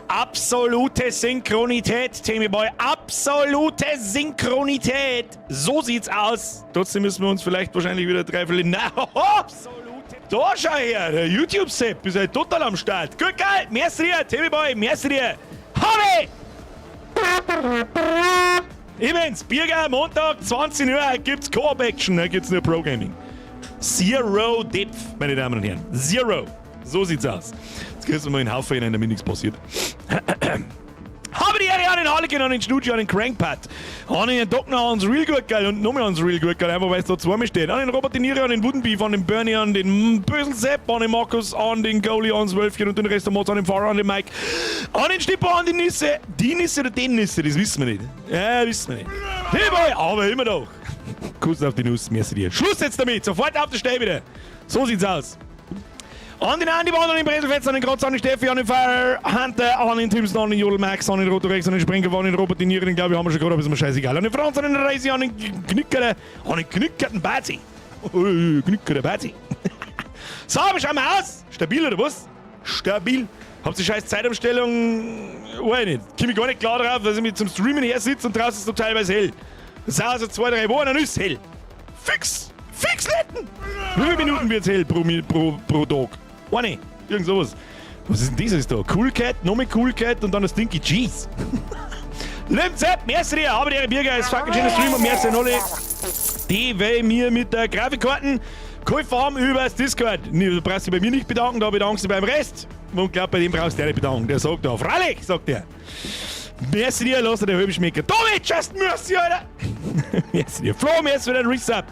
Absolute Synchronität, Timmyboy. Absolute Synchronität. So sieht's aus. Trotzdem müssen wir uns vielleicht wahrscheinlich wieder treffen. Absolute. Da schau her, der YouTube-Sepp ist halt total am Start. Gut, geil. Merci dir, Timmyboy. Merci dir. Habe! Immens, Bierger, Montag, 20 Uhr, gibt's Co-op-Action, da gibt's nur Pro-Gaming. Zero Depth, meine Damen und Herren. Zero. So sieht's aus. Jetzt kriegst du mal einen Haufen rein, damit nichts passiert. Habe die Ehre an den Harlequin, an den Studio, an den Crankpad. An den Dockner, an den Real Good Geil und nochmal an den Real Good Geil, einfach weil es da zweimal steht. An den Robert De Niro, an den Woodenbeef, an den Bernie, an den bösen Sepp, an den Markus, an den Goalie, an das Wölfchen und den Rest der Mods, an den Fahrer, an den Mike, an den Stipper, an die Nisse. Die Nisse oder den Nisse, das wissen wir nicht. Ja, wissen wir nicht. Hey, aber immer doch. Kuss auf die Nuss, merci dir. Schluss jetzt damit, sofort auf der Stelle wieder. So sieht's aus. An den Andy Bond, an den Breselfetz, an den Grotz, an den Steffi, an den Fire Hunter, an den Timson, an den Jodel Max, an den Roto Rex, an den Springer, an den Robert De Niro, den glaube ich haben wir schon gerade, aber ist mir scheißegal. An den Franz, an den Reisi, an den Knickeren Bazi. Knickeren Bazi. So, aber schauen wir aus. Stabil oder was? Stabil. Habt ihr scheiß Zeitumstellung? Weiß nicht. Komm ich gar nicht klar drauf, dass ich mit zum Streamen her sitze und draußen ist es noch teilweise hell. Das sind also 2-3 Wochen, dann ist es hell. Fix! Fix letten! Wie viele Minuten wird's hell pro Tag? Eine. Irgend sowas. Was ist denn dieses da? Cool Cat, nochmal Cool Cat und dann ein Stinky Cheese. Limzep, merci dir, aber der Biergeist, fucking schöner Stream und merci an alle, die weil mir mit der Grafikkarten geholfen haben über das Discord. Du brauchst dich bei mir nicht bedanken, da bedankst du beim Rest. Und glaub, bei dem brauchst du dich nicht bedanken. Der sagt da, freilich, sagt der. Merci dir, lass dir den halben schmecken. Tommy, just merci, Alter! Merci dir. Flo, merci für den Resub.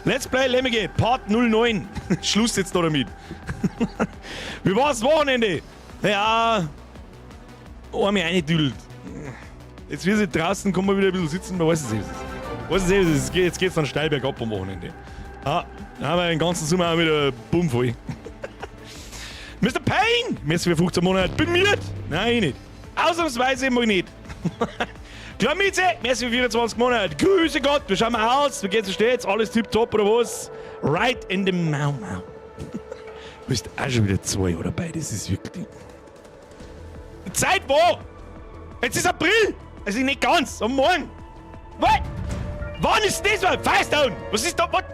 Let's Play Lemmige, Part 09. Schluss jetzt da damit. Wie war's das Wochenende? Ja, einmal reingedüdelt. Jetzt wir sind draußen, kann man wieder ein bisschen sitzen, man weiß es nicht. Jetzt geht's dann steil bergab am Wochenende. Ah, da haben wir den ganzen Sommer auch wieder bumm voll. Mr. Payne! Merci für 15 Monate. Bin miert? Nein, nicht. Ausnahmsweise mal nicht. Klamize, merci für 24 Monate. Grüße Gott, wie schauen wir aus? Wie geht's, steht's? Alles tipptopp oder was? Right in the Mau Mau. Du bist auch schon wieder 2 oder dabei, das ist wirklich... Zeit wo? Jetzt ist April! Also nicht ganz, am Morgen. Was? Wann ist das mal? Firestone! Was ist da? Was?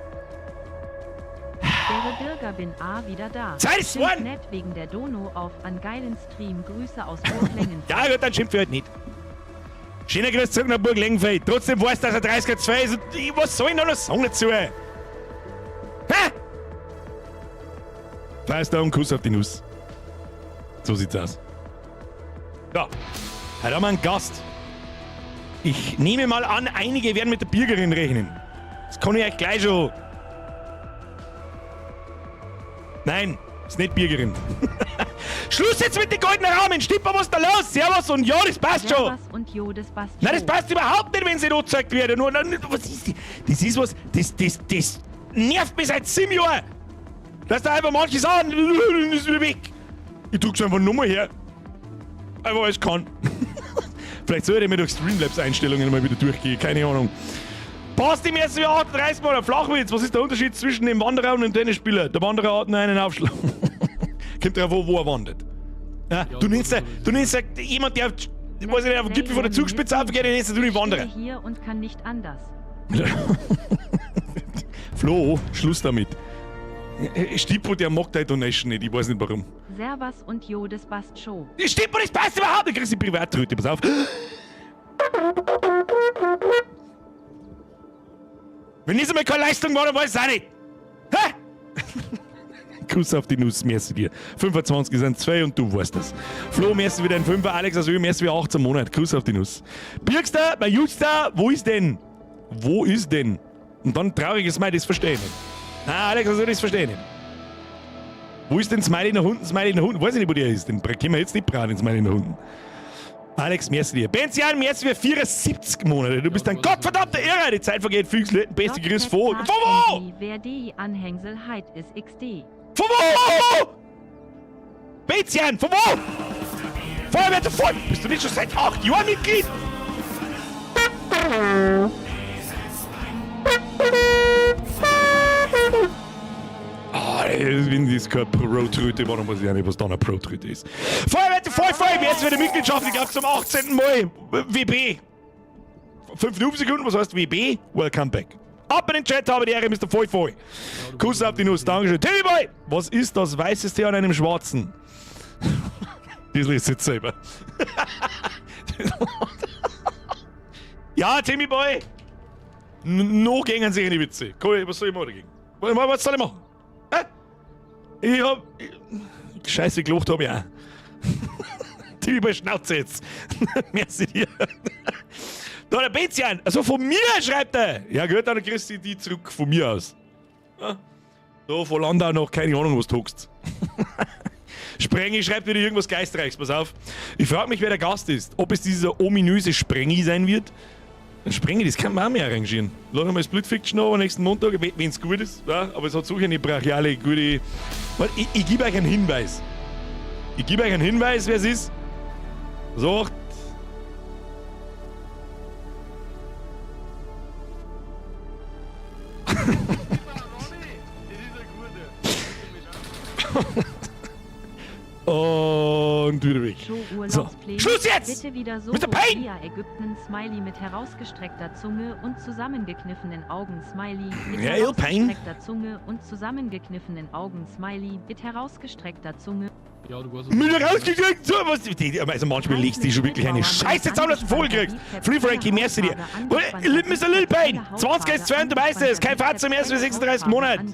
Der Bürger bin A wieder da. Zeit ist Schimpft nett wegen der Dono auf an geilen Stream. Grüße aus Burg-Lengenfeld. Ja gut, dann schimpft halt nicht. Schöner Grüß zurück nach Burg-Lengenfeld. Trotzdem weißt du, dass er 30er2 ist. Was soll ich noch sagen dazu? Hä? Firestone, Kuss auf die Nuss. So sieht's aus. Ja, heute haben wir einen Gast. Ich nehme mal an, einige werden mit der Bürgerin rechnen. Das kann ich euch gleich schon... Nein, ist nicht Bürgerin. Schluss jetzt mit den goldenen Rahmen. Stipper, was da los? Servus und ja, das passt schon. Servus und jo, das passt schon. Nein, das passt überhaupt nicht, wenn sie dort gezeigt wird. Nur, was ist die? Das ist was, das nervt mich seit 7 Jahren. Dass da einfach manche sagen, das ist wieder weg. Ich drück's einfach nochmal her. Einfach weil ich kann. Vielleicht sollte ich mir durch Streamlabs-Einstellungen mal wieder durchgehen, keine Ahnung. Passt ihm jetzt wie 38 Mal Flachwitz. Was ist der Unterschied zwischen dem Wanderer und dem Tennisspieler? Der Wanderer hat nur einen Aufschlag. Kommt drauf an, wo er wandert. Ja, du nennst jemand, der auf dem Gipfel von der Zugspitze aufgeht, den nennst du nicht Wanderer. Ich stehe hier und kann nicht anders. Flo, Schluss damit. Stippo, der mag deine Donation nicht, ich weiß nicht warum. Servus und jo, das passt schon. Stippo, das passt überhaupt nicht, kriegst du die Privatröte, pass auf. Wenn nicht einmal keine Leistung war, dann weiß ich auch nicht. Hä? Kuss auf die Nuss, merci dir. 25 sind 2 und du weißt das. Flo, merci wieder ein 5er, Alex aus Öl, merci wieder 18 Monate. Kuss auf die Nuss. Birgster, mein Jutster, wo ist denn? Wo ist denn? Und dann trauriges Smiley, das verstehe ich nicht. Ah, Alex, also das verstehe ich nicht. Wo ist denn Smiley nach unten? Smiley nach unten? Weiß ich nicht, wo der ist. Den können wir jetzt nicht braten, den Smiley nach unten. Alex, merci dir. Benzian, merci für 74 Monate. Du bist ein gottverdammter Irrer. Die Zeit vergeht, fügst Leuten, beste Grüß vor. Von wo? Wer die Anhängselheit ist XD. Von wo? Benzian, von wo? Feuerwehr sofort. Bist du nicht schon seit 8 Jahren Mitglied? Wenn das keine Pro-Tröte war, dann weiß ich auch nicht, was da eine Pro-Tröte ist. Feuerwehr, voll, im jetzt wieder Mitgliedschaft, ich glaube zum 18. Mal. WB. 5 Sekunden, was heißt WB? Welcome back. Ab in den Chat, habe die Ehre, Mr. Foi. Kuss auf die Nuss, Dankeschön. Timmy Boy, was ist das Weißeste an einem Schwarzen? Das liest jetzt selber. Ja, Timmy Boy. No gingen sich in die Witze. Cool, was soll ich machen dagegen? Was soll ich machen? Hä? Ich hab... Scheiße gelacht hab ich auch. Timmy Boy, Schnauze jetzt. Merci dir. Da, der Bezian. Also von mir schreibt er. Ja gut, dann kriegst du die zurück von mir aus. Ja. Da von Landau noch keine Ahnung, was du hockst. Sprengi schreibt wieder irgendwas Geistreichs, pass auf. Ich frage mich, wer der Gast ist. Ob es dieser ominöse Sprengi sein wird. Ein Sprengi, das kann man auch mehr arrangieren. Lass mal Split Fiction an nächsten Montag, wenn es gut ist. Ja, aber es hat so eine brachiale, gute... Ich gebe euch einen Hinweis. Wer es ist. Sagt... Und wieder weg. So. Schluss jetzt! Bitte wieder so Mr. Payne! Ägypten Smiley mit herausgestreckter Zunge und zusammengekniffenen Augen Smiley mit Ja, herausgestreckter Zunge und zusammengekniffenen Augen Smiley mit herausgestreckter Zunge. Ja, du warst Mit rausgekriegt, so was. Also manchmal legst du schon wirklich eine Scheiße zusammen, dass du voll kriegst. Flea Frankie, merci dir. Mr. Lil Payne, 20 ist 2 und du weißt es, kein Vater mehr für 36 Monate.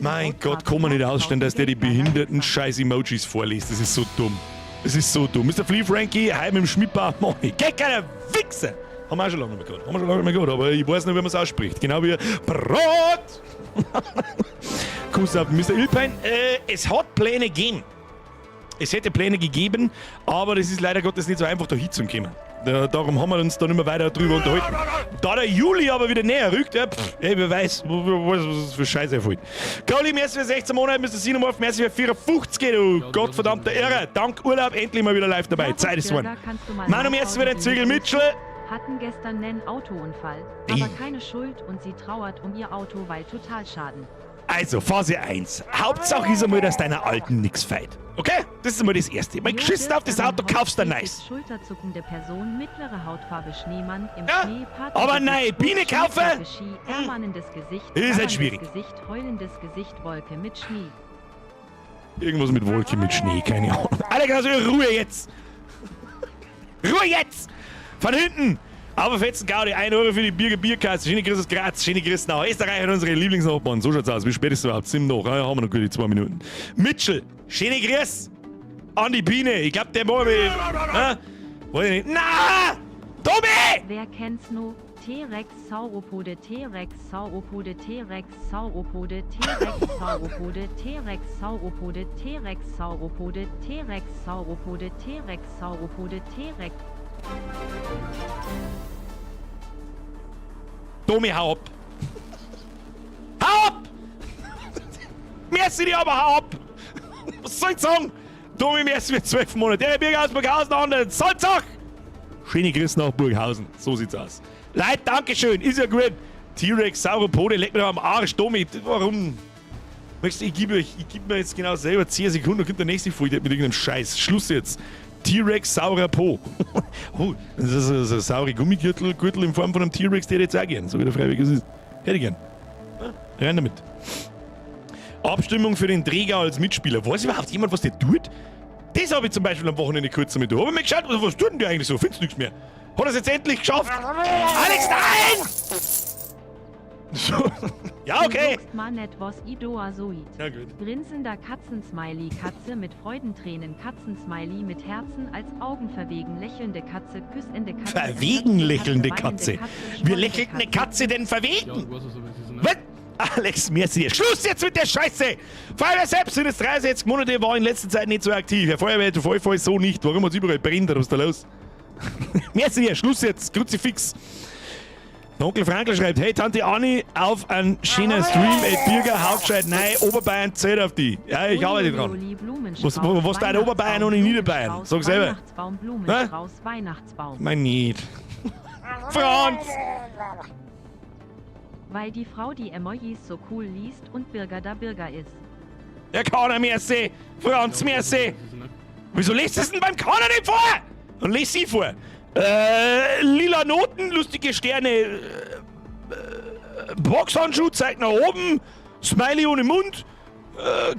Mein Gott, kann man nicht ausstellen, dass der die behinderten Scheiß-Emojis vorliest. Das ist so dumm. Das ist so dumm. Mr. Flea Frankie, heim im Schmidtbach, Money. Geh keine Wichse! Haben wir auch schon lange nicht mehr gehört. Aber ich weiß nicht, wie man es ausspricht. Genau wie Brot! Kuss auf Mr. Ilpine. Es hat Pläne gegeben. Es hätte Pläne gegeben, aber das ist leider Gottes nicht so einfach, da hinzukommen. Darum haben wir uns da nicht mehr weiter drüber unterhalten. Da der Juli aber wieder näher rückt, ja, wer weiß, was das für Scheiße erfällt. Coli, merci für 16 Monate, Mr. Sinomorph, merci für 54, du gottverdammter Irre. Dank Urlaub, endlich mal wieder live dabei. Zeit ist one. Manu, merci für den Zügel Mitchell. Hatten gestern einen Autounfall, aber keine Schuld und sie trauert um ihr Auto, weil Totalschaden. Also, Phase 1. Hauptsache ist einmal, dass deiner Alten nix feit. Okay? Das ist einmal das Erste. Mal geschissen auf das Auto, kaufst du nice. Schulterzuckende Person, mittlere Hautfarbe Schneemann, im Ja, Schnee, aber nein, Biene kaufen? Ermahnendes Gesicht, Ist halt schwierig. Gesicht, heulendes Gesicht, Wolke mit Schnee. Irgendwas mit Wolke mit Schnee, keine Ahnung. Alle also Ruhe jetzt! Ruhe jetzt! Von hinten! Aber fetzen Gaudi, 1 Euro für die Bierkasse. Schöne Grüße aus Graz, schöne Grüße nach Österreich und unsere Lieblingsnachbarn. So schaut's aus. Wie spät ist es überhaupt? 7 noch. Ja, haben wir noch gute 2 Minuten. Mitchell, schöne Grüße an die Biene. Ich glaub, der war mit. Weiß ich nicht. Na! Tommy! Wer kennt's no? T-Rex, Sauropode, T-Rex, Sauropode, T-Rex, Sauropode, T-Rex, Sauropode, T-Rex, Sauropode, T-Rex, Sauropode, T-Rex, Sauropode, T-Rex, Sauropode, T-Rex. Tommy, hau ab! Hau ab! Merci dir, aber hau ab! Was soll ich sagen? Tommy, merci für 12 Monate. Der Bürger aus Burghausen an Salzach! Schöne Grüße nach Burghausen. So sieht's aus. Leute, Dankeschön. Ist ja gut. T-Rex, Sauropode, leck mir am Arsch. Tommy, warum? Möchtest du, ich gebe mir jetzt genau selber 10 Sekunden, dann kommt der nächste Folge mit irgendeinem Scheiß. Schluss jetzt. T-Rex, saurer Po. Oh, das ist ein saure Gummigürtel in Form von einem T-Rex, der jetzt auch gern, so wie der Freiwillig ist. Hätte ich gern. Rein damit. Abstimmung für den Träger als Mitspieler. Weiß überhaupt jemand, was der tut? Das habe ich zum Beispiel am Wochenende kurz damit. Habe ich mir geschaut, was tut denn der eigentlich so? Findest du nichts mehr? Hat er es jetzt endlich geschafft? Alex, nein! So. Ja, okay. Ja, gut. Grinsender Katzensmiley, Katze mit Freudentränen, Katzensmiley mit Herzen als Augen, verwegen lächelnde Katze, küssende Katze. Verwegen lächelnde Katze? Wie lächelt eine Katze denn verwegen? Was? Alex, merci. Schluss jetzt mit der Scheiße! Feuerwehr selbst sind es 63 Monate, war in letzter Zeit nicht so aktiv. Herr Feuerwehr, du Vollfall so nicht. Warum hat es überall brennt? Was ist da los? Merci dir, Schluss jetzt, Kruzifix. Der Onkel Frankl schreibt, hey Tante Anni, auf einen schönen Stream, ey Bürger, Hauptscheid, nein, Oberbayern zählt auf die. Ja, ich arbeite dran. Was da in Oberbayern und in Niederbayern? Sag selber. Weihnachtsbaum, Blumenstrauß, Weihnachtsbaum. Mein Niet. Franz! Weil die Frau die Emojis so cool liest und Birger da Birger ist. Ja, kann er merci. Franz, merci. Wieso lest es denn beim Kader nicht vor? Dann lest sie vor. Lila Noten, lustige Sterne, Boxhandschuh zeigt nach oben, Smiley ohne Mund,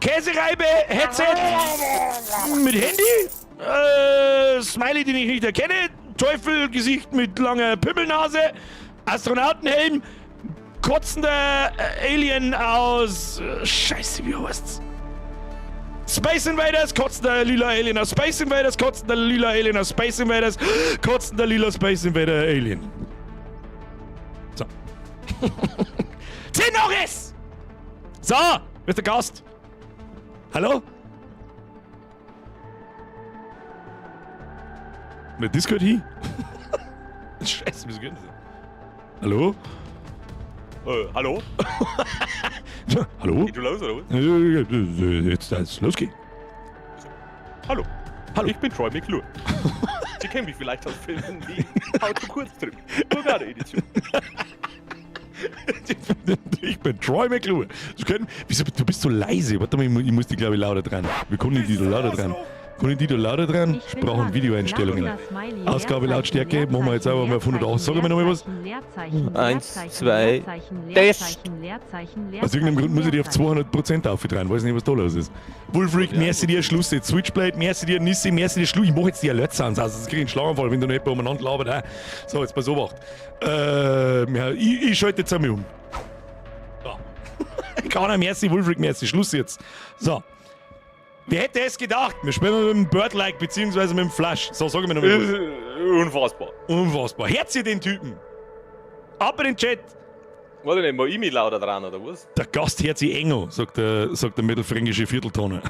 Käsereibe, Headset mit Handy, Smiley, den ich nicht erkenne, Teufelgesicht mit langer Pimmelnase, Astronautenhelm, kotzender Alien aus... Scheiße, wie heißt's? Space Invaders, kotzender lila Alien aus Space Invaders, kotzender lila Alien aus Space Invaders, kotzender lila Space Invader Alien. So. 10 Norris! So, wer ist der Gast? Hallo? Mit Discord hier? Scheiße, wieso geht das? Hallo? Hallo? Hallo? Geht du los, oder was? Jetzt es losgeht. Hallo. Hallo. Ich bin Troy McClure. Sie kennen mich vielleicht aus Filmen wie How to Kurztrip, Bulgare-Edition. Ich bin Troy McClure. Wieso, du bist so leise. Warte mal, ich muss dich, glaube ich, lauter dran. Wie können die da lauter dran? Können die da lauter dran? Sprachen- und Videoeinstellungen. Ausgabe Lautstärke, machen wir jetzt einfach mal auf 180. Sag mir nochmal was. 1, 2, Test. Aus irgendeinem Grund muss ich dir auf 200% aufdrehen. Weiß nicht, was da los ist. Wolfric, merci dir, Schluss jetzt. Switchblade, merci dir, Nissi, merci dir, Schluss. Ich mach jetzt die Alert-Sounds aus, sonst krieg ich einen Schlaganfall, wenn du nicht umeinander labert. So, jetzt pass auf. Ich schalte jetzt einmal um. So. Keiner, merci, Wolfric, merci, Schluss jetzt. So. Wer hätte es gedacht? Wir spielen mit dem Bird-like beziehungsweise mit dem Flash. So, sag mir noch mal was. Unfassbar. Unfassbar. Herz ihr den Typen. Ab in den Chat. Warte nicht, mal ich mich lauter dran, oder was? Der Gast hört sich Engo, sagt der mittelfränkische Vierteltoner.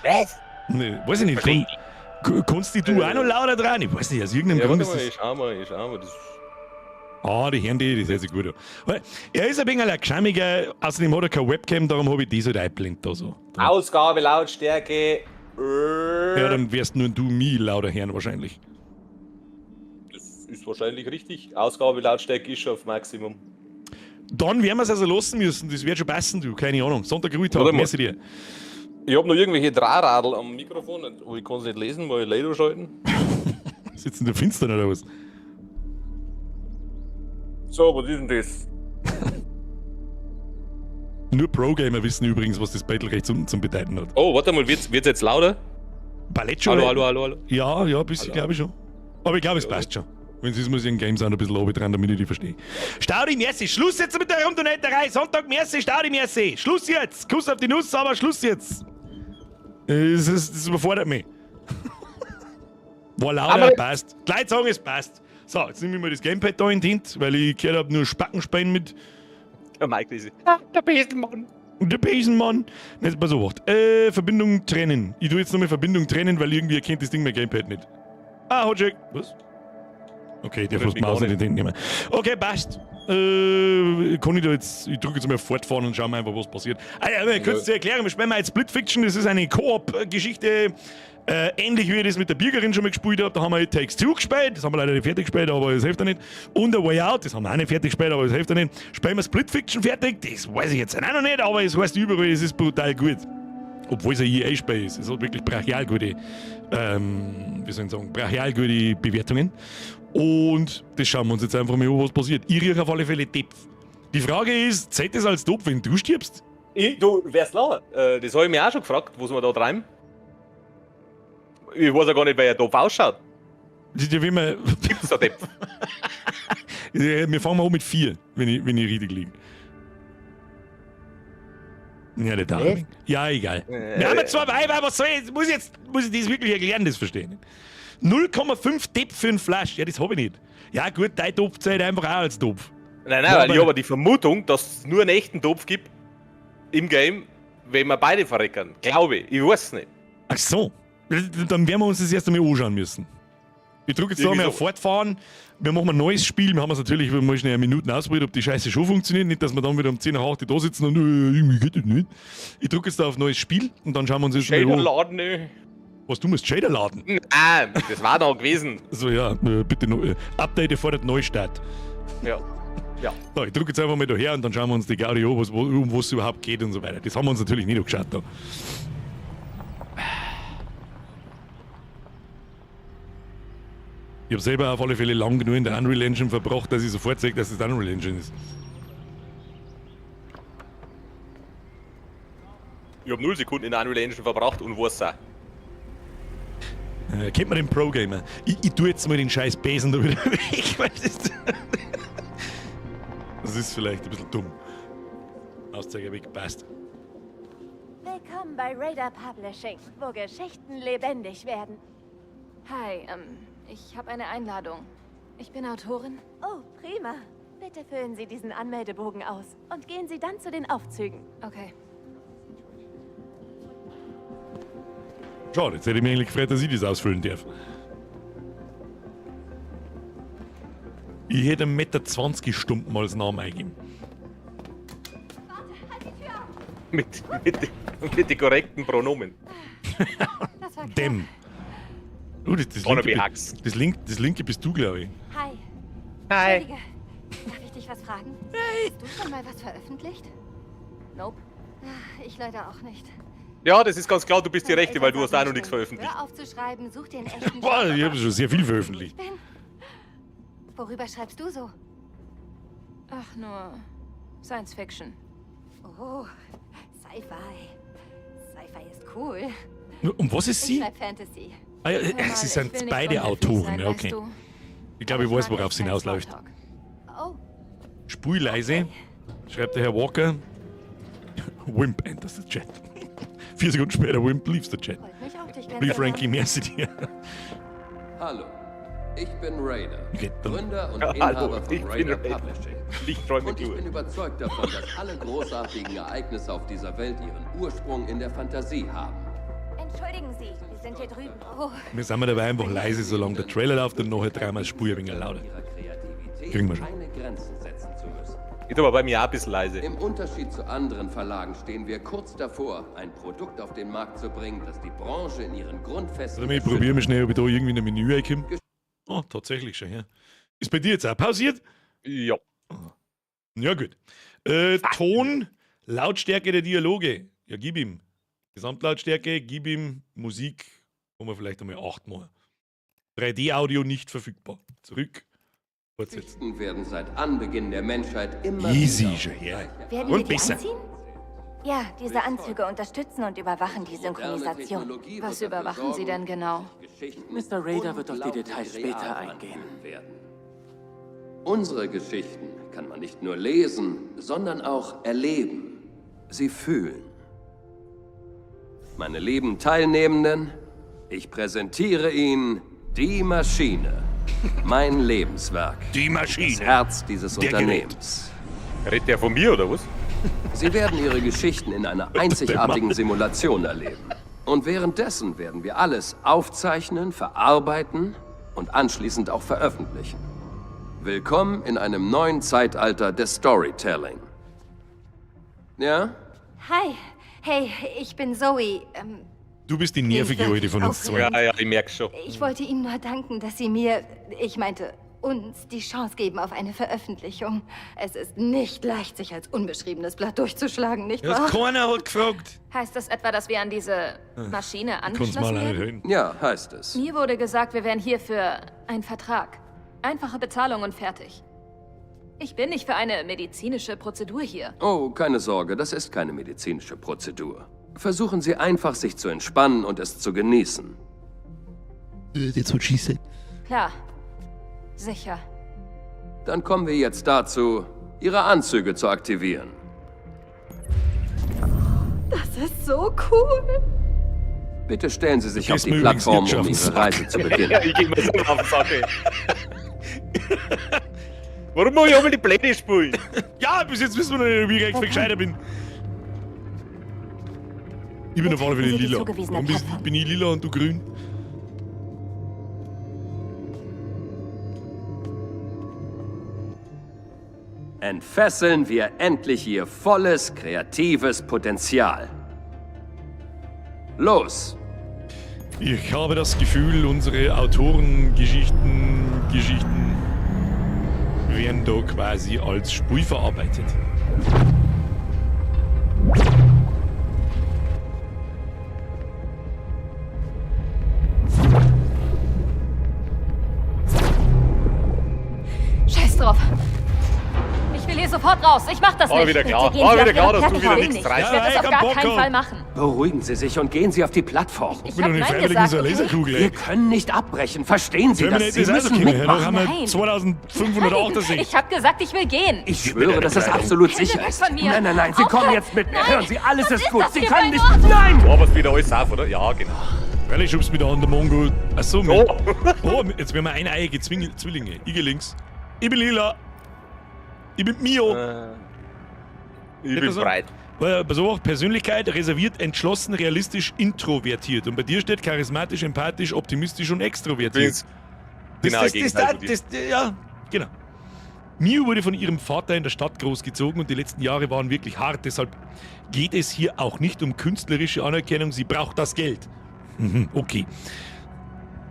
Was? Nee, weiß ich nicht. Kannst du auch noch lauter dran? Ich weiß nicht, aus irgendeinem Ja, Grund warte ist mal, das... ich schau mal. Das Die hören die, das hört sich gut an. Weil er ist ein wenig ein Geschammiger, außerdem hat er keine Webcam, darum habe ich die so eingeblendet da so. Ausgabe, Lautstärke. Ja, dann wärst nur du mich lauter hören wahrscheinlich. Das ist wahrscheinlich richtig. Ausgabe, Lautstärke ist schon auf Maximum. Dann werden wir es also lassen müssen, das wird schon passen, du, keine Ahnung. Sonntag Ruhetag, Warte mal. merci dir. Ich hab noch irgendwelche Drahtradl am Mikrofon, aber ich kann es nicht lesen, mal Laser schalten. Sitzen der Finstern oder was? So, was ist denn das? Nur Pro-Gamer wissen übrigens, was das Battlerecht zum Bedeuten hat. Oh, warte mal, wird's jetzt lauter? Ballett schon? Hallo. Ja, ein bisschen, glaube ich schon. Aber ich glaube, es passt schon. Wenn es ist, muss ich in Game Sound ein bisschen oben dran, damit ich die verstehe. Staudi, merci. Schluss jetzt mit der Rundunetterei. Sonntag, merci. Staudi, merci. Schluss jetzt. Kuss auf die Nuss, aber Schluss jetzt. Das überfordert mich. War lauter, passt. Gleich sagen, es passt. So, jetzt nehme ich mal das Gamepad da in die Hand, weil ich gehört habe, nur Spackenspein mit. Ja, Mike, das ist. Der Besenmann. Der Besenmann. Jetzt pass auf. Verbindung trennen. Ich tue jetzt nochmal Verbindung trennen, weil irgendwie erkennt das Ding mein Gamepad nicht. Hotcheck. Was? Okay, der fast Maus nicht nehmen. Okay, passt. Kann ich da jetzt. Ich drücke jetzt mal fortfahren und schauen wir einfach, was passiert. Kurz zu erklären, wir spielen mal jetzt Split Fiction, das ist eine Koop-Geschichte. Ähnlich wie ich das mit der Bürgerin schon mal gespielt habe, da haben wir It Takes Two gespielt, das haben wir leider nicht fertig gespielt, aber das hilft ja nicht. Und A Way Out, das haben wir auch nicht fertig gespielt, aber das hilft ja nicht. Spielen wir Split Fiction fertig, das weiß ich jetzt auch noch nicht, aber es heißt überall, es ist brutal gut. Obwohl es ein EA-Spiel ist, es hat wirklich brachial gute, wie soll ich sagen, brachial gute Bewertungen. Und das schauen wir uns jetzt einfach mal an, was passiert. Ich rieche auf alle Fälle Depp. Die Frage ist, zählt das als Top, wenn du stirbst? Du wärst lauter. Das habe ich mich auch schon gefragt, was wir da treiben. Ich weiß ja gar nicht, wer er doof ausschaut. Ja, wie man Gibt's da Depp? wir fangen mal an mit 4, wenn ich richtig liege. Ja, der Darling. Ja, egal. Wir haben zwei Weiber, aber so, jetzt muss ich das wirklich erklären, das verstehen. 0,5 Depp für einen Flash. Ja, das habe ich nicht. Ja, gut, dein Topf zählt einfach auch als Topf. Nein, weil ich habe die Vermutung, dass es nur einen echten Topf gibt im Game, wenn wir beide verreckern. Glaube ich. Ich weiß es nicht. Ach so. Dann werden wir uns das erst einmal anschauen müssen. Ich drücke jetzt da mal auf Fortfahren. Wir machen ein neues Spiel. Wir haben es natürlich mal schnell eine Minute ausprobiert, ob die Scheiße schon funktioniert. Nicht, dass wir dann wieder um 10 nach 8 da sitzen und irgendwie geht das nicht. Ich drücke jetzt da auf neues Spiel und dann schauen wir uns das Shader mal an. laden, ne? Was, du musst Shader laden? Nein, das war da gewesen. So, ja, bitte noch. Update fordert Neustart. Ja. So, ich drücke jetzt einfach mal da her und dann schauen wir uns die Gaudi an, um was es überhaupt geht und so weiter. Das haben wir uns natürlich nicht angeschaut da. Ich habe selber auf alle Fälle lang genug in der Unreal Engine verbracht, dass ich sofort sehe, dass es die Unreal Engine ist. Ich habe 0 Sekunden in der Unreal Engine verbracht und weiß auch. Kennt man den Pro-Gamer? Ich tue jetzt mal den scheiß Besen da wieder weg, weil das ist vielleicht ein bisschen dumm. Auszeiger weg, passt. Willkommen bei Raider Publishing, wo Geschichten lebendig werden. Hi, ich habe eine Einladung. Ich bin Autorin. Oh, prima. Bitte füllen Sie diesen Anmeldebogen aus und gehen Sie dann zu den Aufzügen. Okay. Schade, jetzt hätte ich mich eigentlich gefreut, dass ich das ausfüllen darf. Ich hätte 1,20 m Stumpen als Namen eingeben. Mit den korrekten Pronomen. Das war klar. Dem. Das Wanna linke, be Hacks. das linke bist du, glaube ich. Hi. Hi. Entschuldige. Darf ich dich was fragen? Hast du schon mal was veröffentlicht? Nope. Ich leider auch nicht. Ja, das ist ganz klar, du bist die Meine Rechte, weil du Eltern hast auch noch sagten nichts schon, veröffentlicht. Hör auf zu schreiben, such dir einen echten Boah, Job. ich habe schon sehr viel veröffentlicht. Worüber schreibst du so? Ach, nur Science Fiction. Oh, Sci-Fi. Sci-Fi ist cool. Um was ist Ich sie? schreibe Fantasy. Ah, ja, Hör mal, sie ich sind will nicht beide unhöflich Autoren, sein, ja, okay. weißt du? Ich glaube, ich Aber weiß, mag worauf echt es keinen hinausläuft. Smalltalk. Oh, Spul leise, schreibt der Herr Walker. Wimp enters the chat. 4 Sekunden später, Wimp leaves the chat. freut mich auch, dich Lief kennenzulernen. Frankie, merci dir. Hallo, ich bin Raider, Okay, dann- Gründer und Hallo, Inhaber ich von bin Raider Raider. Publishing. Lichträume Und ich bin durch. überzeugt davon, dass alle großartigen Ereignisse auf dieser Welt ihren Ursprung in der Fantasie haben. Entschuldigen Sie, wir sind hier drüben. Oh, Wir sind dabei einfach leise, solange der Trailer läuft und nachher dreimal Spur ein wenig lauter. Ihrer Kreativität Kriegen wir schon. keine Grenzen setzen zu müssen. Ich tue aber bei mir auch ein bisschen leise. Im Unterschied zu anderen Verlagen stehen wir kurz davor, ein Produkt auf den Markt zu bringen, das die Branche in ihren Grundfesten Warte mal, ich probiere mal schnell, ob ich da irgendwie in ein Menü reinkomme. Oh, tatsächlich schon, ja. Ist bei dir jetzt auch pausiert? Ja. Ja, gut. Ton, Lautstärke der Dialoge. Ja, gib ihm. Gesamtlautstärke, gib ihm Musik. Wo wir vielleicht einmal 8 mal. 3D-Audio nicht verfügbar. Zurück. Fortsetzen. Geschichten werden seit Anbeginn der Menschheit immer Easy wieder schon, ja. werden wir Und die besser. anziehen? Ja, diese Anzüge unterstützen und überwachen die Synchronisation. Was überwachen Sie denn genau? Mr. Raider wird auf die Details später real eingehen. werden. Unsere Geschichten kann man nicht nur lesen, sondern auch erleben. Sie fühlen. Meine lieben Teilnehmenden, ich präsentiere Ihnen die Maschine. Mein Lebenswerk. Die Das Maschine. Herz dieses Der Unternehmens. Redet der von mir, oder was? Sie werden Ihre Geschichten in einer einzigartigen Simulation erleben. Und währenddessen werden wir alles aufzeichnen, verarbeiten und anschließend auch veröffentlichen. Willkommen in einem neuen Zeitalter des Storytelling. Ja? Hi, hey, ich bin Zoe. Du bist die nervige Alte von uns zwei. Ja, ja, ich merk's schon. Ich wollte Ihnen nur danken, dass Sie mir, ich meinte, uns die Chance geben auf eine Veröffentlichung. Es ist nicht leicht, sich als unbeschriebenes Blatt durchzuschlagen, nicht Das wahr? keiner hat gefragt. Heißt das etwa, dass wir an diese Maschine Kannst mal angeschlossen nicht werden? hören. Ja, heißt es. Mir wurde gesagt, wir wären hier für einen Vertrag. Einfache Bezahlung und fertig. Ich bin nicht für eine medizinische Prozedur hier. Oh, keine Sorge, das ist keine medizinische Prozedur. Versuchen Sie einfach, sich zu entspannen und es zu genießen. That's what she said. Klar. Sicher. Dann kommen wir jetzt dazu, Ihre Anzüge zu aktivieren. Das ist so cool. Bitte stellen Sie sich Du auf gehst die mir übrigens Plattform, jetzt schon um auf den Ihre Sack. Reise zu beginnen. Ja, ich geh mir so auf die Sache. Warum muss ich einmal die Pläne spielen? Ja, bis jetzt wissen wir noch nicht, wie ich echt viel gescheiter bin. Ich bin auf alle Fälle Sie die lila. zugewiesene Warum Plattform. bin ich lila und du grün? Entfesseln wir endlich Ihr volles kreatives Potenzial. Los! Ich habe das Gefühl, unsere Autorengeschichten werden da quasi als Spiel verarbeitet. sofort raus. Ich mach das War nicht. wieder klar, Bitte gehen war Sie wieder auf klar, Ihre dass du wieder Plattform. nichts Ja, Ich reißt. werde das ey, auf gar Bock keinen auf. Fall machen. Beruhigen Sie sich und gehen Sie auf die Plattform. Ich Ich bin doch hab nicht Nein freiwillig in so einer gesagt, okay? Laserkugel, Wir ey. können nicht abbrechen, verstehen Sie das? Terminator Sie ist also müssen King, noch haben mitmachen. wir Nein. 2568. Ich hab gesagt, ich will gehen. Ich schwöre, dass es absolut sicher weg ist. von mir. Nein, nein, nein, Sie Aufhören. kommen jetzt mit mir. Nein. Hören Sie, alles Was ist ist gut. das Sie hier können für nicht... ein Ort? Nein! War was wieder alles auf, oder? Ja, genau. Weil ich schub's mit der Hand, der Mongo. Achso, So. oh, jetzt werden wir eineige Zwillinge. Ich gehe links. Ich bin lila. Ich bin Mio. Ich bin so? breit. Pass auf, Persönlichkeit, reserviert, entschlossen, realistisch, introvertiert. Und bei dir steht charismatisch, empathisch, optimistisch und extrovertiert. Übrigens, genau Gegenteil von dir. ja, genau. Mio wurde von ihrem Vater in der Stadt großgezogen und die letzten Jahre waren wirklich hart. Deshalb geht es hier auch nicht um künstlerische Anerkennung. Sie braucht das Geld. Okay.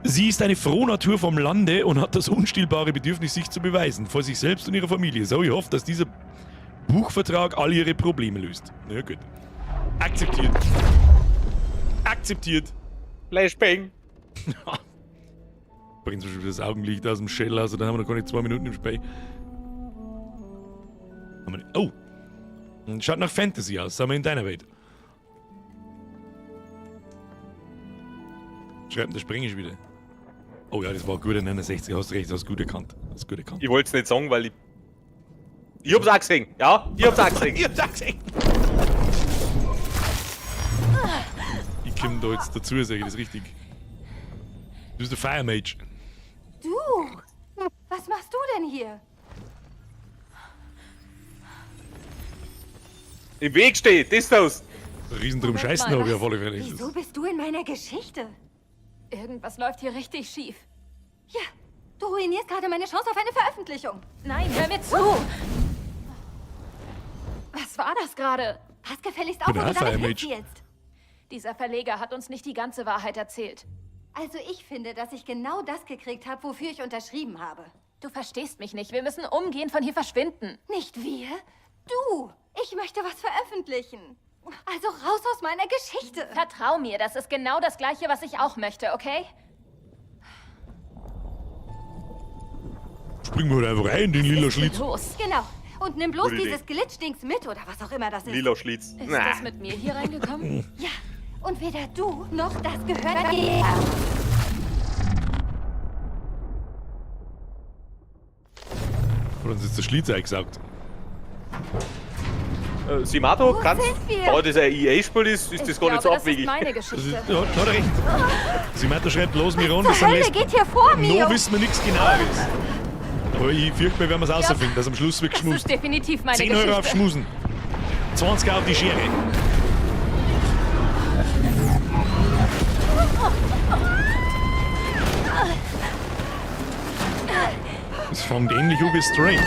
Sie ist eine Frohnatur vom Lande und hat das unstillbare Bedürfnis, sich zu beweisen, vor sich selbst und ihrer Familie. So, ich hoffe, dass dieser Buchvertrag all ihre Probleme löst. Na ja, gut. Akzeptiert. Akzeptiert. Flashbang. Bringt zum Beispiel das Augenlicht aus dem Shell, also da haben wir noch gar nicht 2 Minuten im Spiel. Haben wir nicht. Oh! Schaut nach Fantasy aus, sind wir in deiner Welt. Schreibt, da springe ich wieder. Oh ja, das war gut, 69, hast recht, hast gut erkannt. Hast gut erkannt. Ich wollte es nicht sagen, weil ich... Ich hab's auch gesehen. Ja, ich hab's auch gesehen. Ich hab's auch gesehen! Ich komme da jetzt dazu, sage ich das richtig. Du bist der Fire Mage. Du! Was machst du denn hier? Im Weg steht, das das. Riesen drum Moment scheißen mal, habe ich auf alle Fälle. Wieso bist du in meiner Geschichte? Irgendwas läuft hier richtig schief. Ja, du ruinierst gerade meine Chance auf eine Veröffentlichung. Nein, hör mir zu. Was war das gerade? Pass gefälligst bin auf, wo du Alpha damit Mage. hinzielst. Dieser Verleger hat uns nicht die ganze Wahrheit erzählt. Also ich finde, dass ich genau das gekriegt habe, wofür ich unterschrieben habe. Du verstehst mich nicht. Wir müssen umgehend von hier verschwinden. Nicht wir, du. Ich möchte was veröffentlichen. Also raus aus meiner Geschichte. Vertrau mir, das ist genau das Gleiche, was ich auch möchte, okay? Springen wir da einfach rein, den lila Schlitz. Los. Genau. Und nimm bloß Gute Idee. dieses Glitch-Dings mit oder was auch immer das ist. Lila Schlitz. Ist das mit mir hier reingekommen? Ja. Und weder du noch das gehört dir. Oder uns ist der Schlitz eingesaugt. Simato, Wo kannst sind wir? da das ein EA-Spiel ist, ist das gar nicht so das ist abwegig. meine Das ist, Geschichte. ja, hat er recht. Sie meint, er schreibt, los mir ran, Zur das sind Hölle Lesben. geht hier vor mir. Noch wissen wir nichts Genaues. Aber ich fürchte, wir werden es rausfinden, dass am Schluss wird Das geschmust. ist definitiv meine 10 Geschichte. Euro auf Schmusen. 20 auf die Schere. Das fängt ähnlich an wie Strain.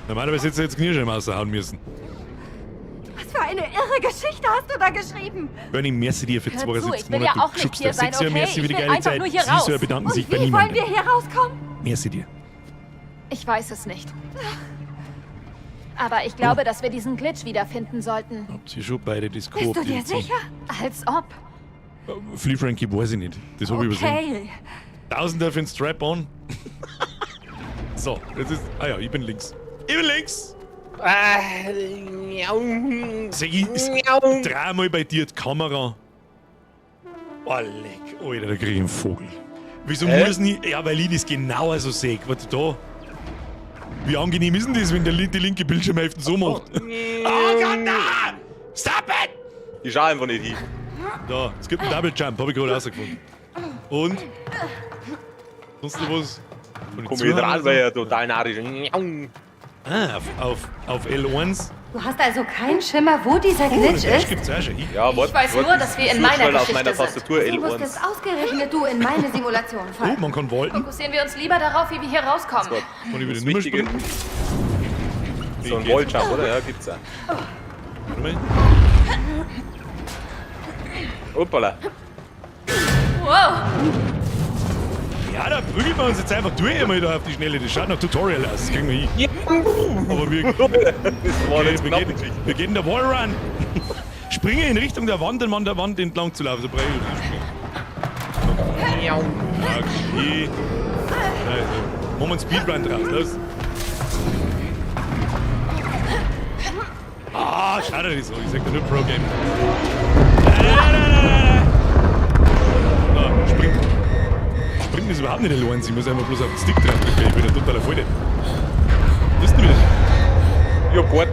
Normalerweise hättest du jetzt Knirscheiben raushauen müssen. Was für eine irre Geschichte hast du da geschrieben. Bernie, merci dir für Hör 72 zu, ich will ja Monate. auch nicht Geschubst hier hast. sein, Sechs Jahre, okay? merci für die Ich will geile einfach Zeit. nur hier Sie raus. soll bedanken Und sich wie bei wollen niemandem. wir hier rauskommen? Merci dir. Ich weiß es nicht. Aber ich glaube, dass wir diesen Glitch wiederfinden sollten. Habt ihr schon beide das Bist du dir sicher? Als ob. Flea Frankie weiß ich nicht. Das habe ich übersehen. Okay. Tausender für den Strap-on. So, jetzt ist... Ah ja, ich bin links. Ich bin links! Sag ich, ist dreimal bei dir die Kamera. Oh, leck. Alter, da krieg ich einen Vogel. Wieso muss ich... Ja, weil ich das genauer so sehe. Warte, da. Wie angenehm ist denn das, wenn der die linke Bildschirmhälfte so macht? Oh Gott, nein! Stop it! Ich schau einfach nicht hin. Da, es gibt einen Double Jump, habe ich gerade rausgefunden. Und? Sonst noch was? Komm ich dran, weil er total narrisch ist. Ah, auf L1. Du hast also keinen Schimmer, wo dieser Glitch Das ist? gibt's auch schon. Ja, warte, weiß nur, dass wir in meiner schnell auf Geschichte meiner sind. Tastatur Du musstest L1. ausgerechnet du in meine Simulation Oh, fallen. man kann walten. Fokussieren wir uns lieber darauf, wie wir hier rauskommen. Kann ich wieder Das nicht mehr Wichtige. springen? So ein Walljump, oder? Ja, gibt's auch. Warte mal. Hoppala. Wow. Ja, da prügeln wir uns jetzt einfach durch einmal da auf die Schnelle. Das schaut nach Tutorial aus, das kriegen wir hin. Aber wir, Das war jetzt wir, knapp. gehen, wir gehen der Wallrun. Springe in Richtung der Wand, um an der Wand entlang zu laufen. So brauche ich nicht springen. Okay. Also, machen wir einen Speedrun draus, los. Ah, schade nicht so. Ich sag dir nur Pro-Game. Nein. Na, springen. Springen ist überhaupt nicht allein. Ich muss einfach bloß auf den Stick drauf drücken. Ich bin ein totaler Volldepp. Was ist denn wieder? Ja, gut.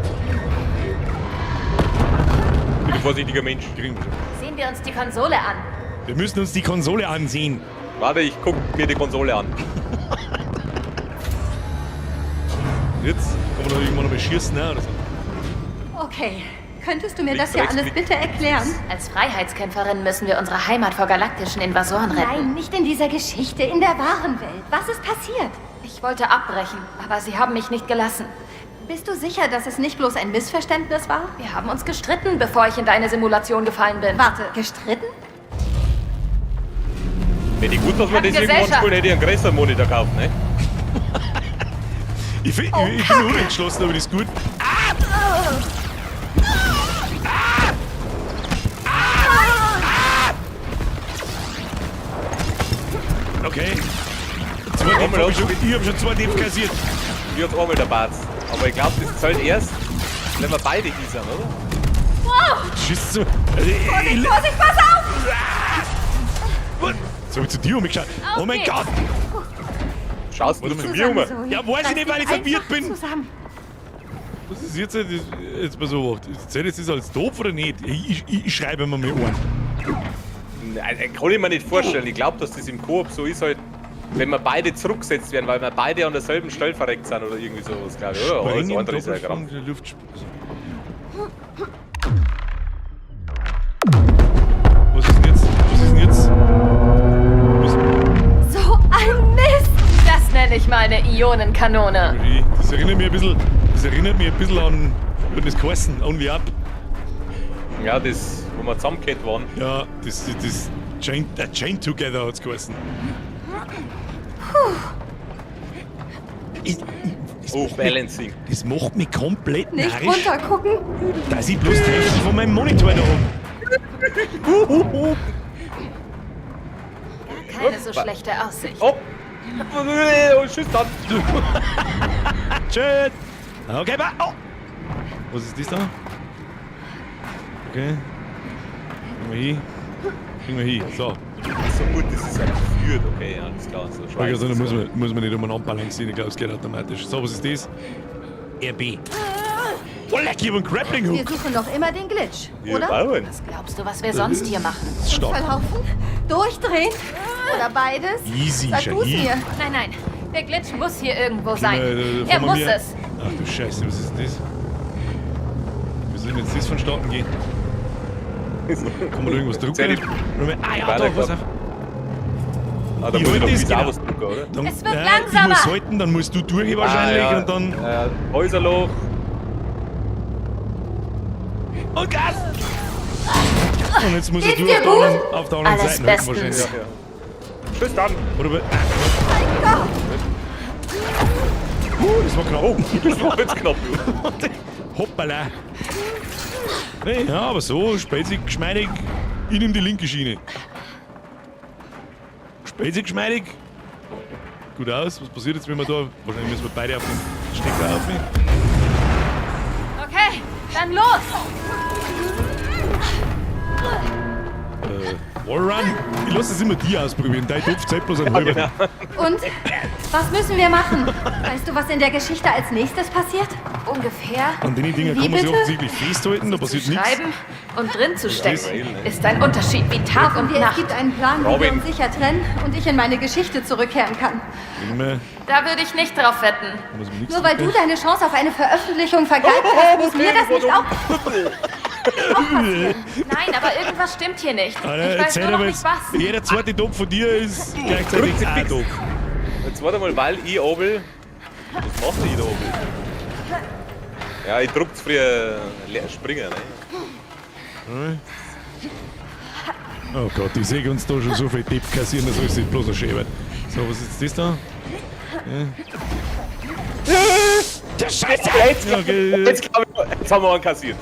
Ich bin ein vorsichtiger Mensch. Kriegen wir schon. Sehen wir uns die Konsole an. Wir müssen uns die Konsole ansehen. Warte, ich guck mir die Konsole an. Jetzt kann man doch irgendwann noch mal schießen, ne? Oder so. Okay, könntest du mir Links, das hier rechts, alles links. bitte erklären? Als Freiheitskämpferin müssen wir unsere Heimat vor galaktischen Invasoren retten. Nein, nicht in dieser Geschichte, in der wahren Welt. Was ist passiert? Ich wollte abbrechen, aber sie haben mich nicht gelassen. Bist du sicher, dass es nicht bloß ein Missverständnis war? Wir haben uns gestritten, bevor ich in deine Simulation gefallen bin. Warte, gestritten? Wenn ich gut, dass wir das irgendwann Gesellschaft. spielen, hätte ich einen größeren Monitor gekauft, ne? Ich bin unentschlossen, aber das ist gut. Okay. Ich hab schon 2 Def kassiert. Ich hab's einmal der Bart. Aber ich glaube, das zählt erst, wenn wir beide hier sind, oder? Schiss zu. Vorsicht, pass auf! Was? Jetzt hab ich zu dir umgeschaut. Oh mein Okay. Gott. Schaust du Warte zu mal. mir um? Zoe. Ja, weiß ich nicht, weil ich Reiß verwirrt dich bin. einfach zusammen. Was ist jetzt mal so? Zählt jetzt das als doof oder nicht? Ich schreibe mir mal an. Nein, kann ich mir nicht vorstellen. Ich glaube, dass das im Koop so ist, halt, wenn wir beide zurückgesetzt werden, weil wir beide an derselben Stelle verreckt sind oder irgendwie sowas, glaube ich. Oder? Alles andere ist ja Doppelsprung, gerade. der Luftsprung. Was ist denn jetzt? Was ist denn jetzt? Was? So ein Mist! Das nenne ich mal eine Ionenkanone. Das erinnert mich ein bisschen an das Geheißen, On the Up. Ja, das, wo wir zusammengehört waren. Ja, das Chain Together hat's geheißen. Oh, Balancing. Das macht mich komplett Nicht narrisch, runtergucken. dass ich bloß die Hälfte von meinem Monitor da habe. Keine so schlechte Aussicht. Oh! Oh, tschüss dann. Schön. Okay, oh. Was ist das da? Okay. Kriegen wir hin. So. So gut, das ist ja geführt, okay, alles klar. So Also, da so. muss man nicht umeinander balancieren, ich glaube, es geht automatisch. So, was ist das? RB. Oh, leck, ich hab einen Grappling Wir Hook. suchen noch immer den Glitch, Wir oder? bauen. Was glaubst du, was wir sonst hier machen? Stopp. Verlaufen? Durchdrehen? Oder beides? Easy, Sag du's Shahid. mir. Nein, nein. Der Glitch muss hier irgendwo sein. Fahren Er wir muss mir- es. Ach du Scheiße, was ist das? Wie soll denn jetzt das vonstatten gehen? Kann man da irgendwas drucken? Zähl ich- Ah ja, Weiter, da, was glaub. auch. Ah, da Ich muss ich wollte noch das wieder genau. was drücken, oder? Dann, Es wird Ich langsamer. muss halten, dann musst du durch wahrscheinlich Ah, ja. und dann... Häuserloch. Und Gas! Und jetzt muss er Geht's durch dir auf der anderen Alles Seite halten bestens. wahrscheinlich. Ja. Tschüss dann. Oder das war knapp. Oh, das war jetzt knapp. Hoppala. Nee, ja, aber so, spätzig, geschmeidig. Ich nehme die linke Schiene. Spätzig, geschmeidig. Gut aus. Was passiert jetzt, wenn wir da... Wahrscheinlich müssen wir beide auf den Stecker aufnehmen. Okay, dann los. Wallrun. Ich lasse es immer die ausprobieren. Dein Topf zählt bloß ein halber. Genau. Und? Was müssen wir machen? Weißt du, was in der Geschichte als nächstes passiert? Ungefähr An den Dingen Wie kann man sich bitte? offensichtlich festhalten, da zu passiert nichts. schreiben und drin zu stecken, Das- ist ein Unterschied wie Tag und Es Nacht. gibt einen Plan, wie wir Robin. uns sicher trennen und ich in meine Geschichte zurückkehren kann. Immer, Da würde ich nicht drauf wetten. muss man nichts Nur weil du drücken. deine Chance auf eine Veröffentlichung vergeigt hast, muss mir das nicht auch passieren. Nein, aber irgendwas stimmt hier nicht. Alter, Ich weiß erzähl nur noch aber nicht jetzt, was. jeder zweite Topf von dir ist gleichzeitig Drückt ein fix. Topf. Jetzt warte mal, weil ich obel. Was macht ich da obel? Ja, ich druck's früher springen, ne? Oh Gott, ich sehe uns da schon so viel Tipp kassieren, dass alles bloß ein Schäber. So, was ist das da? Ja. Der Scheiße! Okay. Jetzt, glaub ich, jetzt haben wir einen kassiert.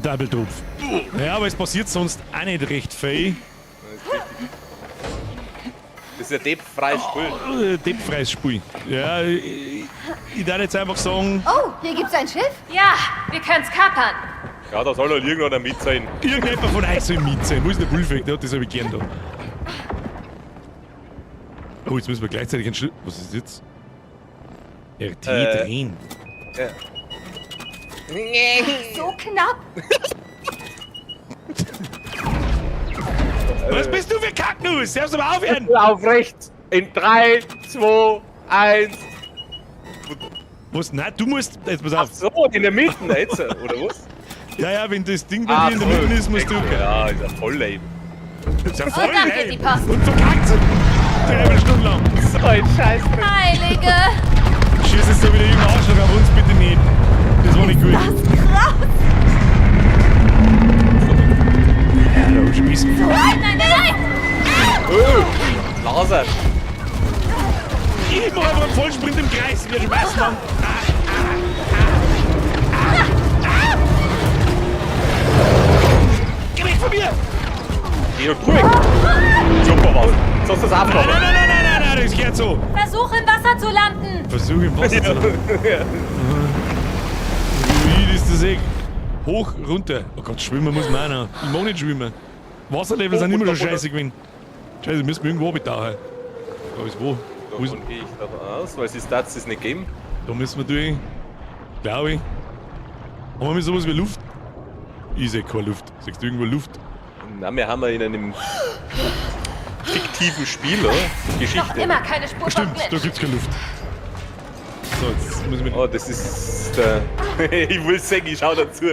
Double Topf. Ja, aber es passiert sonst auch nicht recht viel. Das ist ein deppfreies Spiel. Deppfreies Spiel. Ja, Ich darf jetzt einfach sagen, Oh, hier gibt's ein Schiff? Ja, wir können's kapern. Ja, da soll halt irgendeiner mit sein. irgendjemand von euch soll mit sein. Wo ist der Bullfig? Der hat das aber gern da. Oh, jetzt müssen wir gleichzeitig einen Schritt. Was ist jetzt? RT drehen. Ja. So knapp. Was bist du für Kacknuss? Darfst du mal aufhören? Auf rechts. In 3, 2, 1. Was? Nein, du musst. Jetzt pass Ach auf. so, in der Mitte jetzt, oder was? Ja, ja, wenn das Ding bei dir in der Mitte ist, musst du. Ja, ist ja voll lame. Das ist ja voll, Und dann ey. geht die Post. Und verkackt sie. 3 Stunden lang. So ein Scheiß. Heilige! Schieß es so wieder im Arschloch auf uns, bitte nicht. Das war nicht gut. Das krass. Ja, du Spieß. Nein, nein, nein! Laser. Ich mach einfach einen Vollsprint im Kreis. Wir schmeißen dann. Geh weg von mir! Geh doch weg. Super was. Sollst du das Nein, aufmachen? nein, das geht so. Versuch im Wasser zu landen! Versuch im Wasser zu landen. Wie ist das Eck? Hoch, runter. Oh Gott, schwimmen muss man auch noch. Ich mag nicht schwimmen. Wasserlevel sind immer schon scheiße gewesen. Scheiße, müssen wir irgendwo betauchen. Da ist wo? Wo ist, Davon gehe ich davon aus, weil es darf es nicht geben. da müssen wir durch. Glaube ich. Haben wir mit sowas wie Luft? Ich seh keine Luft. Siehst du irgendwo Luft? Na, wir haben ja in einem fiktiven Spiel, oder? Noch Geschichte. immer keine Spur von Stimmt, da Glitch. gibt's keine Luft. So, jetzt müssen wir. Oh, das ist der. Ich will sagen, ich schau dazu.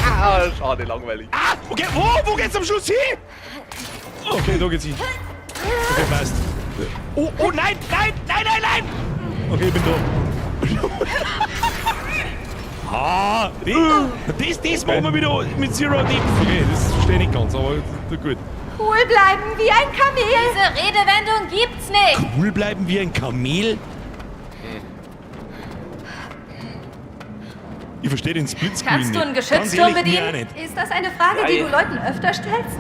Ah, schade, langweilig. Ah! Okay, wo geht's am Schluss hin? Okay, da geht's hin. Okay, passt. Oh, oh, nein! Okay, ich bin da. Ah, das machen wir wieder mit Zero Deep. Okay, das verstehe ich nicht ganz, aber gut. Cool bleiben wie ein Kamel. Diese Redewendung gibt's nicht! Cool bleiben wie ein Kamel? Ich verstehe den Splitscreen Kannst du einen nicht. Geschützturm Ganz ehrlich, bedienen? mir auch nicht. Ist das eine Frage, die Ja, du Leuten öfter stellst?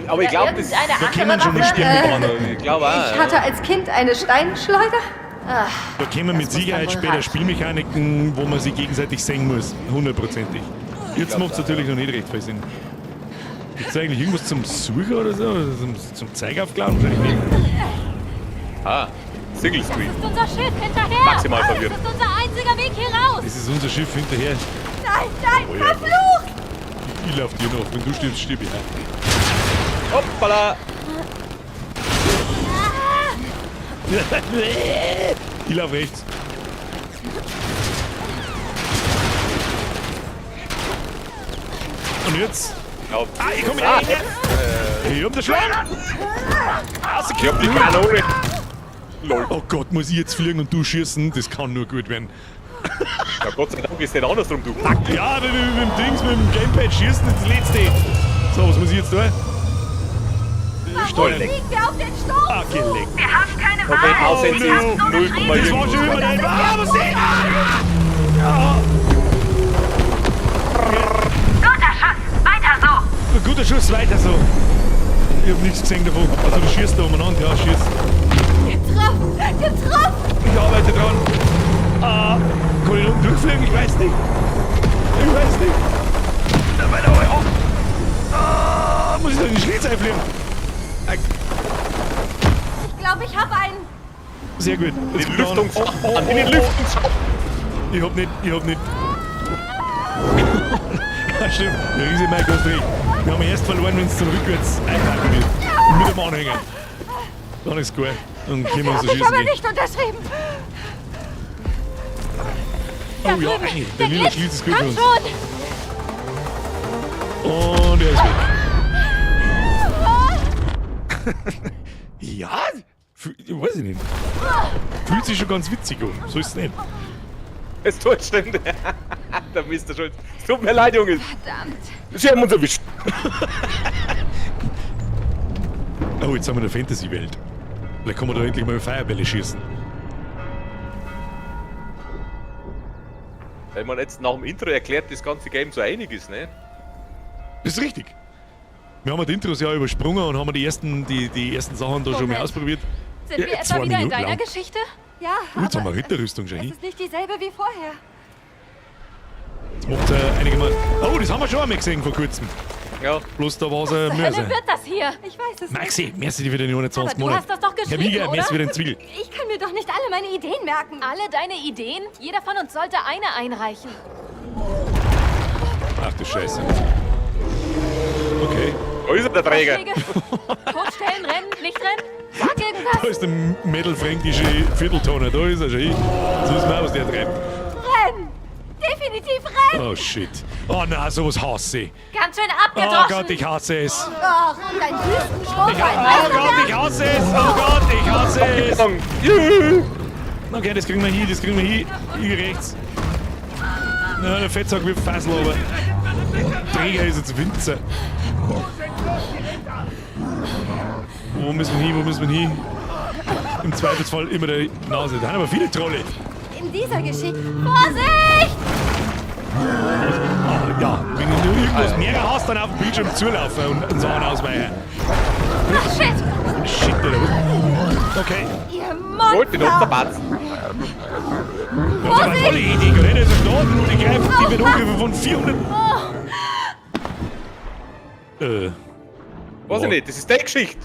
Aber ich glaube, das. Irgendeine Da andere kämen schon Waffe? Sterne an. Ich glaube auch. Ich hatte als Kind eine Steinschleuder. Da kämen mit muss dann Sicherheit wohl später reichen. Spielmechaniken, wo man sich gegenseitig sehen muss. 100%ig. Jetzt macht es natürlich noch nicht recht viel Sinn. Gibt es eigentlich irgendwas zum Suchen oder so? Oder zum Zeigeaufkladen? Wahrscheinlich nicht. Ah, Single Screen. Das ist unser Schiff, hinterher! Maximal verwirrt. Das ist unser einziger Weg hier raus! Das ist unser Schiff hinterher. Nein, Oh ja. verflucht! Ich lauf dir noch. Wenn du stirbst, stirb ich. Hoppala. Ich lauf rechts. Und jetzt? Glaub, Ah, ich komm rein! Ich hab den Schlag! ich hab die Kanone. Lol. Oh Gott, muss ich jetzt fliegen und du schießen? Das kann nur gut werden. Ja, Gott sei Dank ist nicht andersrum, du Pack. Ja, mit dem Dings, mit dem Gamepad schießen, das letzte. So, was muss ich jetzt tun? Steuern. Liegen wir auf den Sturm? Ah, geleckt. Okay, aussetzen. no. 0, Das war schon über dein... Ah, was ist Ja. Guter Schuss, weiter so. Ich hab nichts gesehen davon. Also du schießt da umeinander, ja, schießt. Getroffen! Ich arbeite dran. Ah, kann ich unten durchfliegen? Ich weiß nicht. Da weiter hoch. Ah, muss ich da in den Schlitz einfliegen? Ich glaube, ich habe einen. Sehr gut. In Jetzt den bin ich dran. Lüftungsschacht. In den Lüftungsschacht. Ich hab nicht. Ja, stimmt. Der riesige Mike hast recht. Wir haben erst verloren, wenn es zum Rückwärts einpacken wird. Mit dem Anhänger. Dann ist gut. Dann können wir uns so Ich habe schießen gehen. nicht unterschrieben. Oh ja, ey, der lila Schlitz ist gut für Komm uns. schon! Und er ist weg. Ja? Ich weiß nicht. Fühlt sich schon ganz witzig an. So ist es nicht. Es tut stimmt. Da bist du schuld. Es tut mir leid, Junge. Verdammt. Sie haben uns erwischt. Oh, jetzt haben wir eine Fantasy-Welt. Vielleicht kann man da endlich mal Feuerbälle schießen. Wenn man jetzt nach dem Intro erklärt, das ganze Game so einiges, ne? Das ist richtig. Wir haben die Intros ja übersprungen und haben die ersten Sachen da schon mal Moment. ausprobiert. Sind Ja, wir 2 etwa wieder in Minuten deiner lang. Geschichte? Ja, Jetzt haben wir aber Ritterrüstung schon es hin. ist nicht dieselbe wie vorher. Jetzt macht einige mal. Oh, das haben wir schon einmal gesehen vor kurzem. Ja. Bloß da war es Zur ein Hölle Mörser. wird das hier? Ich weiß es nicht. Maxi, merci dir wieder in 120 Aber du Monate. hast das doch Herr geschrieben, Wieger, oder? merci wieder in Zwiebel. Ich kann mir doch nicht alle meine Ideen merken. Alle deine Ideen? Jeder von uns sollte eine einreichen. Ach du Scheiße. Okay. Wo ist der Träger? Vorschläge? Todstellen, Rennen, Pflichtrennen? Sag Da irgendwas. ist der mittelfränkische Vierteltoner, da ist er schon hin. So ist man, was der treibt. Renn! Definitiv renn! Oh shit. Oh nein, sowas hasse ich. Ganz schön Oh abgedroschen. Gott, ich hasse es. Ach, und dein Wüstenschwung Oh Gott, ich hasse es. Oh Gott, ich hasse es. Okay, das kriegen wir hin, das kriegen wir hin. Hier rechts. Na, der Fettsack wird Fassel, aber Träger ist jetzt Winzer. Wo müssen wir hin, wo müssen wir hin? Im Zweifelsfall immer der Nase. Da haben aber viele Trolle. In dieser Geschichte. Vorsicht! Ah, ja, wenn du nur irgendwas mehr hast, dann auf dem Bildschirm zulaufen und so einen ausweichen. Ach, shit. Shit, oder was? Okay. Ihr Holt den Monster! Unterbatz. Das ist eine tolle Idee, oder? Das ist Norden und die greifen die mit Ungefähr von 400. Weiß ich nicht, das ist deine Geschichte.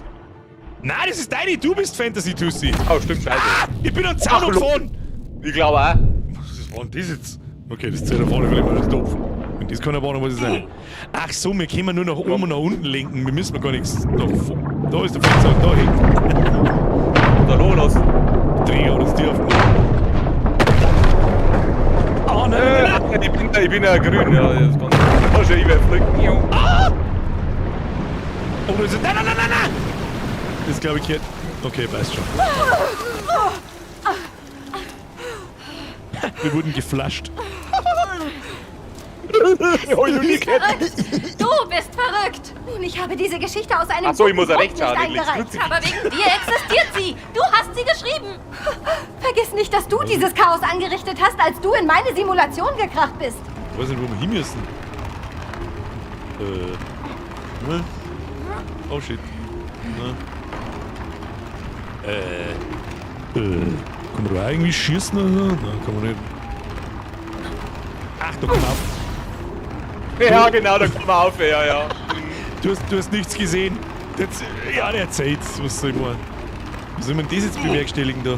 Nein, das ist deine, du bist Fantasy Tussi. Oh, stimmt, scheiße. Ich bin am Zaun gefahren. Ich glaube auch. Was war denn das jetzt? Okay, das zählt da vorne vielleicht mal als doof. Wenn das keiner war, dann muss es sein. Ach so, wir können nur nach oben und nach unten lenken. Wir müssen gar nichts nach vorne. Da ist der Fenster, da hängt Da los. der Träger und das Tier auf den Oh nein! Ich bin ja grün, ja. Das kann schon überfliegen. Oh, das ist. Nein, nein, nein, nein, nein! Das glaube ich hier. Okay, passt schon. Wir wurden geflasht. Oh, ich nie gehört. Du bist verrückt. Nun, ich habe diese Geschichte aus einem Ach so, ich muss ja guten recht Grund schauen, nicht ich eingereicht. leg's Aber wegen dir existiert sie. Du hast sie geschrieben. Vergiss nicht, dass du dieses Chaos angerichtet hast, als du in meine Simulation gekracht bist. Ich weiß nicht, wo wir hin müssen. Ne? Oh shit. Ne? Kann man da irgendwie schießen oder so? Nein, kann man nicht. Ach, da komm auf. Ja, genau, da kommen wir auf, ja. Du hast nichts gesehen. Das, ja, der Zeit, was soll ich machen? Wie soll man das jetzt bewerkstelligen da?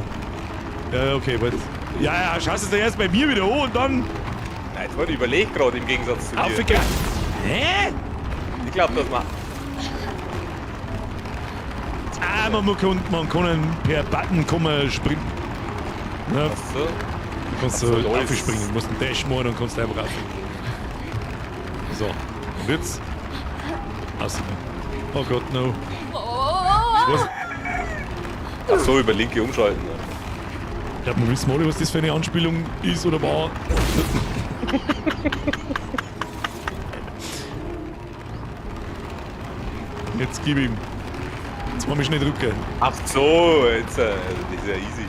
Ja, okay, warte. Ja, schaust du es erst bei mir wieder an und dann Nein, jetzt wurde ich überlegt gerade im Gegensatz zu dir. aufgegangen. Hä? Ich glaube, das macht. Ah, man kann per Button kann man sprinten. Ja, So. du kannst so Ach so, da ist- aufspringen. Du musst einen Dash machen und kannst einfach rauf. So, und jetzt? Außen. Oh Gott, no. Was? Ach so, über linke umschalten. Ne? Ich glaube, wir wissen alle, was das für eine Anspielung ist oder war. Jetzt gib ihm. Jetzt machen wir schnell drücken. Ach so, jetzt, das ist ja easy.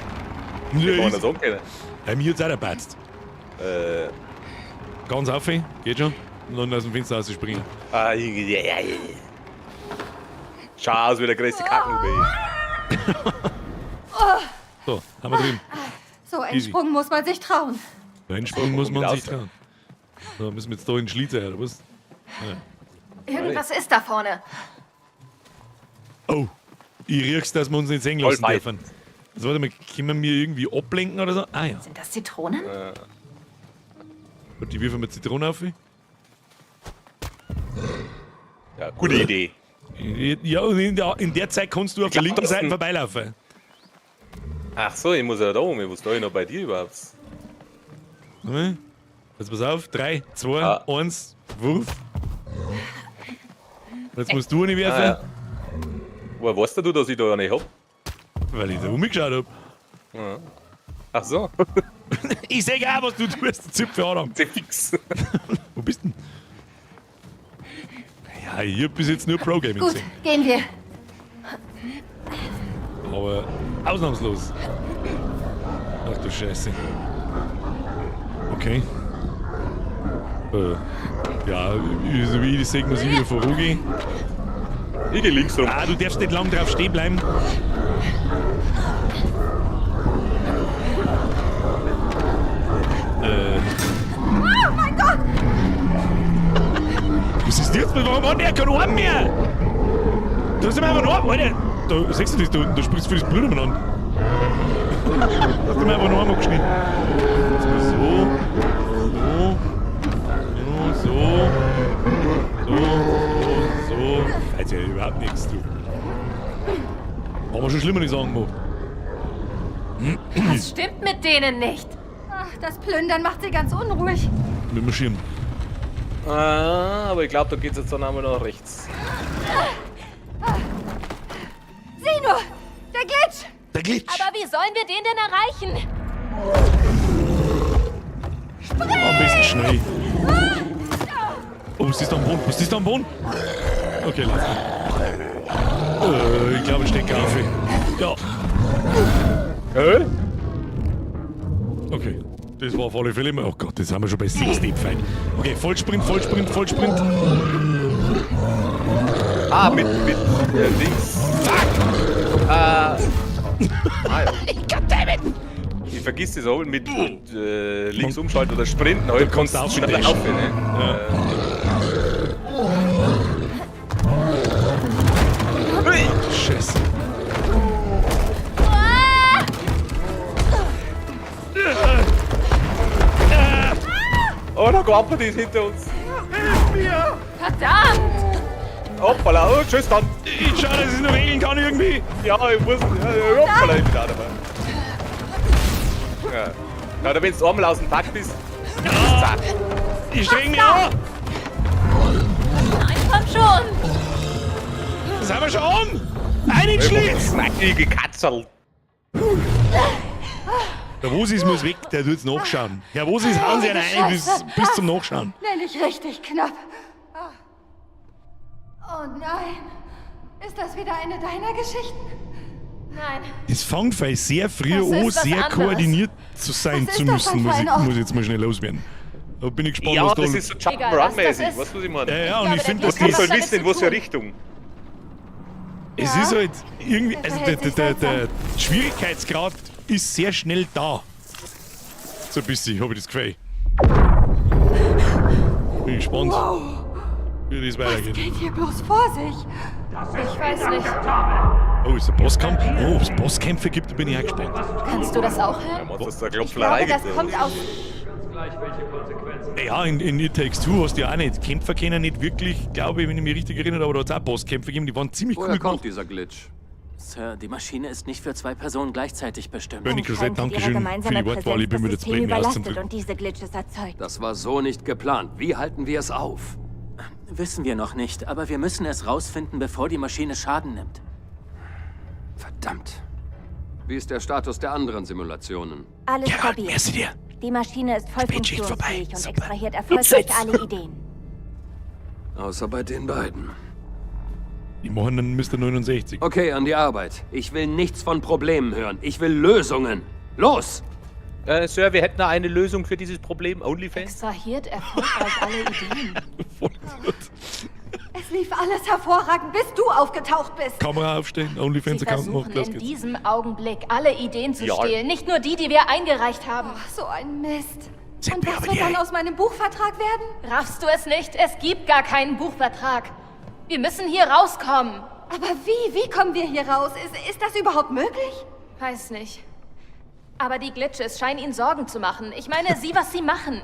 Wie kann Ja, man das umgehen? mir jetzt auch erpatzt. Ganz auf, geht schon. Und dann aus dem Fenster raus springen. Ah, ja. Schau aus wie der größte Kackenbär. So, haben wir drin. So einen Easy. Sprung muss man sich trauen. Einen Sprung muss man Mit sich trauen. So, müssen wir jetzt da in den Schlitzer, oder was? Irgendwas ist da vorne. Oh, ich riech's, dass wir uns nicht sehen Voll lassen weit. dürfen. Also, warte mal, können wir irgendwie ablenken oder so? Ah ja. Sind das Zitronen? Und die wirfen wir Zitrone auf. Ja, gute Idee. Ja, und in der Zeit kannst du auf der glaub, linken das Seite ist ein- vorbeilaufen. Ach so, ich muss ja da um. Ich wusste noch bei dir überhaupt. Hm? Jetzt pass auf, 3, 2, Ah. 1, Wurf. Jetzt musst du nicht werfen, Ah, ja. Woher weißt du, dass ich da nicht hab? weil ich da umgeschaut hab. Ach so. Ich sag auch, was du tust, Zipfel Adam. Sehr fix. Wo bist du denn? Ja, ich hab bis jetzt nur Pro-Gaming Gut, gesehen. gehen wir. Aber ausnahmslos. Ach du Scheiße. Okay. Ja, so wie ich das sehe, muss ich wieder vorangehen. Ich geh links rum. Ah, du darfst nicht lang drauf stehen bleiben. Was ist jetzt? Warum hat der keinen Arm mehr? Da ist ihm einfach ein Arm, Alter. Da, siehst du das da unten? Da spritzt für das Blut umeinander. Da hast du mir einfach einen Arm abgeschnitten. Jetzt mal so. So. Alter, überhaupt nichts, du. Haben wir schon schlimmer nicht sagen, Mo. Was stimmt mit denen nicht? Ach, das Plündern macht sie ganz unruhig. Mit dem Schirm. Aber ich glaube, da geht's jetzt dann einmal nach rechts. Sieh nur! Der Glitch! Der Glitch! Aber wie sollen wir den denn erreichen? Am besten schnell. Oh, was ist da am Boden? Was ist da am Boden? Okay, lass mal. Ich glaube, ich stecke auf. Ja. Hä? Okay. Das war auf alle Fälle immer. Oh Gott, das haben wir schon bei 6 fein. Okay, Vollsprint. Ah, mit links. Fuck! Ich vergiss das auch mit links umschalten oder sprinten. Heute kannst du auch schon wieder dashen. laufen, ne? Scheiße. Oh, da gab die ist hinter uns. Verdammt! Hoppala, oh, tschüss dann. Ich schau, dass ich noch regeln kann irgendwie. Ja, ich muss. Hoppala, ich bin auch dabei. Ja. Na, wenn du einmal aus dem Takt bist, zack. Ich streng mich an. Nein, komm schon! Das haben wir schon. Einen Schlitz. Knackige Katzel. Der Wosis muss weg, der tut's nachschauen. Herr Wosis, hauen Sie einen ein bis zum Nachschauen. Nenn ich richtig knapp. Oh nein. Ist das wieder eine deiner Geschichten? Nein. Es fängt vielleicht sehr früh Das ist an, was sehr anderes. koordiniert zu sein Was zu ist das müssen, denn für ein Ort? muss ich jetzt mal schnell loswerden. Da bin ich gespannt, Ja, was da... das ist so Egal, was das Jump'n'Run-mäßig. ist. Weißt du, was ich meine? Ja, und ich glaube, finde, der dass Du Glitch das... soll was damit wissen, in zu was für tun. Richtung. Es Ja? ist halt irgendwie... Also verhält sich der Schwierigkeitsgrad ist sehr schnell da. So ein bisschen, habe ich das Gefühl. Bin gespannt, wie das weitergeht. Geht hier bloß vor sich. Ich weiß nicht. Oh, ist der Bosskampf? Oh, ob es Bosskämpfe gibt, da bin ich auch gespannt. Kannst du das auch hören? Ja, dass da Ich Klopflerei glaube, das gibt. kommt aus... Ja, in It Takes Two hast du ja auch nicht. Kämpfer kennen nicht wirklich, glaube ich, wenn ich mich richtig erinnere, aber da hat es auch Bosskämpfe gegeben, die waren ziemlich Woher cool kommt gemacht. dieser Glitch? Sir, die Maschine ist nicht für 2 Personen gleichzeitig bestimmt. Bernie Crusade, Dankeschön für die Wortwahl, ich bin mir jetzt blöd, mir auszudrücken. und diese Glitches erzeugt. Das war so nicht geplant. Wie halten wir es auf? Wissen wir noch nicht, aber wir müssen es rausfinden, bevor die Maschine Schaden nimmt. Verdammt. Wie ist der Status der anderen Simulationen? Alles Gerald, merci dir. Die Maschine ist voll Spätschicht vorbei. funktionsfähig und Super. extrahiert erfolgreich alle Ideen. Außer bei den beiden. Die machen dann Mr. 69. Okay, an die Arbeit. Ich will nichts von Problemen hören. Ich will Lösungen. Los! Sir, wir hätten da eine Lösung für dieses Problem. OnlyFans? Extrahiert erfolgreich alle Ideen. Es lief alles hervorragend, bis du aufgetaucht bist. Kamera aufstellen, Sie OnlyFans-Account machen, versuchen los in geht's. diesem Augenblick alle Ideen zu Ja. stehlen, nicht nur die, die wir eingereicht haben. Ach, so ein Mist. Sepp, Und was aber wird die- dann aus meinem Buchvertrag werden? Raffst du es nicht? Es gibt gar keinen Buchvertrag. Wir müssen hier rauskommen. Aber wie? Wie kommen wir hier raus? Ist das überhaupt möglich? Weiß nicht. Aber die Glitches scheinen ihnen Sorgen zu machen. Ich meine, sieh, was sie machen.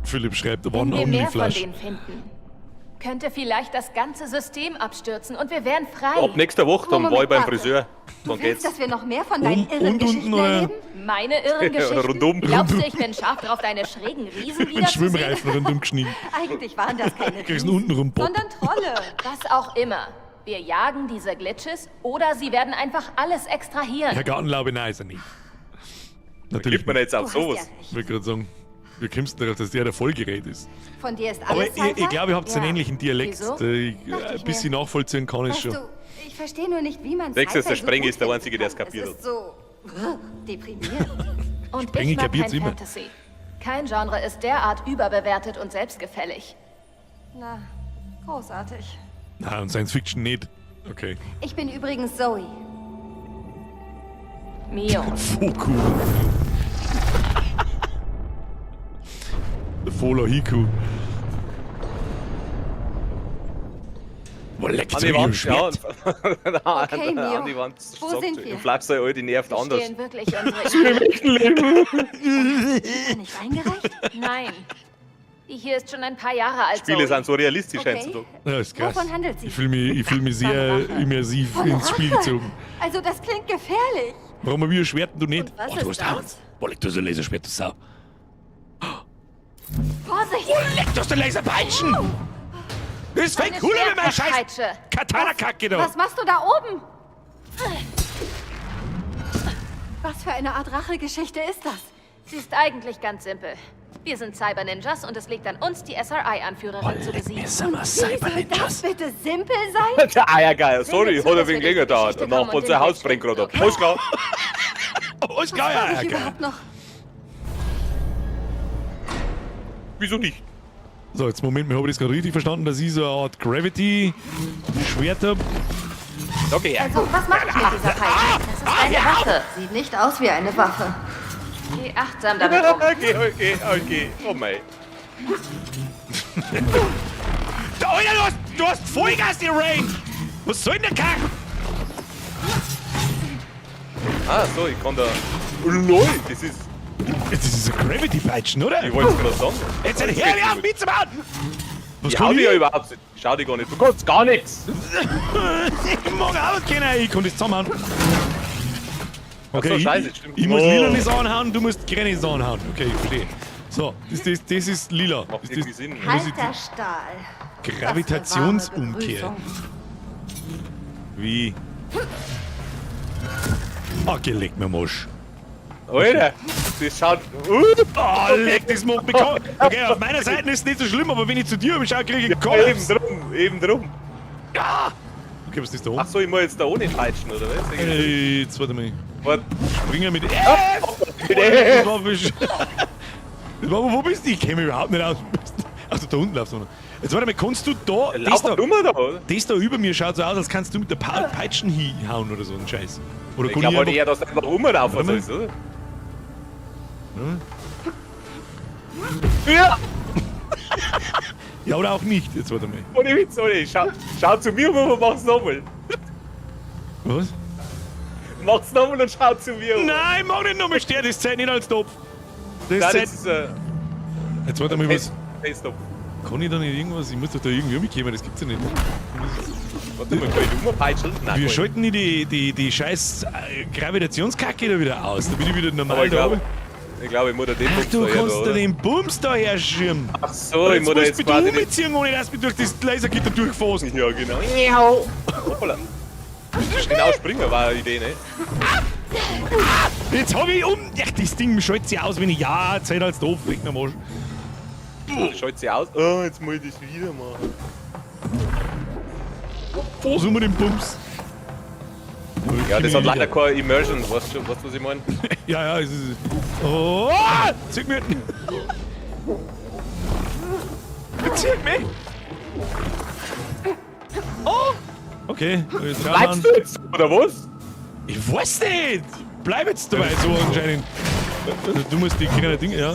Philipp schreibt, da war Wenn ein wir mehr von Onlyflash. denen finden, könnte vielleicht das ganze System abstürzen und wir wären frei. Ab nächster Woche, dann war ich beim warte. Friseur. Du Dann willst, geht's. dass wir noch mehr von deinen Und irren unten, Geschichten oder? erleben? Meine irren Geschichten? Rundum. Glaubst du, ich bin scharf drauf, deine schrägen Riesen Ein wiederzusehen? Schwimmreifen rundum geschnitten. Eigentlich waren das keine Kriegst du unten rum Bob. sondern Trolle. Was auch immer. Wir jagen diese Glitches oder sie werden einfach alles extrahieren. Herr Gartenlaube, nein, ist er nicht. Da Natürlich gibt man nicht. jetzt auf Du hast sowas. ja Ich wollte gerade sagen, wie kommst du darauf, dass der Vollgerät ist? Von dir ist Aber alles ich glaube, ihr habt einen Ja. ähnlichen Dialekt. Wieso? Ein bisschen nachvollziehen kann ich Weißt schon. du, ich verstehe nur nicht, wie man Nächstes, Sci-Fi der Spreng gut ist der finden Einzige, der es kann. kapiert Es ist so deprimierend. Und Sprenge ich mag kapiert's kein immer. Fantasy. Kein Genre ist derart überbewertet und selbstgefällig. Na, großartig. Nein, und Science Fiction nicht. Okay. Ich bin übrigens Zoe. Mio. Foku. Der Fola Hiku. Boah, leck, jetzt An die hab ich Wand, Schwert. ja. Okay, Mio. An die Wand. Wo sagt sind sie. wir? Im Flachseil, alte nervt Wir anders. stehlen wirklich unsere Nicht eingereicht? Nein. Die hier ist schon ein paar Jahre alt. Spiele Zoe. sind so realistisch, Okay. scheinst du. Ja, ist krass. Wovon handelt sie? Ich fühl mich sehr immersiv Von ins Spiel Rache. gezogen. Also das klingt gefährlich. Warum haben wir ein Schwert und du nicht? Und was Oh, du ist hast das? eins. Boah, leck, du hast ein Laserschwert, du Sau. Vorsicht! Oh, leck, du hast ein Laserpeitschen! Das ist fake, Eine hol mir mein Scheiß Schwertpeitsche. Katana-Kacke da! Was machst du da oben? Was für eine Art Rachegeschichte ist das? Sie ist eigentlich ganz simpel. Wir sind Cyber-Ninjas und es liegt an uns, die SRI-Anführerin zu besiegen. Wie soll das bitte simpel sein? Ah ja, geil. Sorry, Sehen wir zu, hat er dass wegen wir länger durch die dauert. Geschichte Danach kommen und unser den Haus Weg brennt gerade ab. finden, Alles klar. Oh, ist klar, Soll ja, ich geil. überhaupt noch? Wieso nicht? So, jetzt Moment, ich habe das gerade richtig verstanden, dass ich so eine Art Gravity-Schwert habe. Okay, ja. Also, was mache ich mit dieser Peitsche? Das ist eine Waffe. Sieht nicht aus wie eine Waffe. Geh achtsam damit um. Okay. Oh mein. Da, Alter, du hast Vollgas, die Range! Was soll denn der Kack? Ah, so, ich kann da. Oh, lol, das ist. Das ist ein Gravity-Peitschen, oder? Ich wollte es gerade sagen. Jetzt her, wir haben mit zum Hauen! Was Ich hau kann dich ich? ja überhaupt nicht. Ich schau dich gar nicht. Du kannst gar nichts. Ich mag auch keiner, ich kann das zusammenhauen. Okay, Ach so, scheiße, stimmt. ich muss Oh. lilanes anhauen, du musst grünes anhauen. Okay, ich verstehe. So, das ist lila. Macht Das irgendwie ist Sinn. Kalter Stahl. Gravitationsumkehr. Wie? Okay, leg mir Mosch. Alter, das schaut. Oh, leck, das macht mich kalt. Okay, auf meiner Seite ist es nicht so schlimm, aber wenn ich zu dir schaue, kriege ich einen Kollaps. Eben drum. Ja! Okay, was ist das da Ach oben? so, ich muss jetzt da ohne peitschen, oder was? Jetzt warte mal. Warte. Springer mit. Mit Das war fisch. Das war, wo bist du? Ich kenne mich überhaupt nicht aus. Also da unten laufst du noch. Jetzt warte mal, kannst du da. Lauf doch Nummer da, oder? Das da über mir schaut so aus, als kannst du mit der Peitschen hinhauen oder so ein Scheiß. Oder Ich kann glaube halt einfach- eher, dass du einfach rumlaufen Warte mal. sollst, oder? Ja! Ja, oder auch nicht. Jetzt warte mal. Ohne Witz, Alter. Schau zu mir, aber mach's nochmal. Was? Mach's nochmal und schau zu mir. Nein, mach nicht nochmal stehen, das zählt nicht als Topf. Das Nein, zählt. das ist Jetzt warte mal, was. Test-Up. Kann ich da nicht irgendwas? Ich muss doch da irgendwie umkommen, das gibt's ja nicht. Warte mal, kann ich rumpeitschen? Nein, Wir kann ich schalten die scheiß Gravitationskacke da wieder aus. Da bin ich wieder Aber normal ich da glaube, oben. ich muss da den Ach, Bums du da her, kannst da oder? den Bums da herschirmen. Ach so, ich Jetzt muss da musst jetzt du quasi bitte nicht... umziehen, ohne dass du durch das Lasergitter durchfährst. Ja, genau. Hoppala. Genau, springen war eine Idee, ne? Jetzt hab ich Ach, das Ding schaltet sich aus, wenn ich ja, Zeit als doof, leg mir mal. Schaut sie aus. Oh, jetzt muss ich das wieder machen. Wo sind wir den Bums? Ja, das hat leider keine Immersion. Weißt du, was ich meine? Ja, es ist. Oh! Zeig mir! Zeig mir! Oh! Okay, jetzt schauen Bleibst wir du an. jetzt, oder was? Ich weiß nicht! Bleib jetzt dabei so anscheinend. Du musst die kleinen Dinge, ja?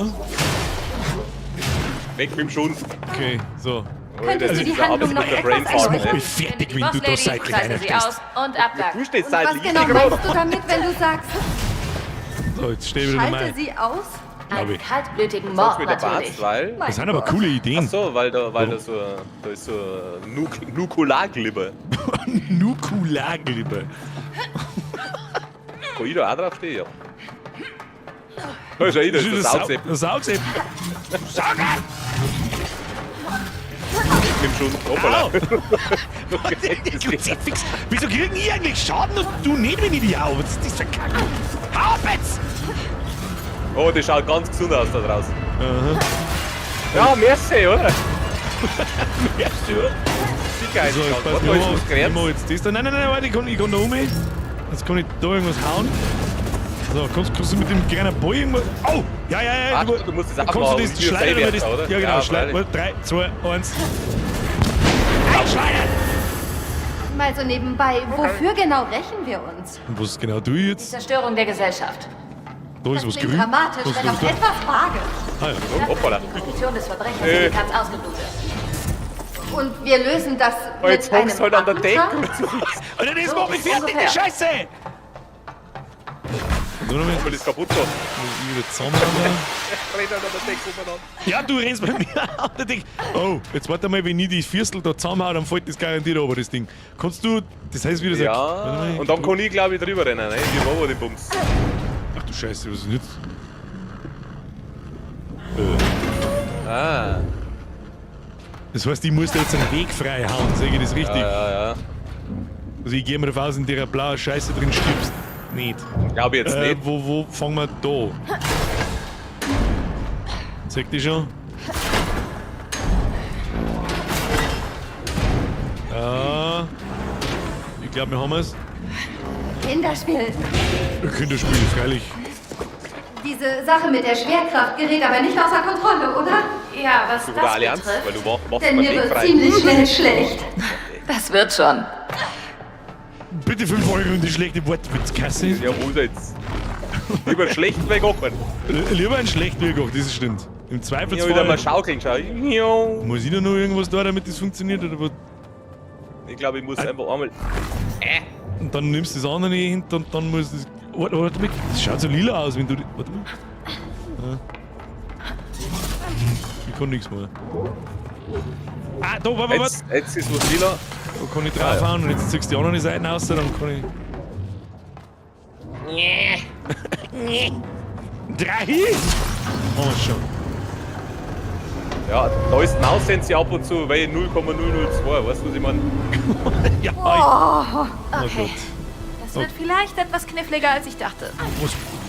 Weg mit dem Schund. Okay, so. Könntest du die Handlung noch etwas Das macht erläutern? mich fertig, wenn du da seitlich reißen sie reinstehst. aus und abdanken. Du stehst Und was seitlich. genau meinst du damit, wenn du sagst, So, jetzt steh wieder schalte normal. sie aus? Glaub Einen ich. kaltblütigen Sagst Mord mir der natürlich. Arzt, weil... Das sind aber coole Ach Ideen. so, weil da so... Da ist so Nukularglibber. Nukularglippe. Kann ich da auch drauf stehen, ja. Da ist ja das ist der Saugsepp Das Saugsepp. Sauger! mit dem Schund. Hoppala. Kruzifix. Wieso kriegen die eigentlich Schaden und du nicht, wenn ich die hau? Was ist das für Kacke? Hau ab jetzt! Oh, das schaut ganz gesund aus da draußen. Ja, merci, oder? Merkst du, oder? Sicherheit. So, jetzt pass Was mal ist auf. das Ich Grenz? mach jetzt das da. Nein, warte, ich kann da um. Jetzt kann ich da irgendwas hauen. So, kannst du mit dem kleinen Ball irgendwas... Oh! Ja, Ach, du musst das Kannst abmachen, du wie das wir schleudern selber oder das... jetzt, oder? Ja, genau, Ja, schleudern. 3, 2, 1. Einschleudern! Mal so nebenbei, wofür genau rächen wir uns? Und was genau tue ich jetzt? Zerstörung der Gesellschaft. Da ist Das was klingt grün. dramatisch, Was wenn ist auch da? etwas vage. Ah, ja. Hoppala. Die Definition des Verbrechers ist ausgeblutet. Und wir lösen das Oh, jetzt mit hockst einem halt an der Decke. Attentat? Alter, das macht mich fertig, die ungefähr. Scheiße! Nur noch mal Weil das kaputt war. wieder zusammenhauen. Rennt halt an der Decke umeinander. Ja, du rennst bei mir an der Decke. Oh, jetzt warte mal, wenn ich die Viertel da zusammenhaue, dann fällt das garantiert aber das Ding. Kannst du, das heißt wieder so. Ja, und dann kann ich glaube ich drüber rennen, ne? Die Robo, die Bums. Ach du Scheiße, was ist denn jetzt? Ah, Das heißt, ich muss da jetzt einen Weg frei hauen, sage ich das richtig? ja. Also ich gehe mir davon aus, in der blauen Scheiße drin stirbst. Nicht. Glaube jetzt nicht. Wo fangen wir da? Zeig dich schon. Ja. Ich glaube, wir haben es. Kinderspiel. Kinderspiel, freilich. Diese Sache mit der Schwerkraft gerät aber nicht außer Kontrolle, oder? Ja, was Oder das Allianz, betrifft, weil du machst Denn mal mir Weg wird frei. ziemlich schnell schlecht. das wird schon. Bitte 5 Euro in die schlechte Wortwitzkasse. Ja, hol jetzt. Lieber schlecht weghocken. Lieber ein schlecht wie gekocht, das stimmt. Im Ja, wieder mal Zweifelsfall schaukeln, schau. Ich muss ich da noch irgendwas da, damit das funktioniert, oder was? glaube, ich muss einfach einmal. Und dann nimmst du das andere nicht hin und dann muss das. Warte mal, das schaut so lila aus, wenn du. Warte mal. Ja. Ich kann nichts mehr. Ah, da, warte. Jetzt ist was lila. Da kann ich draufhauen und jetzt ziehst du die anderen Seiten aus, dann kann ich. 3! Oh, schon. Ja, da ist ein Aussensor ab und zu, weil 0,002, weißt du, was ich meine? Ja, Okay, oh Gott. das wird vielleicht etwas kniffliger, als ich dachte.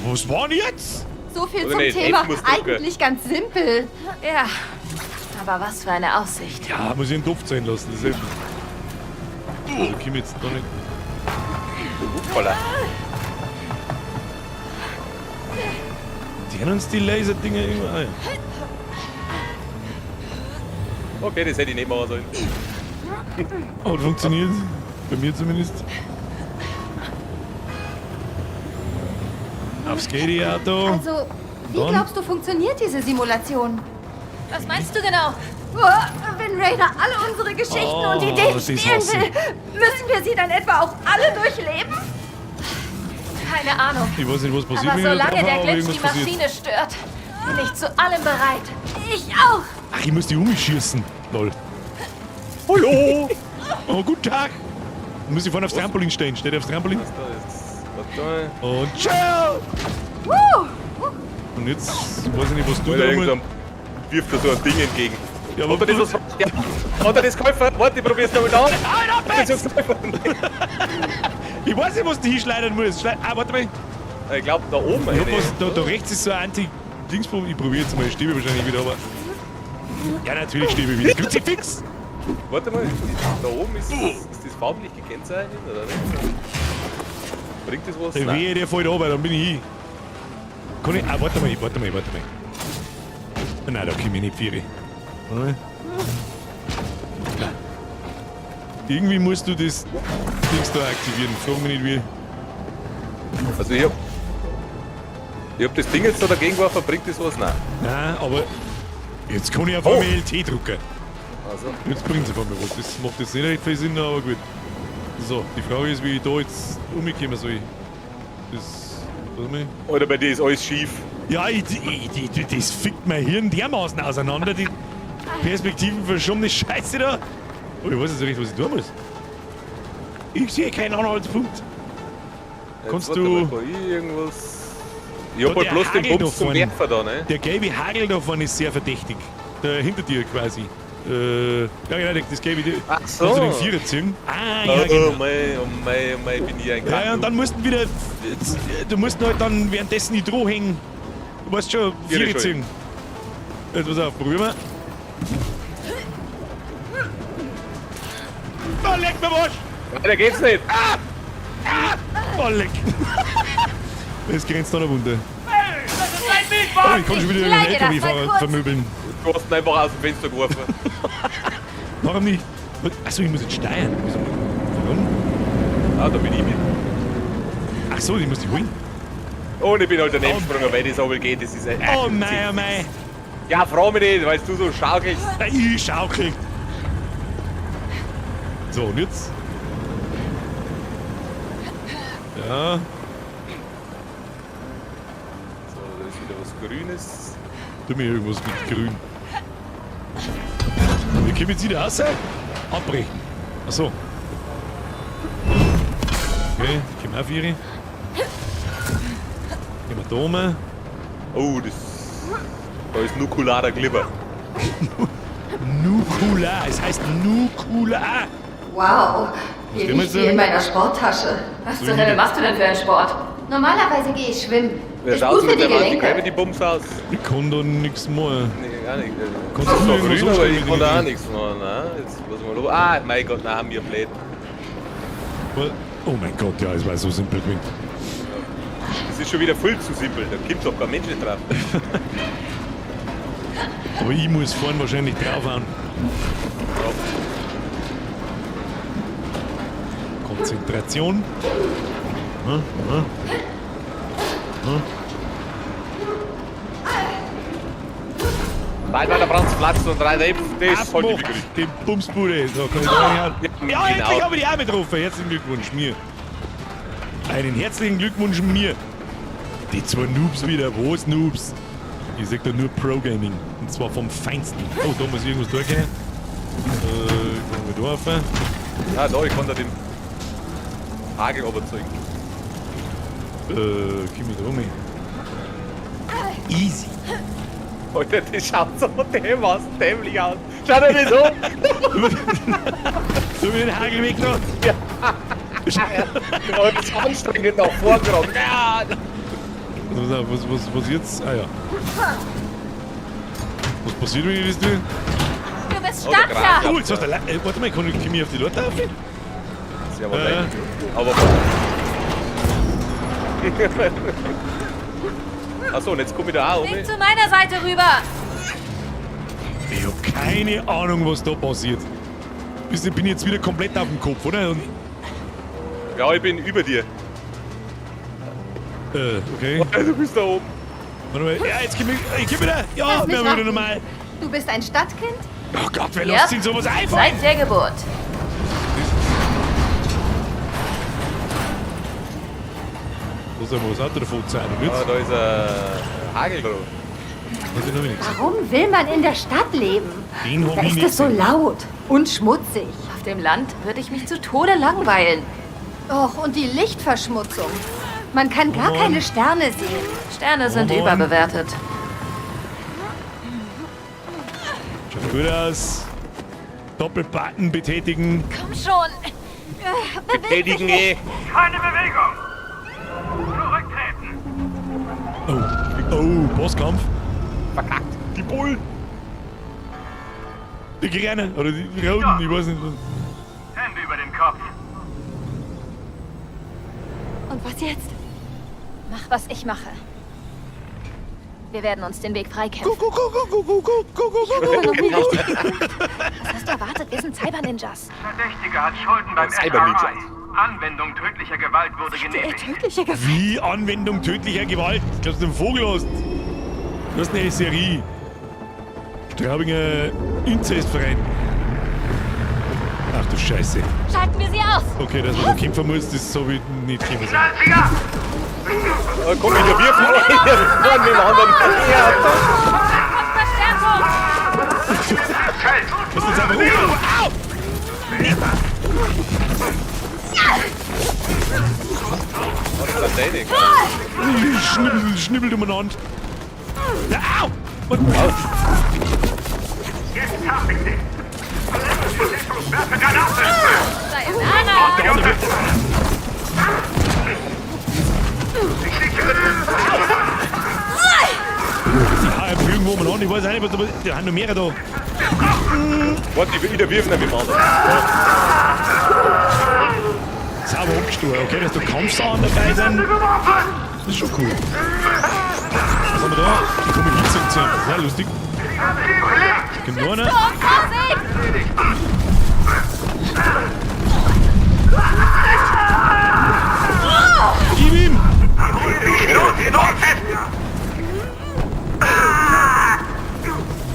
Was war denn jetzt? So viel Oder zum nicht, Thema. F muss drücken. Eigentlich ganz simpel. Ja, aber was für eine Aussicht. Ja, muss ich einen Topf sein lassen, das ist eben. Da komm ich jetzt da nicht. Voller. Die haben uns die Laserdinger immer ein. Okay, das hätte ich nicht machen sollen. Aber funktioniert. Bei mir zumindest. Aufs Skaty-Auto. Also, wie Dann? glaubst du, funktioniert diese Simulation? Was meinst du genau? Wenn Raider alle unsere Geschichten Oh, und Ideen das spielen hasse will, müssen wir sie dann etwa auch alle durchleben? Keine Ahnung. Ich weiß nicht, was passiert, Aber wenn ich da solange drauf der hau, aber Glitch irgendwas die passiert. Maschine stört, bin ich zu allem bereit. Ich auch. Ach, ich muss die umschießen. Lol. Hallo! Oh, guten Tag. Muss ich vorne aufs Trampolin stehen? Steht aufs Trampolin? Warte mal. Und ciao! Und jetzt weiß ich nicht, was du Oder da irgendein mal... wirft da so ein Ding entgegen. Ja, Hat er das was? Ja. Hat er das geholfen? Warte, ich probier's nochmal da. Hat er das geholfen? Ich weiß nicht, was du hinschleudern musst. Warte mal. Ich glaube, da oben. Ich hab eine. was, da rechts ist so ein Anti-Dingsprobe. Ich probiere jetzt mal. Ich stehe wahrscheinlich wieder, aber... Ja, natürlich stehe ich wieder. Kruzifix! Warte mal, da oben ist das farblich gekennzeichnet, oder nicht? Bringt das was? Der Nein. Wehe, der fällt runter, dann bin ich hin. Kann ich... Ah, warte mal. Nein, da komme ich nicht vier. Warte mal. Nein. Irgendwie musst du das Dings da aktivieren. Frag mich nicht wie. Also ich hab das Ding jetzt da dagegen geworfen, bringt das was? Nein. Nein, aber jetzt kann ich auf einmal LT drucken. Also, Jetzt bringt es auf einmal was. Das macht jetzt nicht recht viel Sinn, aber gut. So, die Frage ist, wie ich da jetzt umkommen soll. Das... Warte mal. oder bei dir ist alles schief. Ja, das fickt mein Hirn dermaßen auseinander. Die Perspektiven verschoben Scheiße da. Oh, ich weiß jetzt nicht, was ich tun muss. Ich sehe keinen Anhaltspunkt. Jetzt Kannst warte du- mal, kann ich irgendwas... Ich hab Ja, halt der bloß den Hagel da Bums zum vorne. Werfer da, ne? Der gelbe Hagel da vorne ist sehr verdächtig. Der hinter dir quasi. Ja, genau, das gelbe. Ach so. Kannst du den Vierer ziehen? Ah, ja, Oh genau. mein, bin ich ein Ja, und dann mussten wieder. Du musst halt dann währenddessen die Droh hängen. Du weißt schon, Vierer Vierer ziehen. Jetzt pass auf, probieren wir. Oh, leck mir was! Weiter geht's nicht. Oh, leck! Das grenzt da noch runter. Oh, ich kann schon wieder den leite das mal LKW-Fahrer kurz. vermöbeln. Du hast ihn einfach aus dem Fenster geworfen. Warum nicht? Achso, ich muss jetzt steuern. Warum? Ah, da bin ich mit. Achso, ich muss die holen. Und ich bin halt daneben gesprungen, weil das aber geht. Das ist ein Oh mei, oh mei. Ja, frag mich nicht, weil du so schaukelst. Ich schaukel. So, und jetzt? Ja. So, da ist wieder was Grünes. Tu mir irgendwas mit grün. Wir können jetzt wieder raus. Abbrechen. Achso. Okay, können wir auf ihre. Gehen wir da oben. Oh, da ist nukularer Glibber. Nukular, es heißt Nukular. Wow, hier können wir liegt wie sagen? in meiner Sporttasche. Was zur Hölle machst du denn für einen Sport? Normalerweise gehe ich schwimmen. Wer Ich schaut gut für mit die dem Gelenke. Anti-Gravity-Bums aus? Ich kann da nichts machen. Nee, gar nicht. Kannst Das du ist mir noch irgendwas grün, aber anstellen ich mit kann da auch den nichts machen. Ne? Jetzt muss man los. Ah, mein Gott, nein, wir blöd. Oh mein Gott, ja, es war so simpel gewesen. Das ist schon wieder voll zu simpel, da kommt doch kein Mensch nicht drauf. Aber ich muss vorne wahrscheinlich draufhauen. Konzentration. Nein, weil der Brand platzt und rein rein, das ist voll die Abmacht Begrüßung. den Bumsbude. So, kann ich da reinhauen. Ja, genau. endlich habe ich die auch getroffen. Herzlichen Glückwunsch mir. Einen herzlichen Glückwunsch mir. Die zwei Noobs wieder. Wo ist Noobs? Ich sag da nur Pro-Gaming. Und zwar vom Feinsten. Oh, da muss ich irgendwas durchgehen. Können wir da rauf? Ja, da, ich kann da den Hagel überzeugen. Komm ich da rum. Easy. Alter, das schaut so dämlich aus. Schau dir das an. So wie den Hagel weg noch. Ja, das ist anstrengend nach vorne gerannt. Ja. Was jetzt? Ah ja. Was passiert, wenn ich das tue? Du bist Oh, der startklar! Graf. Oh, jetzt hast du warte mal, kann ich auf die Leute auf? Sehr wahrscheinlich. Aber. Achso, und jetzt komm ich da auch um. Weg zu meiner Seite rüber! Ich hab keine Ahnung, was da passiert. Ich bin jetzt wieder komplett auf dem Kopf, oder? Und, Ja, ich bin über dir. okay. Du bist da oben. Warte mal. Ja, jetzt ich komm wieder. Ja, Lass mich wir haben wieder raten. normal. Du bist ein Stadtkind? Oh Gott, wer Ja. lässt sich sowas einfallen? Seit der Geburt. Was hat er davon zu sein? Und Ah, jetzt? da ist ein Hagel drauf. Hat er noch nichts. Warum will man in der Stadt leben? Den hab Da ich ist nicht es so gesehen. laut und schmutzig. Auf dem Land würde ich mich zu Tode langweilen. Och, und die Lichtverschmutzung. Man kann gar Mann. keine Sterne sehen. Sterne sind Mann. überbewertet. Schaut gut aus. Doppelbutton betätigen. Komm schon! Betätigen eh. Keine Bewegung! Zurücktreten! Oh, Bosskampf. Verkackt. Die Bullen. Die Grünen oder die Roten, ich weiß nicht. Hände über den Kopf! Und was jetzt? Mach, was ich mache. Wir werden uns den Weg freikämpfen. Was hast du erwartet? Wir sind Cyber-Ninjas. Verdächtiger hat Schulden beim Cyber-Ninjas. SRI. Anwendung tödlicher Gewalt wurde genehmigt. Tödliche Gefahr. Wie Anwendung tödlicher Gewalt? Glaubst du, den Vogel hast? Du hast eine SRI. Straubinger Inzestverein. Ach du Scheiße. Schalten wir sie aus! Okay, dass man da kämpfen muss, das so wie nicht kämpfen sein. Salziger! Oh, komm, ich wirf vor dem anderen. Ja, Verstärkung! Das ist einfach Au! was ist das denn? Schnibbelt umeinander. Ja, au! Und, Jetzt hab ich sie! Werfe Granate! Sayonara! der andere. Ich sichere den! Ja, er irgendwo umeinander. Ich weiß auch nicht, was da passiert. Da haben noch mehrere da. Warte, ich wirf nicht mit dem anderen. Sauber abgestoßen. Okay, dass da Kampfsachen dabei sind. Das ist schon cool. Was haben wir da? Die kommen Hitze und Zähne. Ja, lustig. Genau einer. Vorsicht! Gib ihm!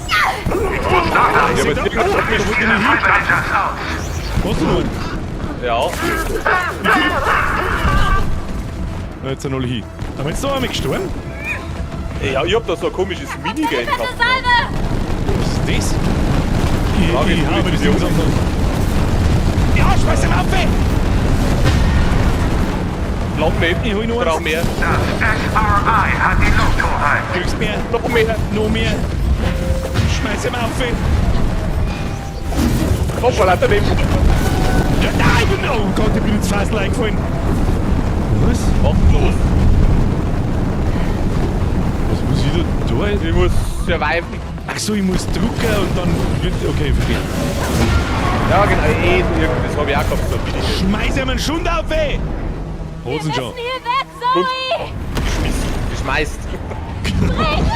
Ja, aber Da wollte ich nicht hin. Rangers aus! Hast du noch einen? Ja. Ja, jetzt sind alle hin. Aber jetzt da einmal gestorben? Ja, ich hab da so ein komisches Minigame gehabt. Was ist das? Frage Ich ist, habe wie das die Ding an. Ja, schmeiß ihn auf, ey! Lang nicht. Ich hol noch Brauch eins. mehr. Das SRI hat die Lufthoheit. Kriegst mehr? Noch mehr. Noch mehr? Schmeiß ihn auf, ey! Hoppala, daneben. Ja, nein! Oh Gott, ich bin ins Fassel eingefallen. Was? Mach los. Was muss ich da tun? Ich muss surviven. Ach so, ich muss drücken und dann wird... Okay, verstehe. Ja, genau. Das hab ich auch gehabt, so ein Minigame. Schmeiß ihm einen Schund auf, ey! Hosen schon. Hier weg, Zoe! Geschmeißt.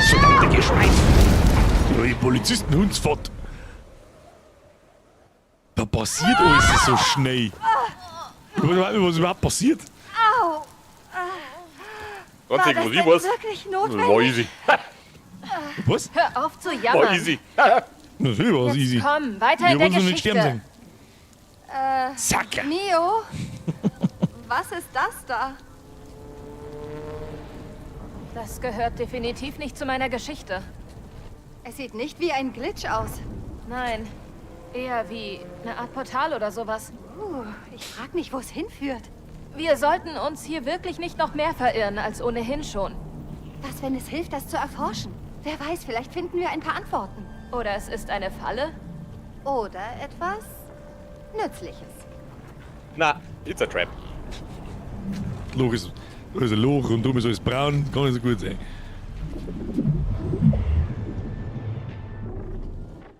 Verdammte Geschmeiß! Die Polizisten Hundsfott. Da passiert alles so schnell. Was überhaupt passiert? Au! Ganz War das irgendwo, denn ich was. wirklich War notwendig? easy. Was? Hör auf zu War jammern. easy. Natürlich war es easy. Komm, weiter Wir in der wollen so nicht sterben Geschichte. sehen. Sacker! Mio? Was ist das da? Das gehört definitiv nicht zu meiner Geschichte. Es sieht nicht wie ein Glitch aus. Nein, eher wie eine Art Portal oder sowas. Ich frag mich, wo es hinführt. Wir sollten uns hier wirklich nicht noch mehr verirren als ohnehin schon. Was, wenn es hilft, das zu erforschen? Wer weiß, vielleicht finden wir ein paar Antworten. Oder es ist eine Falle? Oder etwas Nützliches. Na, it's a trap. Loch ist ein Loch und drum ist alles braun. Kann nicht so gut sein.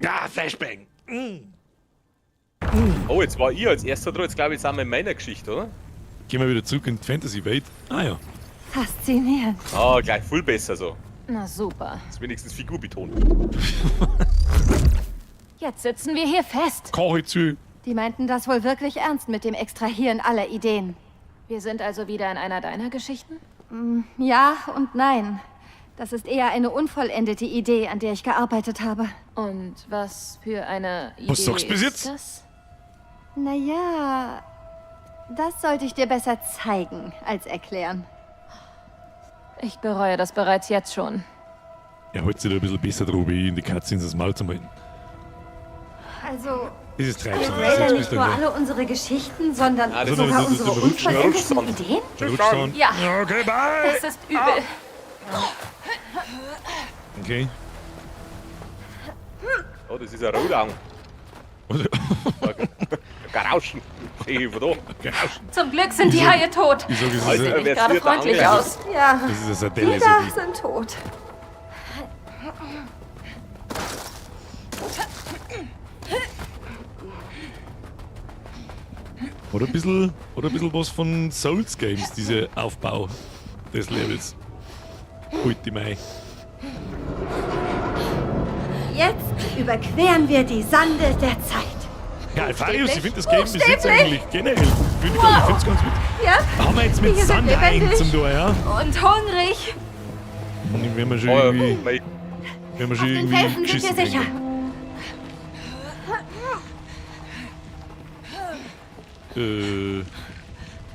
Ja, Flashbang! Oh, jetzt war ich als erster dran. Jetzt glaube ich, jetzt sind wir in meiner Geschichte, oder? Gehen wir wieder zurück in die Fantasy-Welt. Ah ja. Faszinierend. Ah, gleich viel besser so. Na super. Das ist wenigstens Figur betont. Jetzt sitzen wir hier fest. Koche zu. Die meinten das wohl wirklich ernst mit dem Extrahieren aller Ideen. Wir sind also wieder in einer deiner Geschichten? Ja und nein. Das ist eher eine unvollendete Idee, an der ich gearbeitet habe. Und was für eine Idee Was sagst du bis jetzt? ist das? Naja, das sollte ich dir besser zeigen als erklären. Ich bereue das bereits jetzt schon. Er hält sich da ein bisschen besser drauf, wie in die Cutscenes das Maul zu halten. Also, Das ist wir Treibsand. trailern nicht nur alle unsere Geschichten, sondern Ah, das sogar ist- unsere das ist- unvollendeten Rutschsand. Ideen? Der rutscht dann. Ja, Okay, bye! das ist übel. Okay. Oh, das ist ein Rolang. Garauschen. Sehe ich von da. Zum Glück sind die Haie tot. Ich sag, es ist Alter, ein, Nicht wer gerade friert da freundlich an? aus. Ja, das ist ein die Sardelle. da So sind tot. oder ein bisschen was von Souls Games, dieser Aufbau des Levels. Heute Mai. Jetzt überqueren wir die Sande der Zeit. Ja, Alfarius, ich finde das Buchstäblich. Game bis jetzt eigentlich generell. Ich finde es ganz gut. Ja, Haben wir jetzt mit Wir sind Sand lebendig. ein zum Tor, ja? und hungrig. Wenn wir schon Oh, irgendwie, mei. wenn wir schon Auf den irgendwie Felsen sind geschissen wir sicher. kriegen.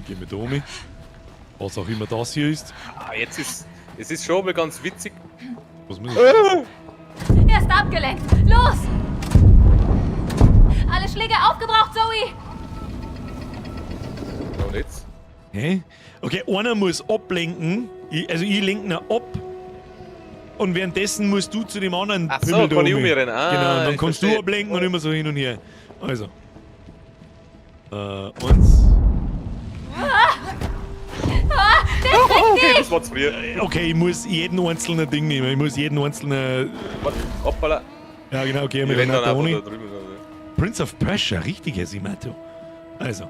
Gehen wir da um. Was auch immer das hier ist. Ah, jetzt ist... Es ist schon mal ganz witzig. Was müssen wir? Er ist abgelenkt. Los! Alle Schläge aufgebraucht, Zoe! Und jetzt? Hä? Okay, einer muss ablenken. Also ich lenke ihn ab. Und währenddessen musst du zu dem anderen Ach so, Pimmel da kann ich oben. umrennen. Ah, Genau, und dann ich kannst verstehe. du ablenken und immer so hin und her. Also. Eins. Okay, das war zu früh. Okay, ich muss jeden einzelnen Ding nehmen. Ich muss jeden einzelnen. Hoppala. Ja, genau, okay, Wir wir rennen dann da einfach ohne. da drüben. Prince of Persia, richtig, Herr Simato. Also.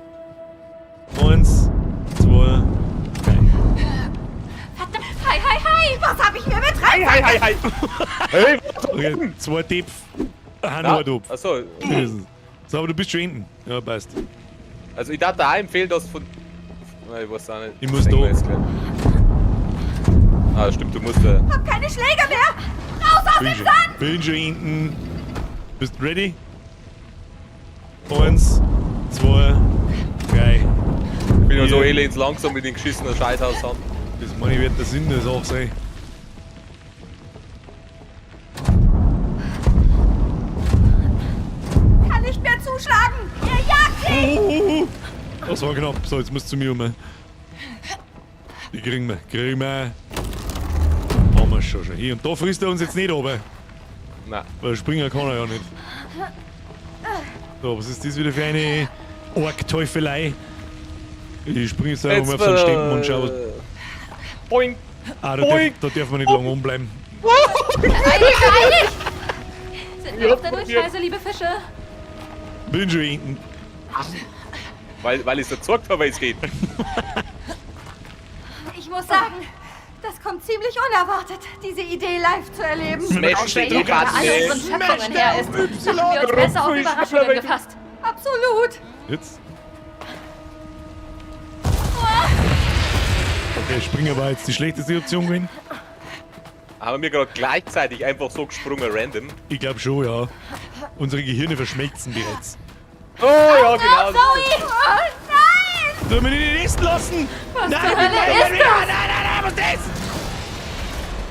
1, 2, 3. Verdammt! Hi, hi, hi! Was habe ich mir mit rein? Hi, hi, hi! Hey! Okay, 2 Depf. Ah, Ja, nur Dopf. achso, So, aber du bist schon hinten. Ja, passt. also ich darf da auch empfehlen, dass von... Nein, ich weiß auch nicht. Ich muss Das da. denken wir jetzt gleich. Ah, stimmt, du musst da... Hab keine Schläger mehr. Raus aus dem Sand. Bin schon hinten. Bist du ready? 1, 2, 3. Ich bin ja so elends langsam mit den geschissenen Scheißhaus an. Das meine ich, wird der Sinn der Sache sein. Kann nicht mehr zuschlagen! Er jagt ihn! Das war knapp. So, jetzt musst du zu mir um. Die kriegen wir. Haben wir schon. Hier und da frisst er uns jetzt nicht runter. Nein. Weil springen kann er ja nicht. So, was ist das wieder für eine Ork-Teufelei? Ich springe jetzt einfach mal auf so einen Stempel und schau. Boing! Ah, Boing. da darf man nicht lange umbleiben. Eilig! Sind wir auf der Durchreise, liebe Fische? Bin schon hinten. Weil ich so gezeigt habe, wie es geht. Ich muss sagen, das kommt ziemlich unerwartet, diese Idee live zu erleben. Smash den Wer hinter all Druckbutton, unseren Schöpfungen her ist, haben wir uns besser auf Überraschungen gefasst. Absolut. Jetzt. Okay, springen war jetzt die schlechteste Option gewesen. Haben wir gerade gleichzeitig einfach so gesprungen, random. Ich glaube schon, ja. Unsere Gehirne verschmelzen bereits. Oh ja, genau. Zoe! Oh nein! Sollen wir ihn nicht essen lassen? Was nein, zur Hölle ist das? Nein, was ist das?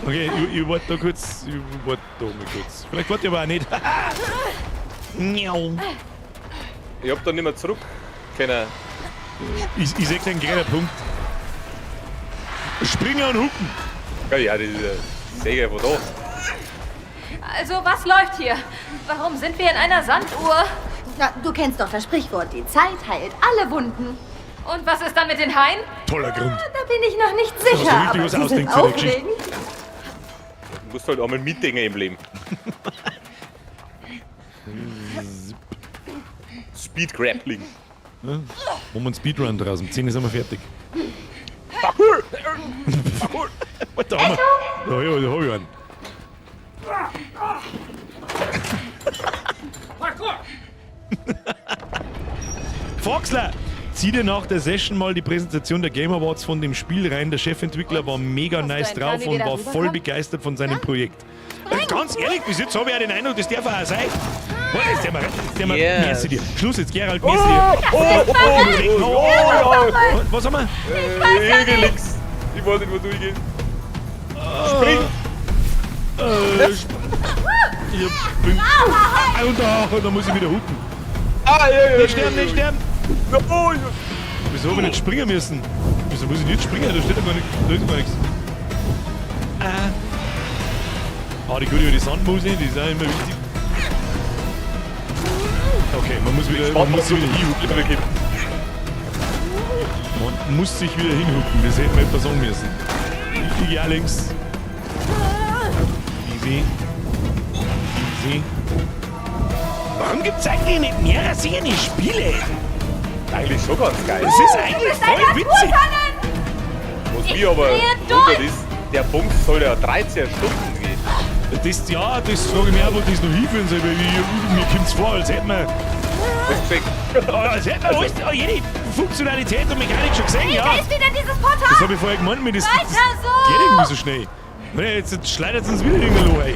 Okay, ich warte da kurz. Ich warte da mal kurz. Vielleicht warte ich aber auch nicht. Miau. Ich hab da nicht mehr zurück können. Ich sehe keinen grünen Punkt. Springen und hupen. Ja, die Säge von da. Also, was läuft hier? Warum sind wir in einer Sanduhr? Na, du kennst doch das Sprichwort, die Zeit heilt alle Wunden. Und was ist dann mit den Haien? Toller Grund. Da bin ich noch nicht Hast du sicher, richtig aber was sie sind ausdenken für die Geschichte? aufregend. Du musst halt einmal mitdenken im Leben. Speed Grappling. Ja, machen wir einen Speedrun draus. Um 10 sind wir fertig. Parkour! Da haben wir. Da hab ich einen. Foxler! Zieh dir nach der Session mal die Präsentation der Game Awards von dem Spiel rein. Der Chefentwickler war mega nice du einen drauf Plan, wie und wir da war voll rüberkommen? begeistert von seinem Projekt. Ganz ehrlich, bis jetzt habe ich ja den Eindruck, das darf auch sein. Warte, jetzt der mal Yes. merci dir. Schluss jetzt, Gerald, merci dir. Oh, Was haben wir? Hier geht nix. Ich wollte nicht, wo durchgehen. Spring! Ich bin. Und da muss ich wieder hupen. Ah, ja. Nicht sterben, nicht sterben! Oh, ja. Wieso haben wir nicht springen müssen? Wieso muss ich nicht springen? Da steht ja gar nichts. Da ist gar nichts. Die gute über die Sandmuse, die ist auch immer wichtig. Okay, man muss sich wieder hinhucken. Man muss sich wieder hinhucken, das hätten wir etwas sagen müssen. Ich gehe auch links. Easy. Easy. Warum gibt's eigentlich nicht mehr solche Spiele? Eigentlich schon ganz geil. Das ist eigentlich voll witzig. Was mir aber wundert ist, der Punkt soll ja 13 Stunden gehen. Das frage ich mich auch, wo das noch hinführen soll, weil mir kommt es vor, als hätten wir, jede Funktionalität und Mechanik schon gesehen, ja. Da ist wieder dieses Das Portal! habe ich vorher gemeint, mir das Weiter so! geht irgendwie so schnell. Jetzt schleudert es uns wieder irgendwo ey.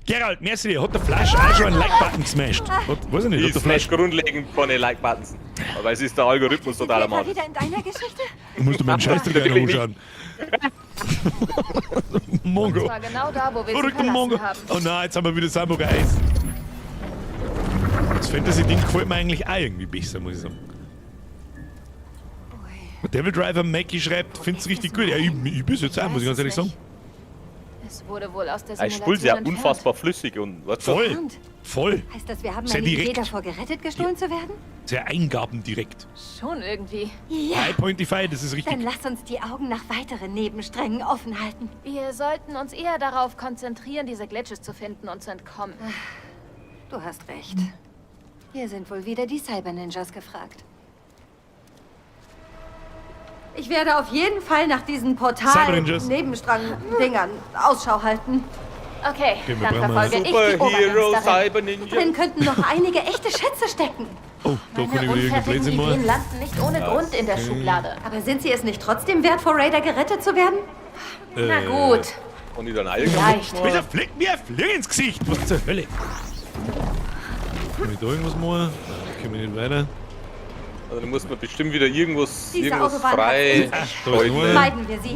Gerald, merci dir, hat der Flash auch schon einen Like-Button gesmashed? Weiß ich nicht, hat Ich der smash Flash... grundlegend keine Like-Buttons. Aber es ist der Algorithmus total am Mal Arsch. wieder in deiner Geschichte? Musst du meinen Scheißdreck einer anschauen. Mongo. Das war genau da, wo wir sie Verrückter Mongo. verlassen haben. Oh nein, jetzt haben wir wieder Samburger Eis. Das Fantasy-Ding gefällt mir eigentlich auch irgendwie besser, muss ich sagen. Devil Driver Mackie schreibt, find's richtig gut. Ja, ich bin's jetzt auch, muss ich ganz ehrlich sagen. Es wurde wohl aus der Er Simulation spult ja entfernt. unfassbar flüssig und was Voll, Und? voll. Heißt das, wir haben Sehr eine Idee direkt. davor gerettet, gestohlen zu werden? Sehr Eingaben direkt. Schon irgendwie. Ja! High Pointify, das ist richtig. Dann lass uns die Augen nach weiteren Nebensträngen offen halten. Wir sollten uns eher darauf konzentrieren, diese Glitches zu finden und zu entkommen. Du hast recht. Hier sind wohl wieder die Cyber-Ninjas gefragt. Ich werde auf jeden Fall nach diesen Cyber-Ninjas. Portal-Nebenstrang-Dingern Ausschau halten. Okay, wir dann brauchen mal- verfolge ich die Superhero Obergangsterin. Cyber Ninja. Drin könnten noch einige echte Schätze stecken. Oh, da kann ich Meine wieder irgendeinen unfertigen Blödsinn Ideen machen. landen nicht ohne Grund in der Schublade. Aber sind sie es nicht trotzdem wert, vor Raider gerettet zu werden? Na gut, Und ich dann Algen. vielleicht. Wieso fliegt mir ein Flieg ins Gesicht? Was zur Hölle? Kann ich da irgendwas machen? Nein, da können wir nicht weiter. Also dann muss man bestimmt wieder irgendwas Autobahn hat frei Da ist schalten. nur- Meiden wir sie.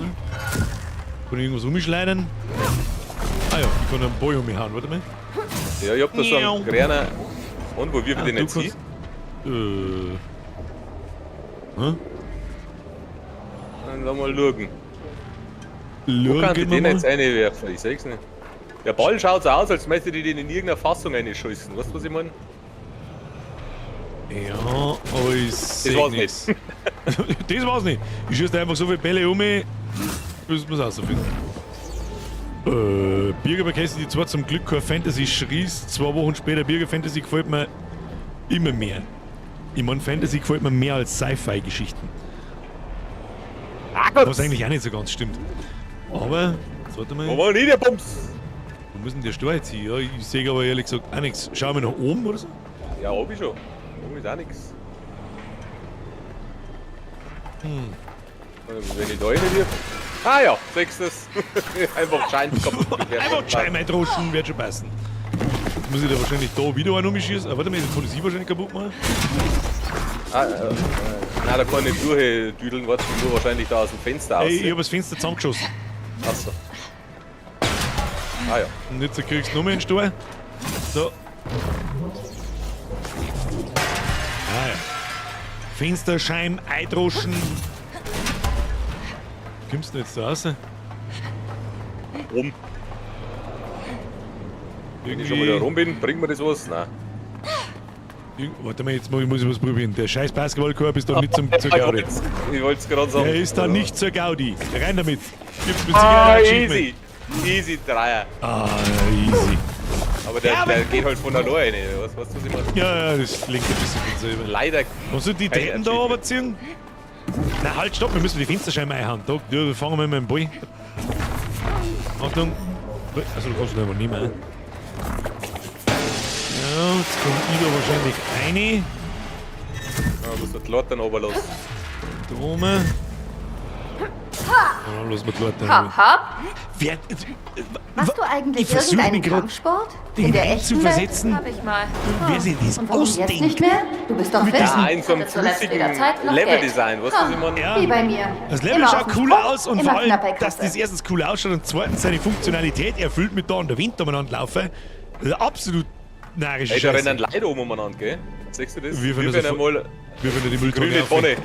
Kann ich irgendwas umschneiden? Ah ja, ich kann einen Ball umhauen, warte mal. Ja, ich hab da so einen kleinen... Und wo wir den du jetzt hin? kannst- Hä? Dann mal schauen. Wo Schauen kann ich gehen wir den mal. jetzt reinwerfen? Ich sag's nicht. Der Ball schaut so aus, als möchte ich den in irgendeiner Fassung reinschießen. Weißt du, was ich meine? Ja, aber ich seh war's nix. Das war's nicht. Ich schieße einfach so viele Bälle um, bis man es rausfinden. Birger bei Cassidy 2 zum Glück kein Fantasy schries. 2 Wochen später, Birger Fantasy gefällt mir immer mehr. Ich meine, Fantasy gefällt mir mehr als Sci-Fi-Geschichten. Was eigentlich auch nicht so ganz stimmt. Aber, jetzt warte mal, Wo war denn der Bums? wo müssen der Steuer ziehen? Ja, ich sehe aber ehrlich gesagt auch nichts. Schauen wir nach oben oder so? Ja, hab ich schon. Oben ist auch nix. Wenn ich da reinwirf. Ah ja, sechstes. Einfach Schein kaputt. Einfach Scheibe droschen, wird schon passen. Jetzt muss ich da wahrscheinlich da wieder einen umschießen. Aber warte mal, das kann ich sie wahrscheinlich kaputt machen. Nein, da kann ich nicht durchdüdeln, was nur wahrscheinlich da aus dem Fenster aus. Ey, ich habe das Fenster zusammengeschossen. Achso. Ah ja. Und jetzt kriegst du noch mehr einen Stor. So. Ah ja. Fensterscheiben eindroschen. Kommst du jetzt da raus? Rum. Wenn ich schon mal da rum bin, bringt mir das was? Nein. Warte mal, jetzt muss ich was probieren. Der scheiß Basketballkorb ist doch nicht zur Gaudi. Ich wollte es gerade sagen. Der ist da nicht zur Gaudi. Rein damit. Gibt's mit Sicherheit ein Achievement. Easy. Easy Dreier. Ah, easy. Aber der geht halt von alleine. Was du, was ich meine? Ja, das klingt ein bisschen von selber. Leider. Kannst du die Kein Treppen da Achievement. runterziehen? Na halt, stopp, wir müssen die Fensterscheiben einhauen. Da, wir fangen wir mit dem Ball. Achtung. Also du kannst ihn einfach nicht mehr. Ja, jetzt kommt ich da wahrscheinlich rein. Ja, muss der Klart dann runterlassen. Da oben. Ja, dann lassen wir die Leute Hopp, rein. hopp. Wer, Machst du eigentlich Ich versuch irgendeinen mich grad, Kampfsport? den In der rein echten zu Welt? versetzen, Hab ich mal. wer sich das Und warum jetzt nicht ausdenkt. mehr? Du bist doch fit. Ja, in so einem Hatte zuletzt flüssigen weder Zeit noch Level-Design. Weißt du, was ich meine? Ja. Wie bei mir. Das Level Immer schaut auf dem cool Sprung, aus und immer vor allem, knapp bei dass Kasse. das erstens cool ausschaut und zweitens seine Funktionalität erfüllt mit da an der Wind umeinander laufen. Absolut narische Ey, da Scheiße. rennen Leute umeinander, gell? Siehst du das? Wie wenn Wie das wenn so- einmal Wie wenn er die Mülltonne grüne Tonne. aufhängt.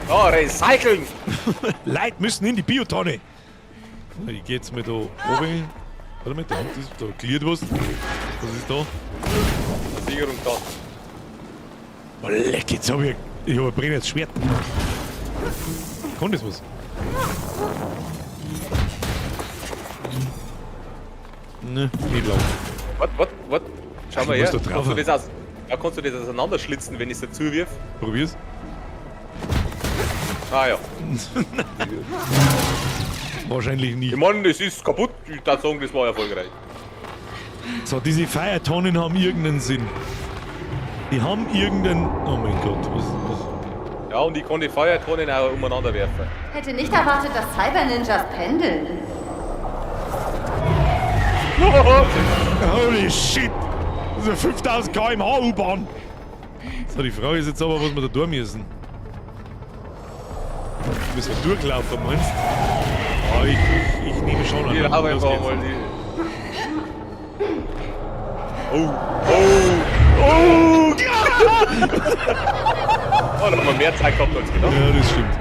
Oh, recyceln! Leute müssen in die Biotonne. Ich geh jetzt mal da oben. Warte mal, da unten ist, da gliert was. Was ist da? Versicherung da. Oh, leck, jetzt hab ich ein brennendes Schwert. Kann das was? Ne, nicht lang. Was? Schau mal Du her. musst da drauf Kannst du das aus, ja, kannst du das auseinanderschlitzen, wenn ich es dazu wirf? Probier's. Ah ja. Wahrscheinlich nicht. Ich meine, es ist kaputt. Ich darf sagen, das war erfolgreich. So, diese Feiertonnen haben irgendeinen Sinn. Die haben irgendeinen... Oh mein Gott, was... Ja, und ich kann die Feuertonnen auch umeinander werfen. Hätte nicht erwartet, dass Cyber-Ninjas pendeln. Holy shit! Das ist eine 5000 km/h U-Bahn! So, die Frage ist jetzt aber, was wir da tun müssen. Müssen wir durchlaufen, meinst du? Ah, ich nehme schon an. Ich laufe Los einfach geht's. mal die. Oh! Oh, da haben wir mehr Zeit gehabt als gedacht. Ja, das stimmt.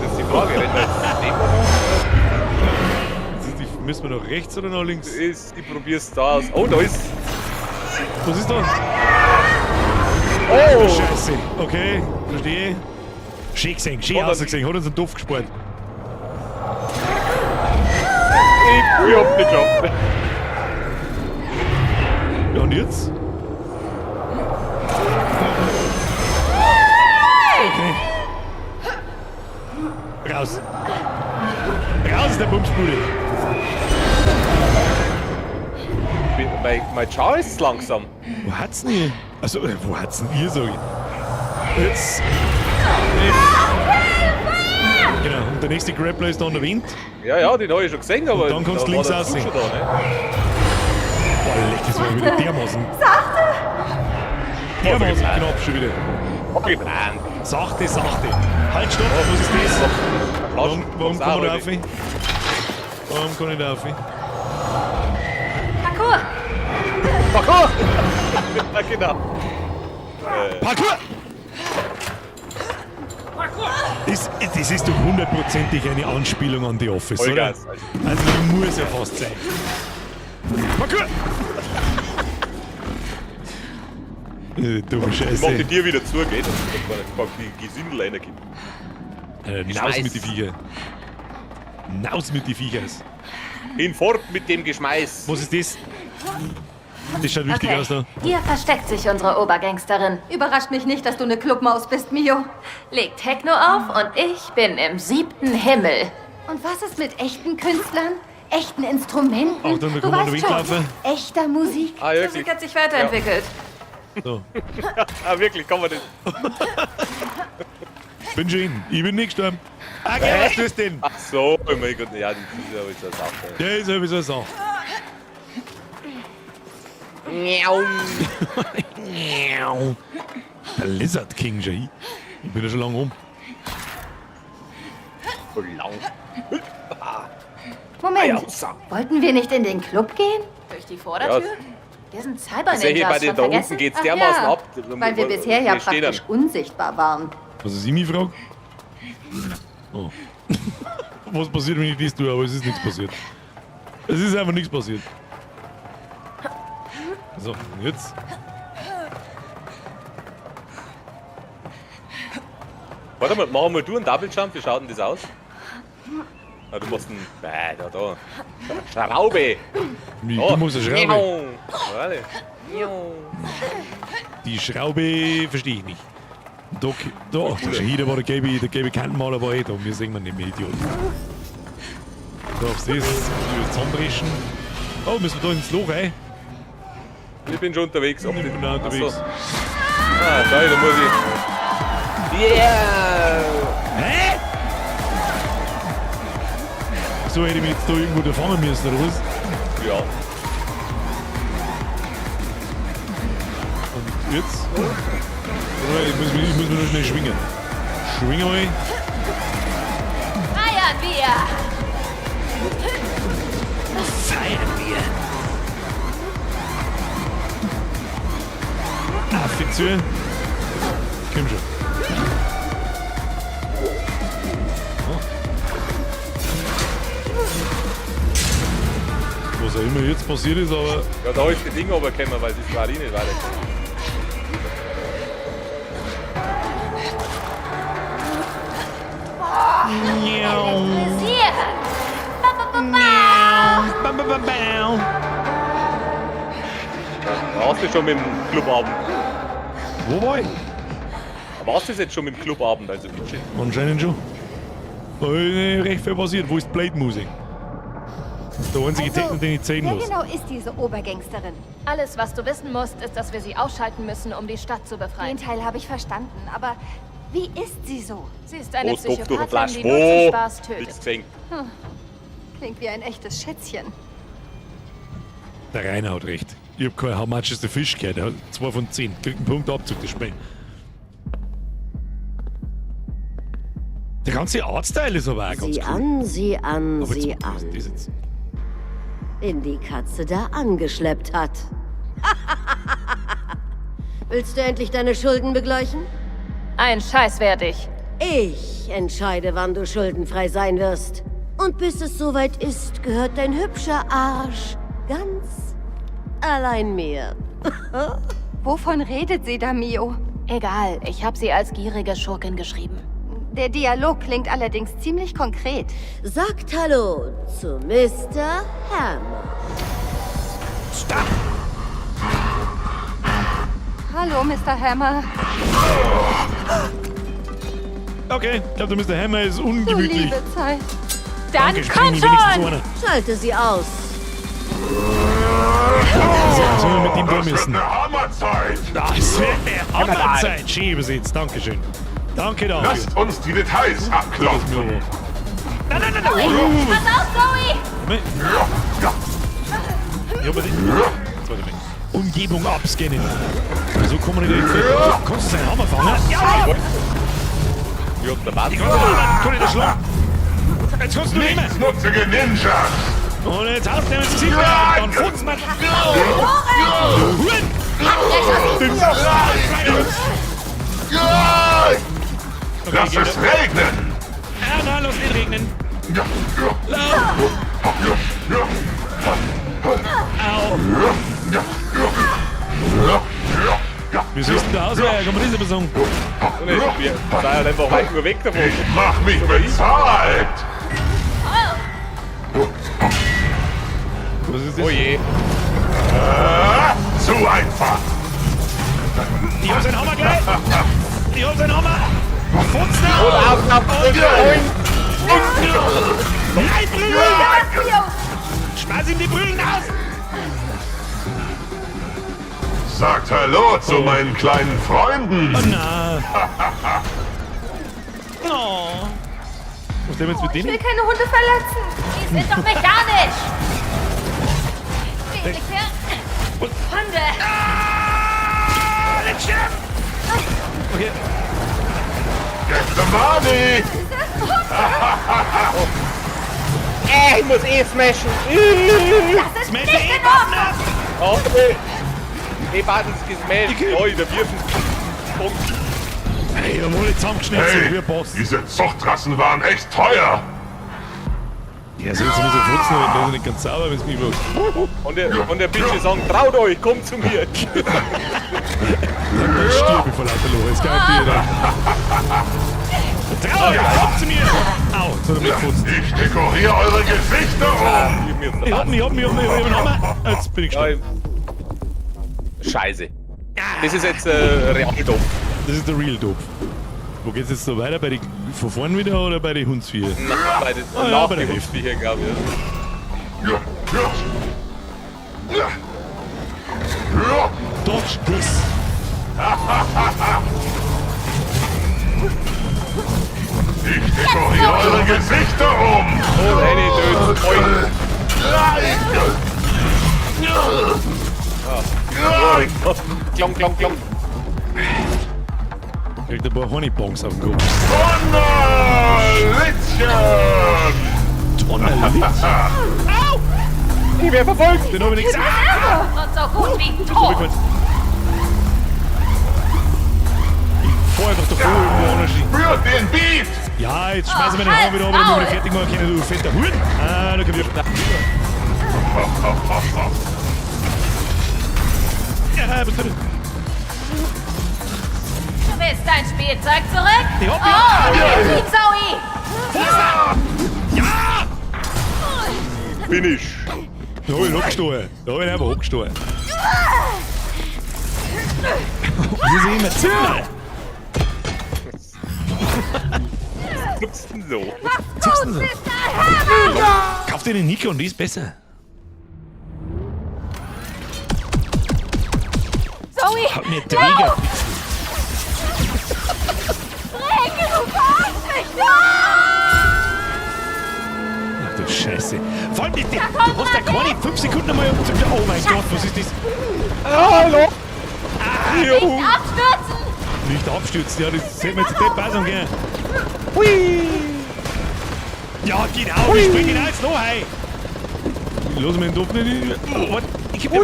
Das ist die Frage. Rennt er jetzt neben oder? Jetzt ist die, müssen wir nach rechts oder nach links? Ich probier's da aus. Oh, da ist. Was ist da? Oh! Scheiße. Okay, verstehe. Schön gesehen, schön Und dann- ausgesehen. Hat uns einen Duft gespart. Ich hab nicht geschafft. Ja, und jetzt? Okay. Raus. Raus aus der Bumsbude. Mein Schau ist langsam. Wo hat's denn hier? Also, wo hat's denn ihr, sag ich? Jetzt. Genau, und der nächste Grappler ist da an der Wind. Ja, den habe ich schon gesehen, aber. dann kannst du da links war der aussehen. Zug schon da, ne? Boah, leck, das war wieder dermaßen. Dermaßen knapp schon wieder. Hockeybrand. Sachte, sachte. Halt, stopp, was ist das? Warum kann man da rauf? Warum kann ich da rauf? Parkour! Parkour! Ja, genau. Parkour! Das ist doch hundertprozentig eine Anspielung an The Office, Vollgas. oder? Also das muss ja fast sein. Parkour! Dumme Ich mach die Scheiße. Tür wieder zu, geht. Und dann die Gesindel reinkommen. Naus mit die Viecher. Naus mit die Viechers. Hinfort mit dem Geschmeiß. Was ist das? Das schaut wichtig aus da. Hier versteckt sich unsere Obergangsterin. Überrascht mich nicht, dass du eine Clubmaus bist, Mio. Legt Techno auf und ich bin im 7. Himmel. Und was ist mit echten Künstlern? Echten Instrumenten? Achtung, da du kann man weißt schon, weglaufen. echter Musik? Ah, Die wirklich? Musik hat sich weiterentwickelt. So. Ah, wirklich, kann man das. Bin schon hin. Ich bin nicht gestorben. Ah, gell, was tust du denn? Ach so, oh mein Gott, ja, das ist ja jetzt das auch. Der ist sowieso so. Der Lizard King, Jay. Ich bin ja schon lange rum. So lang. Moment, Außer. wollten wir nicht in den Club gehen? Durch die Vordertür? Ja. Wir sind Sehe bei Cyber-Ninjas, den schon da unten vergessen? geht's Ach dermaßen ja, ab. Weil wir bisher ja Wir stehen praktisch unsichtbar waren. Was ist meine Frage? Oh. Was passiert, wenn ich das tue? Aber es ist nichts passiert. Es ist einfach nichts passiert. So, und jetzt? Warte mal, machen wir du einen Double Jump, wie schaut denn das aus? Ah, du musst einen. Nein, da. Schraube! Wie, Oh. du musst eine Schraube. Miau. Warte. Die Schraube verstehe ich nicht. Da, hier war der gelbe Kantenmaler war eh da. Wir sehen ihn nicht mehr, Idioten. So, aufs das. Zusammenbrechen. Oh, müssen wir da ins Loch rein? Ich bin schon unterwegs. Ich bin da unterwegs. Ach so. Ah, da muss ich. Yeah! Hä? So hätte ich mich jetzt da irgendwo da fangen müssen, oder was? Ja. Und jetzt? Oder ich muss mich nur schnell schwingen. Schwingen mal. Feiern wir! Feiern wir. Affe zu. Komm schon. Was auch immer jetzt passiert ist, aber Ja, da ist das Ding runtergekommen, weil das war ich nicht weiter. Warst du schon mit dem Clubabend? wo war ich? Warst du jetzt schon mit dem Clubabend, also Bitch? Anscheinend schon. Da ist recht viel passiert. Wo ist die Blade-Musik? Der einzige Techno, den ich zählen wer muss. genau ist diese Obergangsterin? Alles, was du wissen musst, ist, dass wir sie ausschalten müssen, um die Stadt zu Den befreien. Teil habe ich verstanden, aber wie ist sie so? Sie ist eine Wo stopft durch den Psychopathin, Flasch? die nur zum Wo? Spaß tötet. Nichts gesehen. Klingt wie ein echtes Schätzchen. Der Rainer hat recht. Ich hab kein How much is the fish gehört. Er hat 2 von 10. Kriegt einen Punkt Abzug, das Spiel. Der ganze Artstyle ist aber auch ganz Sieh cool. an, sieh an, Aber sieh jetzt, was ist an. das jetzt? Wen die Katze da angeschleppt hat. Willst du endlich deine Schulden begleichen? Ein Scheiß wertig. Ich entscheide, wann du schuldenfrei sein wirst. Und bis es soweit ist, gehört dein hübscher Arsch ganz allein mir. Wovon redet sie da, Mio? Egal, ich habe sie als gierige Schurkin geschrieben. Der Dialog klingt allerdings ziemlich konkret. Sagt Hallo zu Mr. Hammer. Hallo, Mr. Hammer. Okay, ich glaube, der Mr. Hammer ist Du ungemütlich. liebe Zeit. Dann Danke, komm spring wenigstens schon! einer. Schalte sie aus. So, sollen wir mit ihm da müssen? Eine Hammerzeit! Das wird eine Hammerzeit. Schön übersetzt, dankeschön. Danke dafür. Lasst uns die Details abklopfen. Nein. Pass auf, Zoe! Moment. Ja, Ja, aber die Umgebung abscannen. Wieso kann man nicht irgendwie... Kannst du seinen Hammer fangen? Ja! Wie hat der Mann? Ich kann den Hammer, kann ich das schlagen? Jetzt kannst du nehmen! Nichtsnutzige Ninjas! Und jetzt haust du ihm ins Gesicht rein und futz mal. Du Huren! Lass es regnen! Ja, nein, lass nicht regnen. Au! Wie siehst du da aus, Kann man diese besorgen? Wir sind halt einfach weit nur weg davon. Ich mach mich bezahlt! Was ist das? Oh je. Zu einfach! Ich hab seinen Hammer gleich! Ich hab seinen Hammer! Futz nach! Und ab! Nein, Brüllen! Schmeiß ihm die Brüllen aus! Sagt Hallo zu meinen kleinen Freunden! Oh nein! Oh! Was denn jetzt mit Ich will denen? keine Hunde verletzen. Die sind doch mechanisch! Dämliche Hunde! Okay. Get the money! Ich muss smashen! Das ist Smash nicht den in Ordnung. Oh, E-Buttons gesmashed! Oh, der wirft Punkt. Hey, wir haben alle zusammengeschnitzt, Hey, wie ein Boss. diese Zuchtrassen waren echt teuer! Ja, so jetzt muss ich futzen, wenn das nicht ganz sauber, wenn es mich wird. Und der Bitch sagen, traut euch, kommt zu mir! Ich stirb ich vor lauter Loch, ist garantiert. Trau dich, komm zu mir! Au, jetzt hat er mich gefutzt. Ich dekoriere eure Gesichter um! Ich hab einen Hammer. Jetzt bin ich Ja, gestorben. Scheiße. Das ist jetzt real doof. Das ist der Real Dope. Wo geht's jetzt so weiter? Bei den von vorn wieder oder bei den Hundsvieh? Bei den ja, bei der Nachgehilfsviecher, glaube ich. Dodge this! Ich dekoriere eure Gesichter um! Und eine tötet Freunde. Klong, klong, klong. Kriegt ein paar Honeybongs auf den Kopf. Donnerlittchen! Donnerlitz! Au! Ich werde verfolgt! Den hab ich nicht gesagt! Und so gut wie Ich tot! fahr einfach davor irgendwo anders hin. Spürt den Beat! Ja, jetzt schmeißen wir den Hammer wieder runter, damit wir ihn fertig machen können, du fetter Huren! Ah, da können wir... Ja, was tut das? Du willst dein Spielzeug zurück? Ich hab Oh, Team Zoe! Ja! Finish! Da hab ich ihn abgestoßen. Da hab ich ihn einfach abgestoßen. Wir sind immer Zimmer. Klupst denn so? Ziehst du so? Kauf dir den Nico und die ist besser. Zoe! Hat mir Träger. Rick, du verarschst mich! Ach du Scheiße. Vor allem, du hast ja gar nicht 5 Sekunden einmal umzünden. Oh mein Gott, was ist das? Hallo! Nicht abstürzen! Nicht abstürzen, ja, das hätte mir jetzt nicht passen können. Hui! Ja, genau, ich spring ihn jetzt noch, hey! Lass mich den Topf nicht. Oh, warte, ich geb dir.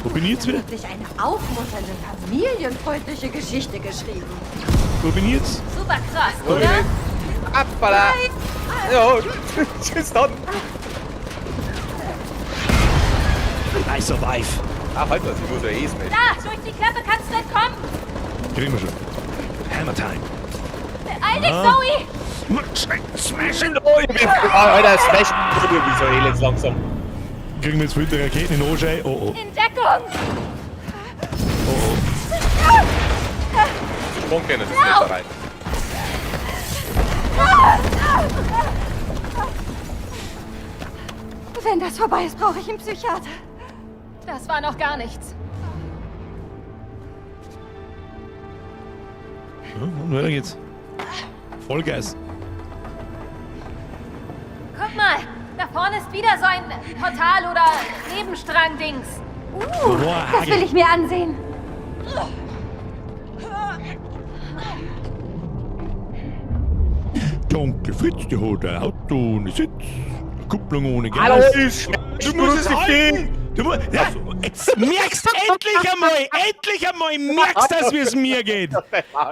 Wo bin ich jetzt wieder? Wirklich eine aufmunternde, familienfreundliche Geschichte geschrieben. Wo bin ich jetzt? Super krass, oder? Abballer! Ja, tschüss dann! I survive. Ach, halt das, ich muss ja smashen. Da, durch die Klappe kannst du entkommen! Kriegen wir schon. Hammer time. Beeil dich, Zoe! Smash ihn! Alter, smash! Wieso elends langsam? Kriegen wir jetzt viele Raketen in den Ohrschei? Oh oh. In Deckung! Sprung können, das ist nicht da rein. Wenn das vorbei ist, brauche ich einen Psychiater. Das war noch gar nichts. Ja, und weiter geht's. Vollgas. Guck mal, da vorne ist wieder so ein Portal- oder Nebenstrang-Dings. Das will ich mir ansehen. Danke, Fritz, der hat ein Auto ohne Sitz, eine Kupplung ohne Gas. Hallo, ist Du musst es halten! Du musst, ja, jetzt merkst endlich einmal merkst, dass wie es mir geht.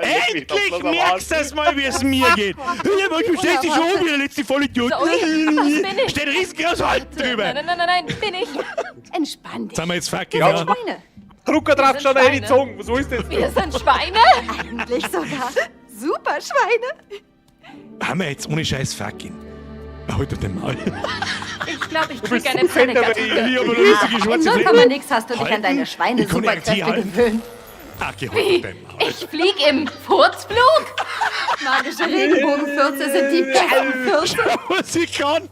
Endlich merkst du mal, wie es mir geht. Ja, du stellst dich schon um, wie der letzte Vollidiot. Zoe, was bin ich? Steht ein riesengroßes Halt drüber. Nein, bin ich. Entspann dich. Sind wir jetzt fucking Ja, ja. Schweine. Drucker drauf, sind schon eine Schweine. Zunge. Was ist das? Wir sind Schweine? Eigentlich sogar. Super Schweine. Haben wir jetzt ohne Scheiß fucking. Halt doch den Maul. Ich glaube, ich bist krieg eine Zuhälter, Panikattacke. Ich hab eine lustige In schwarze 0, Flecken. nix hast du dich an deine Ich kann ja Schweine-Superkräfte nicht halten. gewöhnt. Ach, geh halt doch den Maul. Ich flieg im Furzflug? Magische Regenbogenfürze sind die besten Fürze. Schau, was ich kann.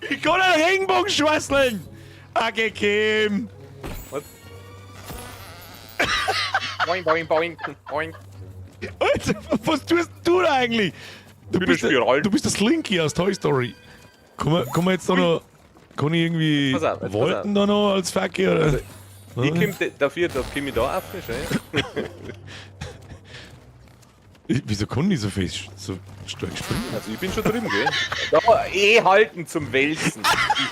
Ich kann einen Regenbogen schwasseln. Ach, geh, Kim. Boing, boing, boing, boing. Alter, was tust du da eigentlich? Du bin bist, eine Spiral. du bist der Slinky aus Toy Story. Kann man jetzt da noch... Kann ich irgendwie Pass auf, jetzt pass Wolken da noch als Facki oder... Ich komm dafür, da komm ich da auf, schau. Wieso kann ich so fest so stark springen? Also ich bin schon drüben, gell? Da, halten zum Wälzen.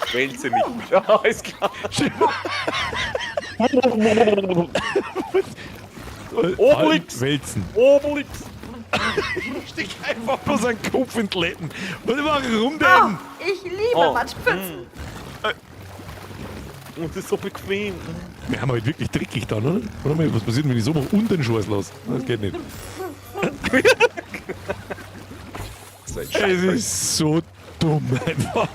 Ich wälze mich. Ja, alles klar. Obelix. Wälzen. Obelix. Stick einfach bloß einen Kopf in die Letten. Und immer rumdenken. Ich liebe Oh. Matschpfützen. Und das ist so bequem. Wir haben halt wirklich dreckig dann, oder? Warte mal, was passiert, wenn ich so mache und den Schuss lasse? Das geht nicht. Es ist so dumm einfach.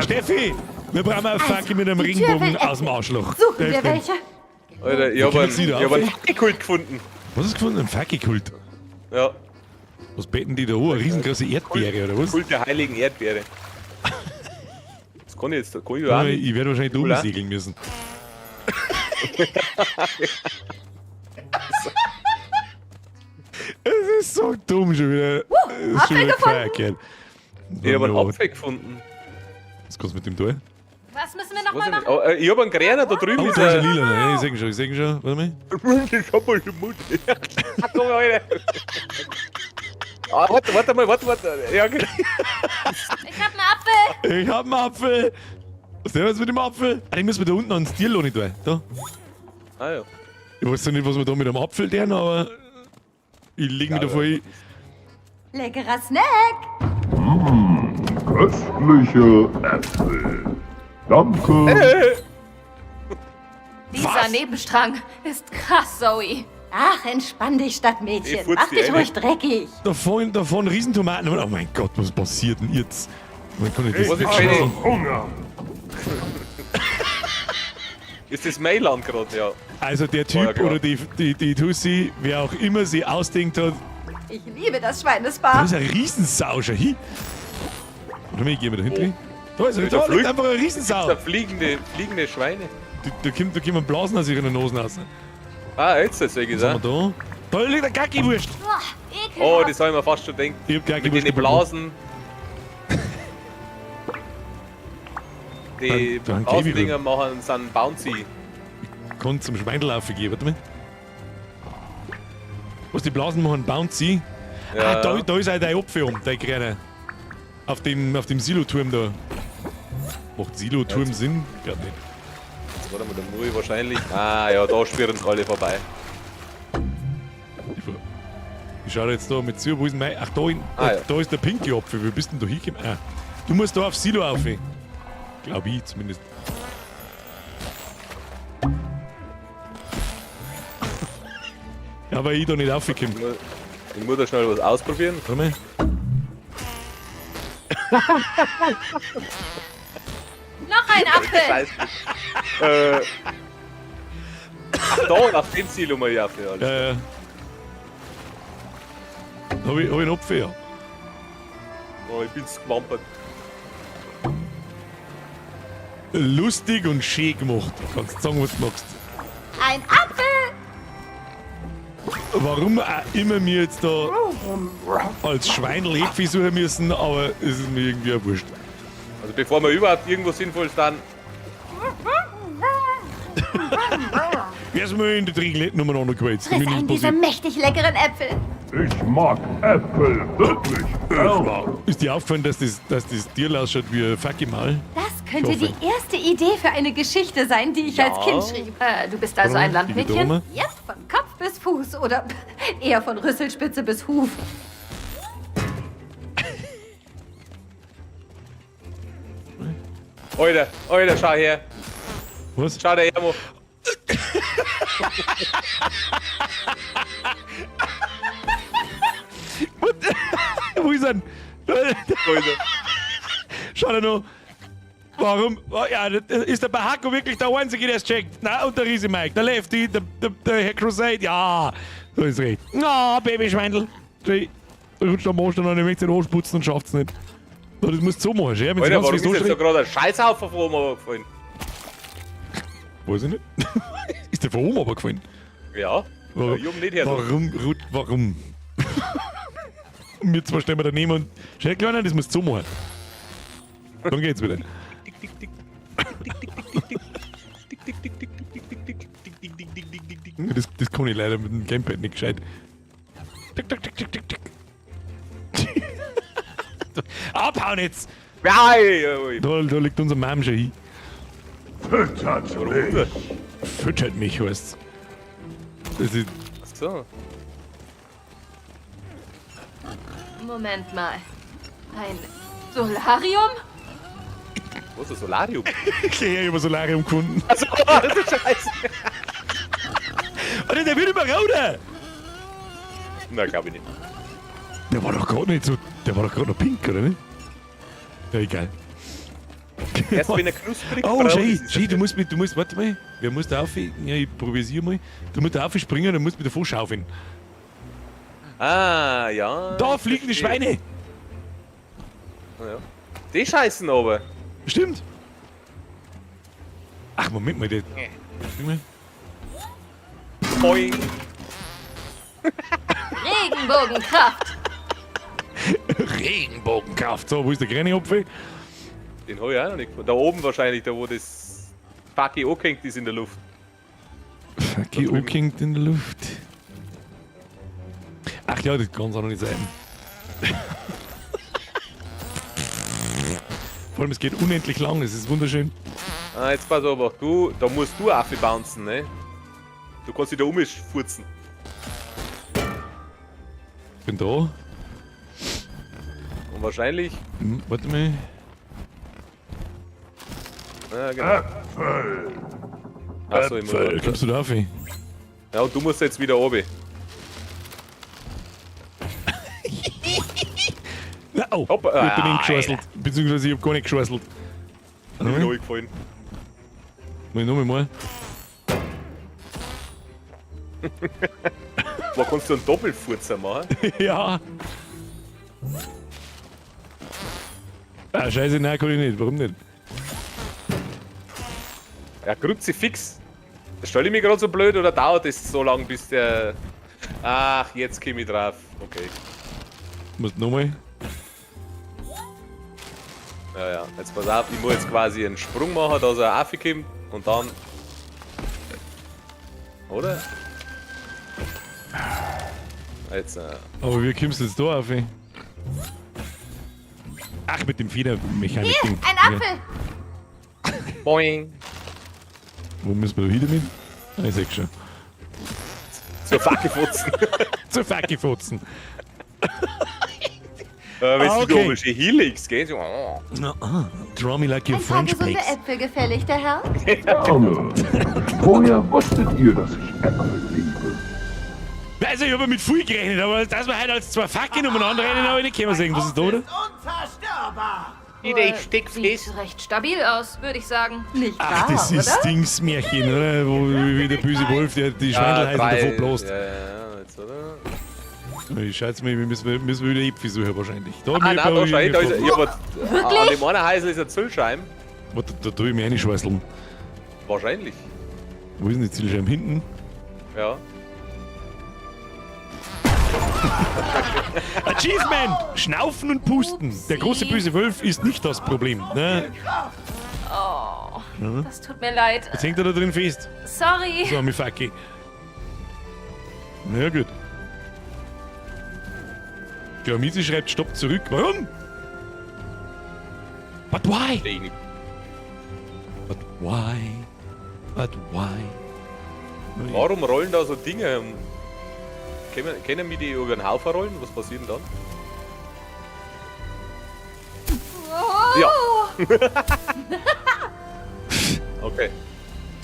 Steffi, wir brauchen einen Facki mit einem die Tür Regenbogen will aus dem Arschloch. Suchen Der wir hilft mir. welche? Alter, ich hab kriegen Sie da einen auf? Fackelkult gefunden. Was hast du gefunden? Ein Facki-Kult. Ja, Was beten die da hoch? Eine riesengroße Erdbeere oder was? Kult der heiligen Erdbeere. Das kann ich jetzt, kann ich auch nicht. Ich werde wahrscheinlich da Cool, umsegeln müssen. Es ist so dumm schon wieder. Es ist schon wieder verkehrt. Ich hab einen Apfel gefunden. Was kannst du mit dem tun? Was müssen wir Weiß nochmal ich nicht. machen? Oh, ich hab einen Grüner da drüben. Oh, ist da ist ein- ein lila. Ja, ich sehe ihn schon. Warte mal. Ich hab mal den Mund. Komm mal, Alter. Ah, warte mal. Ja, genau. Ich hab einen Apfel. Ich hab einen Apfel. Was ist denn jetzt mit dem Apfel? Ah, den müssen wir da unten an den Stil nicht tun. Da. Ah ja. Ich weiß zwar nicht, was wir da mit dem Apfel tun, aber ich leg mich da voll ein. Leckerer Snack. Köstliche Äpfel. Danke. Dieser Nebenstrang ist krass, Zoe. Ach, entspann dich, Stadtmädchen. Ich furz Mach die dich eine. ruhig dreckig. Davon Riesentomaten. Oh mein Gott, was passiert denn jetzt? Man kann nicht Was das ist deine... Hunger. Ist das Mailand gerade, ja. Also der Ja, Typ klar. oder die Tussi, wer auch immer sie ausdenkt hat, Ich liebe das da Schweinespa. ist ein Riesensau schon hin. Warte mal, ich geh mal da hinten. Da ist er, Der da liegt fliegt- einfach ein Riesensau. Da fliegende Schweine. Da kommen Blasen aus ihren Nosen raus. Ah, jetzt ist es, Was haben wir da? Da liegt eine Gacki-Wurst. Oh, das habe ich mir fast schon gedacht. Ich hab Mit Gacki-Wurst den gebacken. Blasen. Die Dann geh ich wieder. Blasendinger machen sind bouncy. Kann zum Schweinelaufen gehen, warte mal. Was die Blasen machen, bouncy. Ja. Ah, da ist auch dein Apfel um, dein Kleiner. Auf dem Siloturm da. Macht Siloturm Sinn? Glaub nicht. Warte mal, da muss ich wahrscheinlich. Ah ja, da schwirren sie alle vorbei. Ich schau jetzt da mit zu, wo ist denn mein... Ach, da, Ah, ja. da ist der pinke Apfel. Wie bist denn da hingekommen? Ah, du musst da auf Silo rauf. Glaub ich zumindest. Ja, weil ich da nicht raufgekommen. Ich muss da schnell was ausprobieren. Warte mal. Noch ein Apfel. Scheiße. Ach, da, auf dem Silo mal ja für alles. Ja. Hab ich einen Apfel, ja. Oh, ich bin's gewampert. Lustig und schön gemacht. Kannst sagen, was du magst. Ein Apfel. Warum auch immer wir jetzt da als Schwein Lebvieh suchen müssen, aber es ist mir irgendwie auch wurscht. Also bevor wir überhaupt irgendwo Sinnvolles dann. Wer ist mir in der Trinklet numeinander gewählt? Friss einen dieser mächtig leckeren Äpfel. Ich mag Äpfel wirklich gern. Ist dir aufgefallen, dass das Tier ausschaut wie ein Fucking-Mal? Das könnte Ich hoffe. die erste Idee für eine Geschichte sein, die ich als Kind schrieb. Du bist also ein Landmädchen? Ja, von Kopf bis Fuß oder eher von Rüsselspitze bis Huf. Alter, schau her. Was? Schau der Hermo. Wo ist er denn? Schau dir noch. Warum? Oh, ja, ist der Bahako wirklich der Einzige, der es checkt? Na, und der Riese Mike, der Lefty, der Herr Crusade, ja. So ist recht. Na, Babyschweindel. Der rutscht am Arsch, dann möchte den Arsch putzen und schafft's nicht. So, das musst du so machen, ja? Wenn Alter, sie warum ist so jetzt da gerade ein Scheißhaufen von oben runtergefallen? Weiß ich nicht. Ist der von oben runtergefallen? Ja. Warum? Ich hab nicht her. Warum, Ruth, warum? Und wir zwei stehen wir daneben und schnell kleiner, das musst du so machen. Dann geht's wieder. Das kann ich leider mit dem Gamepad nicht gescheit. Tick, tick, tick, tick, tick, tick. Abhauen jetzt! Ja, Da liegt unser Mom schon hin. Füttert mich. Füttert mich, heißt's. Das ist. so. Moment mal. Ein Solarium? Wo ist das Solarium? Ich gehe über Solarium gefunden. Also, das ist scheiße. Alter, der wird immer rauter! Na, glaub ich nicht. Der war doch gerade nicht so. Der war doch gerade noch pink, oder nicht? Ja, egal. Erst wenn er knusprig Oh, braun ist, Schei, ist Schei, er du musst, warte mal. Wer muss da auf? Ja, ich improvisiere mal. Du musst da aufspringen und musst mit der Fuß schaufeln. Ah, ja. Da ich fliegen die verstehe. Schweine! Ja. Die scheißen aber. Stimmt! Ach, Moment mal, der. Warte mal. Boing. Regenbogenkraft! Regenbogenkraft. So, wo ist der grüne Apfel? Den hab ich auch noch nicht gefunden. Da oben wahrscheinlich, da wo das Fucky angehängt ist in der Luft. Okay, angehängt in der Luft. Ach ja, das kann es auch noch nicht sein. Vor allem, es geht unendlich lang, es ist wunderschön. Ah, jetzt pass auf, da musst du aufbouncen, ne? Du kannst dich da umfurzen. Ich bin da. Und wahrscheinlich. Warte mal. Ja, genau. Achso, immer. Kommst du da auf? Ja, und du musst jetzt wieder oben. Na, oh, Hoppa. ich bin eingeschweißelt. Beziehungsweise ich hab gar nicht geschweißelt. Hat mir neu gefallen. Muss ich noch mal. Da kannst du einen Doppelfurzer machen. Ja. Ah, scheiße, nein, kann ich nicht. Warum nicht? Ja, Kruzifix. Stell ich mich gerade so blöd oder dauert es so lang, bis der. Ach, jetzt komm ich drauf. Okay. Musst nochmal. Ja, ja. Jetzt pass auf, ich muss jetzt quasi einen Sprung machen, dass er raufkommt und dann. Oder? Jetzt. Aber wie kommst du jetzt da auf? Ach, mit dem Federmechanik. Hier, ein Apfel. Boing. Wo müssen wir da wieder mit? Ah, ich seh's schon. Zur Facke futzen. Zur Facke futzen. Wenn Ah, du okay. oben schon Helix gehst, Draw me like your Ein paar French gesunde bakes. Äpfel gefällig, der Herr? Gerne. Woher wusstet ihr, dass ich Äpfel liebe? Also, ich habe mit viel gerechnet, aber dass wir heute als zwei Fackeln umeinander rennen, habe ich nicht können sehen. Was ist da, oder? ich steck Sieht recht stabil aus, würde ich sagen. Nicht Ach, wahr, das ist oder? Dings Märchen, oder? Wo wie der böse Wolf, der die Schweindelheiser davon bloßt. Ja, jetzt, oder? Ich schätze mal, wir müssen wieder Äpfel suchen wahrscheinlich. Da, Ah, nein, da schau ich, da ist er. Wirklich? An dem einen Heisel ist ein Züllscheiben. Warte, da tue ich mich reinschweißeln. Wahrscheinlich. Wo ist denn die Zielscheibe? Hinten? Ja. Achievement! Schnaufen und pusten. Der große böse Wolf ist nicht das Problem. Ne? Das tut mir leid. Jetzt hängt er da drin fest. Sorry. So, mi Facki. Na ja, gut. Geomise schreibt Stopp zurück. Warum? But why? But why? But why? Warum rollen da so Dinge? Können wir die über den Haufen rollen? Was passiert denn dann? Ja. Okay.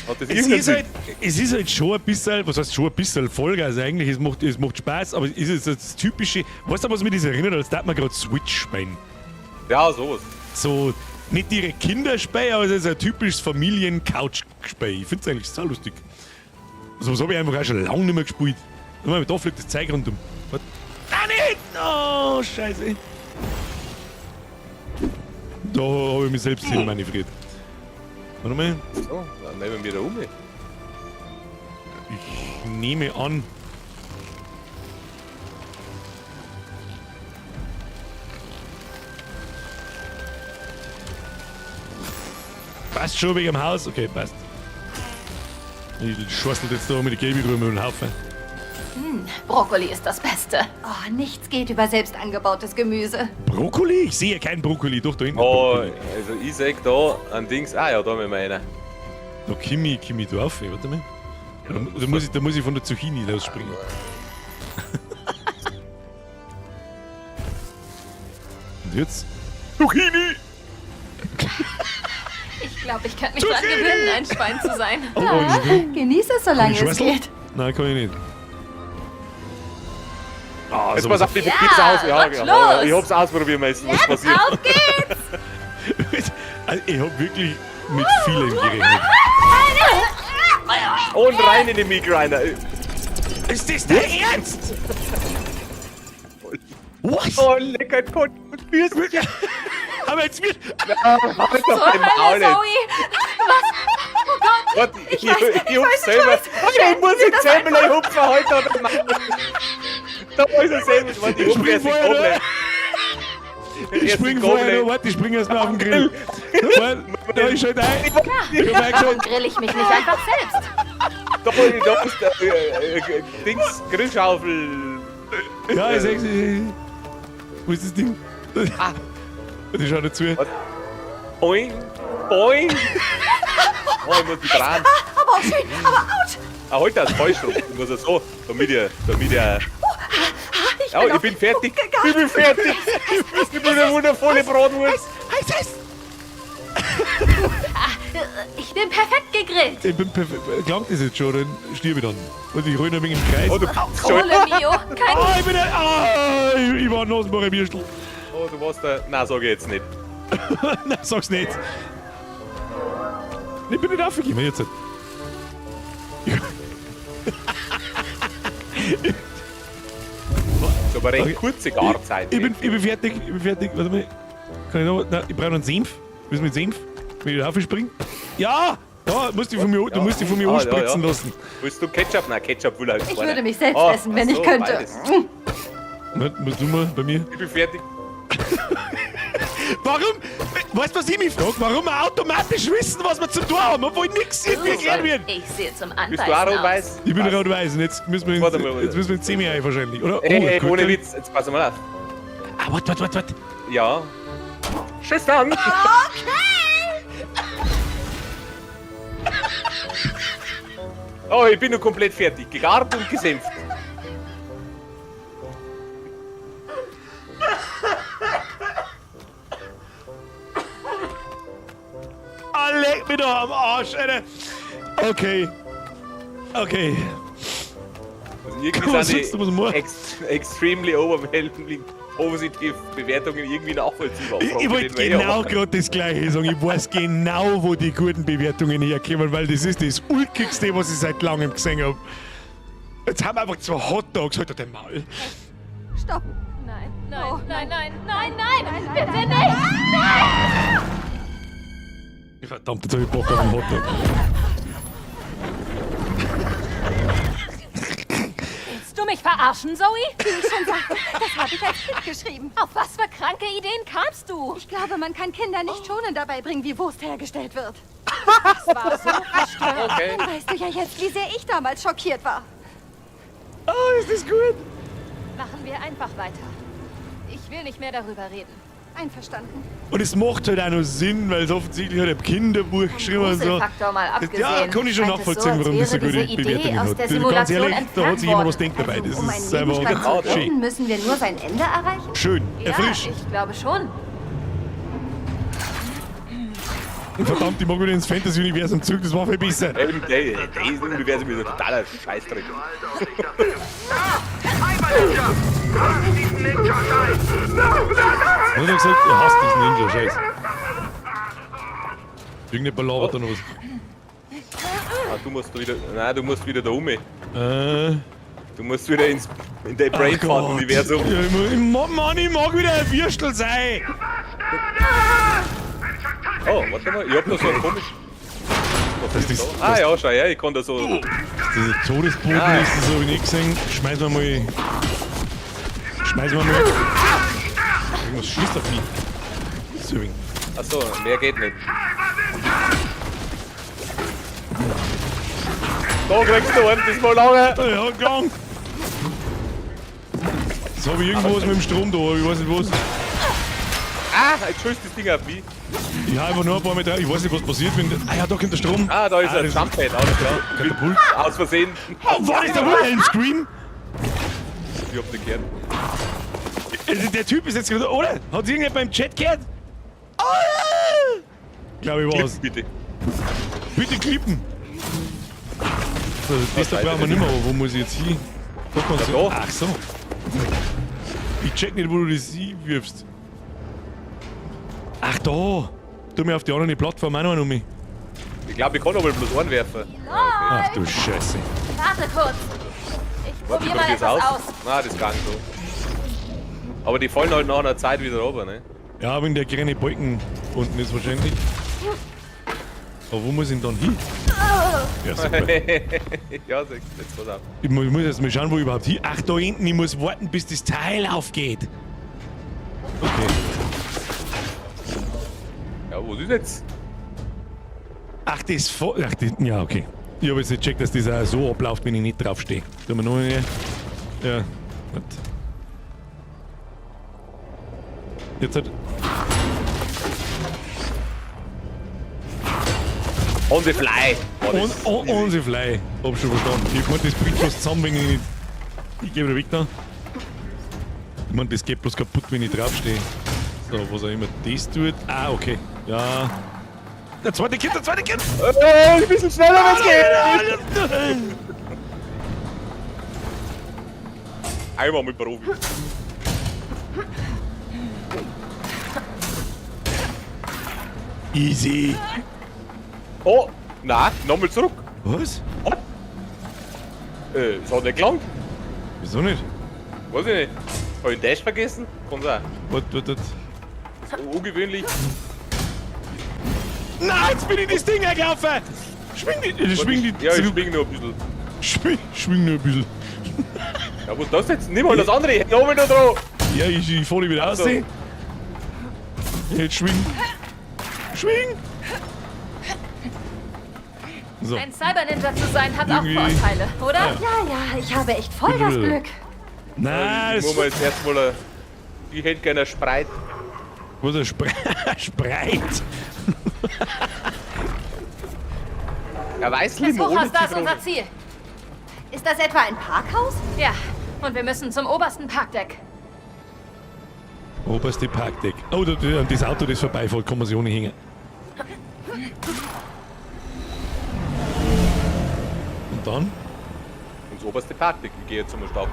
Hat das Es ist halt schon ein bisschen, was heißt schon ein bisschen Vollgas eigentlich, es macht Spaß, aber es ist das typische, weißt du, was mich das erinnert, als darf man gerade Switch spielen. Ja, sowas. So, nicht direkt Kinderspiel, aber es ist ein typisches Familien-Couch-Spiel. Ich finde es eigentlich sau lustig. Also, das habe ich einfach auch schon lange nicht mehr gespielt. Da fliegt das Zeug rundum. Was? Ah, nicht! Oh, scheiße. Da habe ich mich selbst hin manövriert. Warte mal. So, dann nehmen wir da um. Ich nehme an. Passt schon wegen dem Haus? Okay, passt. Ich schwarzelt jetzt da mit der Gelbe drüber mit dem Haufen. Brokkoli ist das Beste. Oh, nichts geht über selbst angebautes Gemüse. Brokkoli? Ich sehe keinen Brokkoli. Doch, da hinten ist Oh, Brokkoli. also ich sag da ein Dings. Ah ja, da haben wir einen. Da Kimi, du auf, warte mal. Da muss ich von der Zucchini losspringen. Und jetzt? Zucchini! Ich glaube, ich könnte mich dran gewöhnen, ein Schwein zu sein. Oh, ich Genieß es, solange es schweißeln? geht. Nein, kann ich nicht. Ah, Jetzt so pass auf, ich probier's aus. Ja, genau. Ich hab's ausprobiert, meistens, was passiert. Auf geht's! Also, ich hab wirklich mit vielem gerechnet. Und rein in den Mikro-Einer. Ist das dein Ernst? Was? Oh, lecker Gott. Aber jetzt wird... Halt So, doch den Hölle, Maul. Zoe! Was? Oh Gott! Warte, ich hupf selber. Ich muss jetzt selber gleich hupfen heute. Oder Mann. Da muss er selber. Warte, ich hupfe erst den Goblet. Ich spring vorher noch, warte, ich spring erst mal auf den Grill. Da ist schon ein. Ich hab Warum grill ich mich nicht einfach selbst? Da ist der Dings, Grillschaufel. Ja, ich sag's. Wo ist das Ding? Ah. Die schaut nicht zu. Boing, boing. Oh, ich muss die dran. Aber auch schön, aber ouch! Ah, heute das Feuerstrom. Ich muss das so, damit ihr. Ja, ich bin fertig. Ich bin fertig. Ich bin eine wundervolle Bratwurst. Ich bin perfekt gegrillt. Ich bin perfekt. Klangt das jetzt schon, dann stirb ich dann. Und ich roll noch ein wenig im Kreis. Oh, du Ole mio, kein... Ah, ich bin ein. Ah, ich war ein Nasenbacher Würstel. Oh, du warst da. Nein, sag ich jetzt nicht. Nein, sag's nicht. Ich bin nicht aufgegeben, jetzt. Das ist aber recht kurze Garzeit. Ich bin fertig, Warte mal. Kann ich noch. Nein, ich brauche noch einen Senf. Willst du mit Senf? Will ich da springen? Ja! Da musst du von mir, du musst dich von mir anspritzen lassen. Willst du Ketchup? Nein, Ketchup will halt Ich würde mich selbst essen, wenn ich könnte. Beides. Warte, musst du mal bei mir? Ich bin fertig. Warum? Weißt du, was ich mich frage? Warum wir automatisch wissen, was wir zu tun haben, obwohl nichts irgendwie erklärt wird? Ich sehe zum Bist Anbeißen du auch aus. rot-weiß? Ich bin rot-weiß und jetzt müssen wir Warte mal, ins Zemi rein wahrscheinlich, oder? Ey, gut, ohne dann- Witz, jetzt pass mal auf. Ah, warte. Ja. Tschüss dann. Oh, ich bin nur komplett fertig. Gegart und gesenft. Ah, leck mich doch am Arsch, Alter. Okay. Also irgendwie Was sind willst du, was machen? die extremely overwhelming positive Bewertungen irgendwie nachvollziehbar. Ich wollte genau gerade das Gleiche sagen. Ich weiß genau, wo die guten Bewertungen herkommen, weil das ist das Ulkigste, was ich seit langem gesehen habe. Jetzt haben wir einfach 2 Hotdogs. Halt doch den Maul. Stopp! Nein, Oh, nein, bitte nicht! Verdammt, jetzt habe ich Bock auf einen Hotdog. Willst du mich mich verarschen, Zoe? Wie ich schon sagte, das habe ich als Kind geschrieben. Auf was für kranke Ideen kamst du? Ich glaube, man kann Kinder nicht schonen dabei bringen, wie Wurst hergestellt wird. Das war so verstörend. Okay. Dann weißt du ja jetzt, wie sehr ich damals schockiert war. Oh, ist das gut. Machen wir einfach weiter. Ich will nicht mehr darüber reden. Einverstanden. Und es macht halt auch noch Sinn, weil es offensichtlich hat ein Kinderbuch geschrieben und so. Gruselfaktor mal abgesehen. Ja, kann ich schon scheint es nachvollziehen, so, als warum das so wäre gute diese Idee Bewertungen aus hat. der Ganz Simulation ehrlich, da hat entfernt sich jemand was worden. denkt dabei. Das Um einen ist einfach Gegenstand zu ganz schön. retten, müssen wir nur sein Ende erreichen? Schön, Ja, erfrischend. ich glaube schon. Verdammt, ich mag wieder ins Fantasy-Universum zurück, das war viel besser. Der Universum ist ein totaler Scheißdreck. Was hat er gesagt? Er hasst diesen Ninja-Scheiß. Irgendein Ballabert da noch was. Ah, du musst wieder. Nein, du musst wieder da um. Äh, Du musst wieder in dein Gott. Brainfart-Universum. Ja, Mann, ich mag wieder ein Würstel sein. Oh, warte mal, ich hab da so ein komisch. Was ist das- das? Ah ja, schau her, ich kann da so. Diese Todesboden Ah. ist das, hab ich nicht gesehen. Schmeißen wir mal. Irgendwas schießt auf mich. So ein. Achso, mehr geht nicht. Da kriegst du einen, das mal lange. Ja, gang! Jetzt hab ich irgendwo was mit dem Strom da, aber ich weiß nicht was. Ah, jetzt schießt das Ding auf mich. Ich hab einfach nur ein paar Mal drauf. Ich weiß nicht, was passiert, wenn. Ah ja, da kommt der Strom. Ah, da ist ein das Jumppad, alles klar. Katapult. Aus Versehen. Oh, war das der Wilhelm Scream? Ich hab den gehört. Der Typ ist jetzt gerade, oder? Hat irgendjemand beim Chat gehört? Oh! Glaube ich war's. Bitte. Bitte klippen! So, das da brauchen wir nicht mehr, aber wo muss ich jetzt hin? Da kannst du. da. Ach so. Ich check nicht, wo du das hinwirfst. Ach da! Tu mir auf die andere Plattform auch noch um mich. Ich glaube, ich kann aber bloß einen werfen. Ach du Scheiße. Warte kurz. Ich Warte, probiere mal probier's etwas aus. Nein, das kann so. Aber die fallen halt nach einer Zeit wieder runter, ne? Ja, wenn der grüne Balken unten ist wahrscheinlich. Aber wo muss ich denn dann hin? Ja, super. Ja, jetzt pass auf. Ich muss jetzt mal schauen, wo ich überhaupt hin. Ach, da hinten, ich muss warten, bis das Teil aufgeht. Okay. Ja, was ist jetzt? Ach, ja, okay. Ich habe jetzt nicht gecheckt, dass das auch so abläuft, wenn ich nicht draufstehe. Tun wir noch eine. Ja, gut. Jetzt halt. On the fly. war das. On the fly. Hab schon verstanden. Ich meine, das bricht bloß zusammen, wenn ich nicht. Ich geh wieder weg da. Ich meine, das geht bloß kaputt, wenn ich draufstehe. So, was auch immer das tut. Ah, okay. Ja. Der zweite Kind, der zweite Kind! Ein bisschen schneller, wenn es geht! Einmal mit Profi. Easy. Oh, nein, nochmal zurück. Was? Es hat nicht gelangt. Wieso nicht? Weiß ich nicht. Hab ich den Dash vergessen? Kann sein. Warte. Ungewöhnlich. Nein, jetzt bin ich das Ding eingelaufen! Schwing die Ja, ich zurück. schwing nur ein bisschen. Schwing nur ein bisschen. Ja, was ist das jetzt? Nimm mal das andere, häng oben da drauf. Ja, ich fahr die wieder aus. so. Jetzt schwing. Schwing! So. Ein Cyber-Ninja zu sein hat Irgendwie- auch Vorteile, oder? Ja. Ja, ich habe echt voll das Glück. Nein, Ich muss mal jetzt erstmal ein. Ich hätte gerne ein Spreit. was ein Spreit. Ja, weiß Das Hochhaus, da ist unser Ziel. Ist das etwa ein Parkhaus? Ja, und wir müssen zum obersten Parkdeck. Oberste Parkdeck. Oh, das Auto, das vorbeifährt, kann man sich ohne hängen. Und dann? Und das oberste Parkdeck. Ich gehe jetzt zum Starten.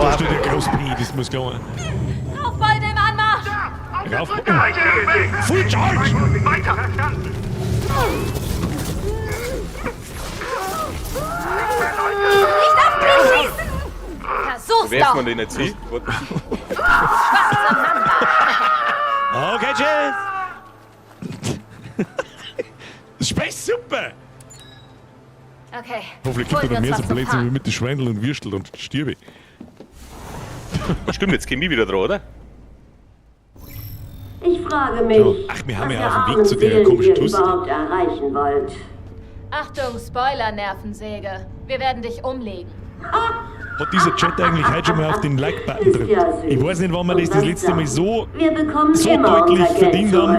Da steht der Groß P, das muss gehen. Auf bald im Anmarsch! Rauf. Full Charge! Versuch's Werft doch! man den jetzt hin? Warte. Okay, tschüss! Das ist super! Okay. Hoffentlich gibt er dann mehr so Blödsinn wie mit den Schweindel und Würstel und Stierbe. Stimmt, jetzt käme ich wieder dran, oder? Ich frage mich, Ach, wir haben was ja ihr auf dem Weg armen zu der Seelen komischen hier Tussi. überhaupt erreichen wollt. Achtung, Spoiler, Nervensäge. Wir werden dich umlegen. Hat dieser Chat eigentlich heute schon mal auf den Like-Button Ist drückt? ja süß. Ich weiß nicht, wann wir das letzte Mal so Wir bekommen so immer deutlich unser Geld verdient haben,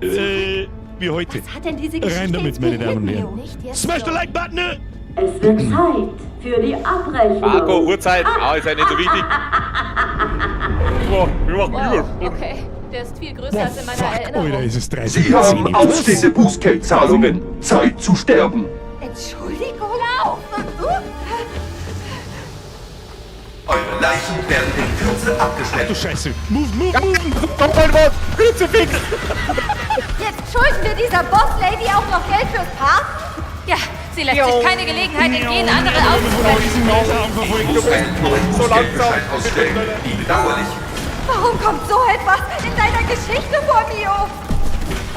zurück. wie heute. Was hat denn diese Geschichte Rein damit, jetzt meine mit Damen und Leo? Herren. Nicht jetzt. Smash the so. Like-Button! Es wird Zeit für die Abrechnung. Marco, Uhrzeit. Ah, ist ja nicht so wichtig. Boah, wir machen Wow, Übel. okay. Der ist viel größer Boah, als in meiner fuck, Erinnerung. Alter, ist es 30. Sie haben ausstehende Bußgeldzahlungen. Zeit zu sterben. Entschuldigung. Lauf! Eure Leichen werden in Kürze abgestellt. Du Scheiße. Move, move, move! Komm mal, was? Kruzifix! Jetzt schulden wir dieser Boss-Lady auch noch Geld fürs Parken? Ja, sie lässt sich keine Gelegenheit entgehen, andere auszuwählen. So langsam. Ausstellen. Wie bedauerlich. Warum kommt so etwas in deiner Geschichte vor, Mio?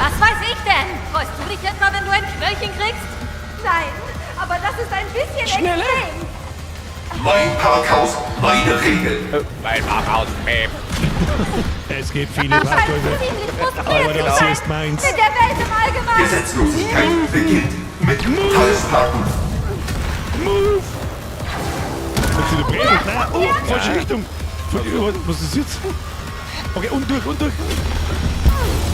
Was weiß ich denn? Freust du dich etwa, wenn du ein Knöllchen kriegst? Nein, aber das ist ein bisschen extrem. Mein Parkhaus, meine Regeln. Mein Parkhaus, Babe. Es gibt viele Du scheinst Parkhäuser. ziemlich frustriert Aber zu das sein ist meins. mit der Welt im Allgemeinen. Gesetzlosigkeit beginnt mit Falschparken. Move! Jetzt wieder Bremsen. Nein, oh, falsche Richtung. Was ist jetzt? Okay, und durch, und durch.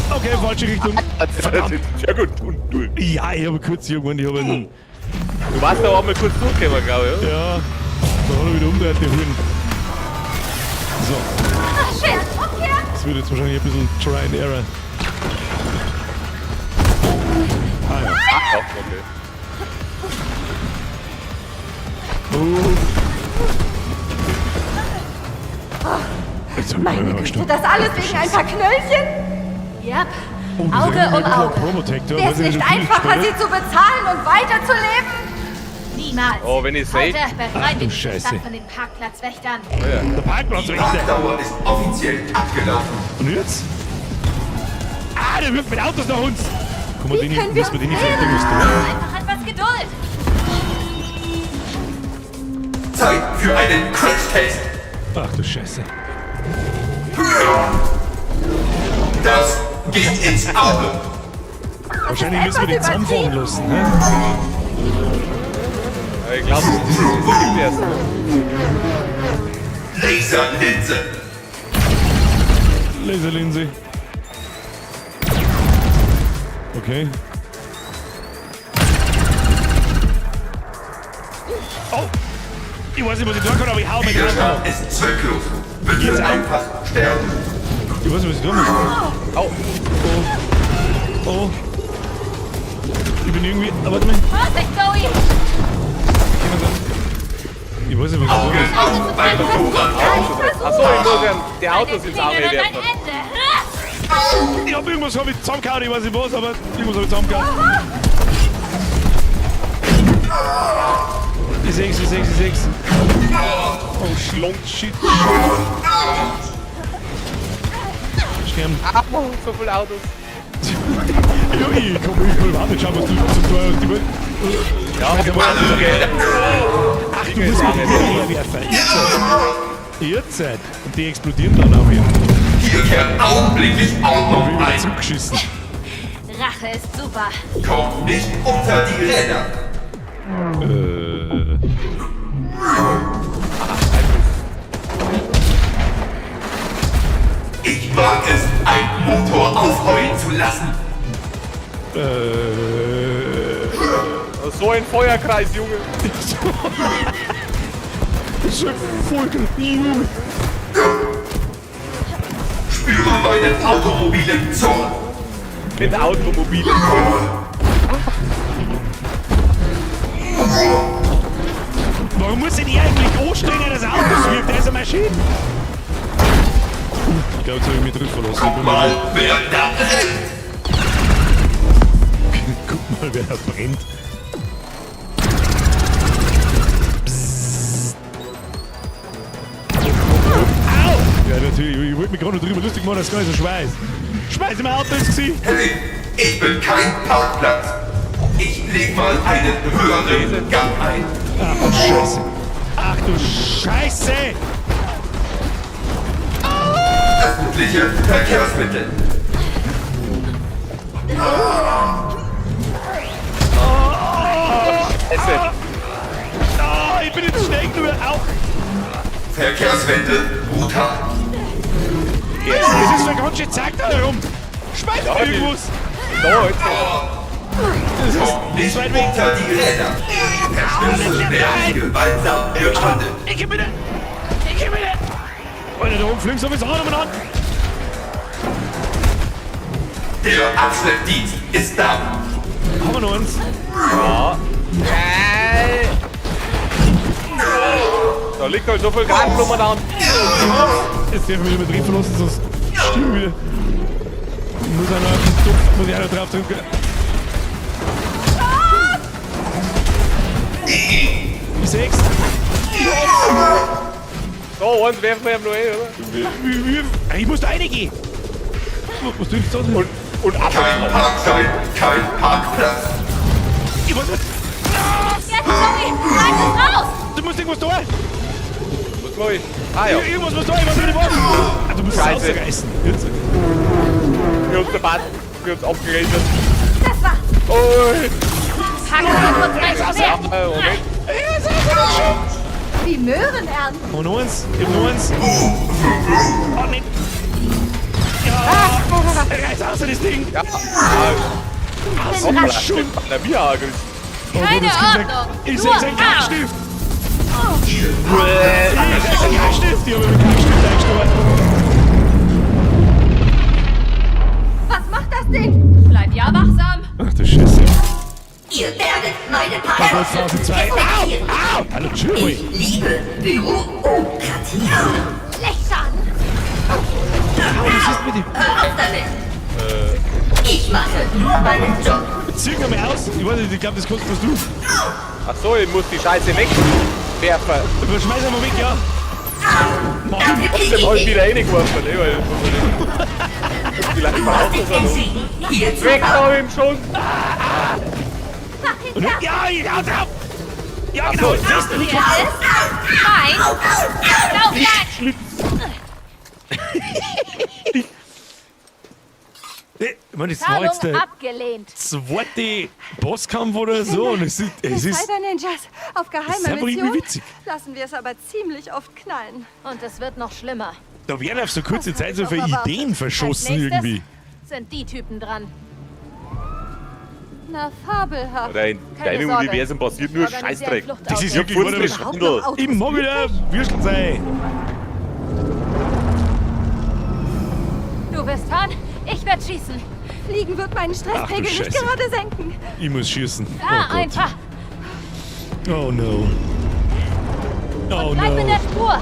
Okay, falsche Richtung. Verdammt. Ja gut, und du. Ja, ich habe kurz irgendwann, ich habe einen... Du warst da auch mal kurz durchgekommen, glaube ich, oder? Ja, da hat er wieder umdreht, der Huren. So, Ach, Scherz, umkehren. das wird jetzt wahrscheinlich ein bisschen Try and Error. Ah ja. Ach, okay. Jetzt hab ich Meine mal Güte, das alles wegen ein paar Knöllchen? Yep. Oh, Auge um Auge. Promotector. Wäre es nicht einfacher, sie zu bezahlen und weiterzuleben? Niemals. Oh, wenn ich sehe. Heute befreien wir die Scheiße. Stadt von den Parkplatzwächtern. Der Parkplatz rechter. Parkdauer ist offiziell abgelaufen. Und jetzt? Ah, der wirft mit Autos nach uns. Guck mal, den können wir müssen wir den nicht uns vielleicht irgendwas tun. Einfach etwas Geduld. Zeit für einen Crash-Test. Ach du Scheiße. Das geht ins Auge. Wahrscheinlich müssen wir den etwas zusammenfahren lassen, ne? Aber ich glaube, das gibt erst. Laserlinse. Laserlinse. Okay. Oh! Ich weiß nicht, was ich tun kann, aber ich hau mit dem Auto. Widerstand ist zwecklos. Bitte einfach sterben. Ich weiß nicht, was ich tun muss. Au. Oh. Ich bin irgendwie... Ah, warte mal. Vorsicht, Zoe. Ich weiß nicht, was ich tun muss. Auf beim Motorrad. Achso, ich muss ja die Autos ins Auge Klingeln und ein werfen. Ende. Ich hab irgendwas hab ich zusammengehauen, ich weiß nicht was, aber irgendwas hab ich zusammengehauen. Ich seh's. Oh, Schlong, shit. Sterben. So viele Autos. Ja, ich komm überhaupt nicht schauen, was du zum Tor hast. Ja, ich muss Ach, du musst mit dem werfen. Jetzt. Und die explodieren dann auch wieder. Hier kehrt augenblicklich Dann Ordnung wird wieder ein. zurückgeschissen. Rache ist super. Kommt nicht unter die Räder. Ich mag es, einen Motor aufheulen zu lassen. So ein Feuerkreis, Junge. So Vogel, Junge. Spüre meinen automobilen Zorn. Mit Automobilen. Warum muss denn hier eigentlich anstehen, das Auto wirft? Der ist eine Maschine. Ich glaube, jetzt habe ich mich drin verlassen. Guck mal, wer da brennt. Guck mal, wer da brennt. Au! Ja, natürlich. Ich wollte mich gerade noch drüber lustig machen, dass gar nicht so schweiß. Schmeiß im Auto ins Gesicht. Hey, ich bin kein Parkplatz. Ich leg mal einen höheren Gang ein. Ach du Scheiße. Ach du Scheiße. Öffentliche Verkehrsmittel. Ich bin jetzt schnell nur auch. Verkehrswende brutal. Das ist eine ganz schön Zeit da herum. Schmeißt Ja, irgendwas. Da, jetzt. Kommt nicht unter die Räder. Verstöße werden gewaltsam geahndet. Ich geh bitte. Alter, da oben fliegen sowieso noch mal an. Der Abschnittdienst ist da. Haben wir noch eins? Da liegt halt so viel Gasblumen an. Jetzt dürfen wir wieder mit drin verlassen, sonst stimmt wieder. Muss einer auf den Topf, muss ich einer drauf drücken. Ich seh's. So, eins werfen wir ihm noch ein, oder? Ich muss da reingehen. Was tust du da? Und ab. Kein Parkschein, kein Parkplatz. Ich muss. Jetzt, Zoe! Bleib es raus! Du musst irgendwas tun. Was mach ich? Ah ja. Irgendwas musst du tun, ich weiß nicht was. Du musst es Scheiße. rausreißen. Jetzt. Wir haben den Bad, wir haben es abgerettet. Das war... Oh, Packen wir uns gleich ja, mehr! Moment. Wie Möhren ernten. Und noch eins. Ich hab noch eins. Oh, nicht. Ja. Reiß aus, das Ding. Ja. Hoppala. Schund. Der Bierhagel. Keine Ordnung! Ich Nur seh's ein Arsch! Kackstift. Ich seh's ein Kackstift. Ich hab mit dem Kackstift eingestoßen. Was macht das Ding? Bleib ja wachsam! Ach du Scheiße. Ihr werdet meine Phase 2. Au! Hallo, chill ruhig. liebe Bürokratie. Lechtschaden. Was ist mit dem? Hör auf damit. Ich mache nur meinen Job. Zieh mir mal aus. Ich weiß nicht, ich glaube, das kostet was du. Ach so, ich muss die Scheiße wegwerfen. Schmeiß einfach weg, ja. Mann. Trotzdem hab ich wieder reingeworfen, ne, weil... Vielleicht braucht es noch. Hier zu Weg da ihm schon! Und ja, ich hau drauf. Ja, genau. Das ist nicht. Nein! Lauf gleich! Ich meine, das war Zahlung jetzt der abgelehnt! zweite Bosskampf oder so. Und es ist Cyber-Ninjas auf ist geheimer einfach irgendwie Mission witzig. lassen wir es aber ziemlich oft knallen. Und es wird noch schlimmer. Da werden auf so kurze Das Zeit hab so ich viele auch erwartet. Ideen verschossen Als nächstes irgendwie. sind die Typen dran. Na, fabelhaft. Oder in Keine deinem Sorge. Universum passiert nur Ich organisiere Scheißdreck. ein Fluchtauto. Das ist wirklich Kurz oder? Schwindel. Ich mag wieder Würstel sein. Du wirst fahren, ich werde schießen. Fliegen wird meinen Ach Stresspegel du nicht Scheiße. gerade senken. Ich muss schießen. Da, Oh Gott. einfach. Oh no. Oh Bleib in der no. Spur.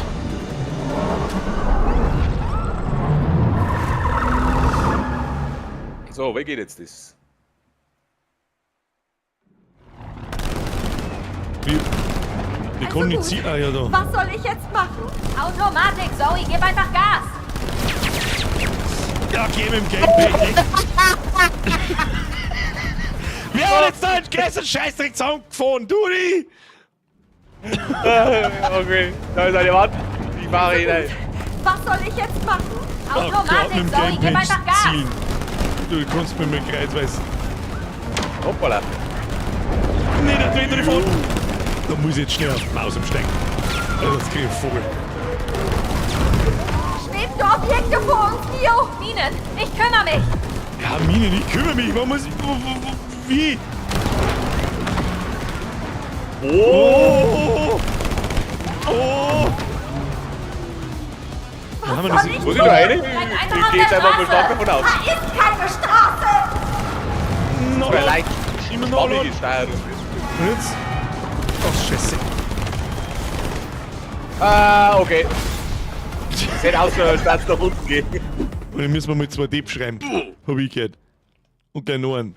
So, wer geht jetzt das? Wir können nicht ziehen. Ah ja, da. Was soll ich jetzt machen? Automatik, Zoe, gib einfach Gas. Ja, geh mit dem Gamepad. Wir haben jetzt da einen größeren Scheißdreck zusammengefahren. Du die! Okay, da ist eine Wand. Ich fahre hinein. Was soll ich jetzt machen? Oh Gott, Automatik, mit dem Zoe, gib Gamepad einfach Gas. zielen. Du kannst mit dem Kreisweis. Hoppala. Nee, da dreht er die Front. Da muss ich jetzt schnell auf die Maus umsteigen. Sonst krieg ich einen Vogel. Schwebende Objekte vor uns, Neo. Minen, ich kümmere mich. Ja, Minen, ich kümmere mich. Man muss. Wie? Oh! Oh! Was haben wir das? Muss ich da rein? Bleib einfach Ich auf gehe jetzt der einfach mal Straße. stark davon aus. Da ist keine Straße. No, Vielleicht immer noch. Bobby Und gesteuert. jetzt? Oh, Scheiße. Ah, okay. Sieht aus, als würde es nach unten gehen. Und dann müssen wir mit 2 D schreiben. Hab ich gehört. Und gleich noch einen.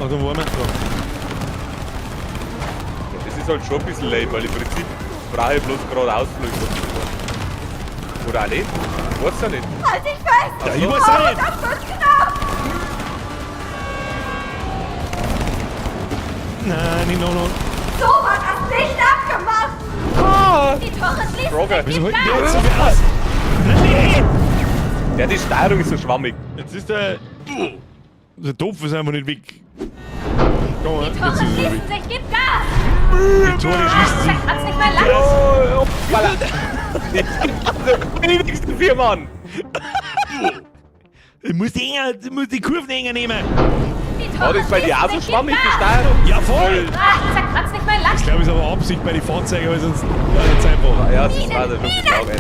Ah, da waren wir da. Das ist halt schon ein bisschen lame, weil im Prinzip brauche ich bloß geradeaus fliegen. Oder auch nicht? Ich weiß ja nicht. Halt dich fest. Ja, ich weiß auch nicht. Das wird knapp. Nein, nicht noch. So hat das nicht abgemacht! Die Tore schließen Roger. Wieso holt der jetzt so viel aus? Nee! Ja, die Steuerung ist so schwammig. Jetzt ist der... Der Topf ist einfach nicht weg. Komm mal, Die Tore jetzt ist er schließen weg. sich, gib Gas! Die Tore schließen sich. Kannst nicht mehr lang. Die nächsten 4 Mann. Du musst die Kurven enger nehmen. Die War Tore das bei dir auch so schließen sich, schwammig, gib die Gas! Steuerung? Ja, voll! Kannst nicht mehr lang. Ich glaube, es ist aber Absicht bei den Fahrzeugen, weil sonst... Ja, jetzt einfach. Ja, das war der Luftschlag, ey.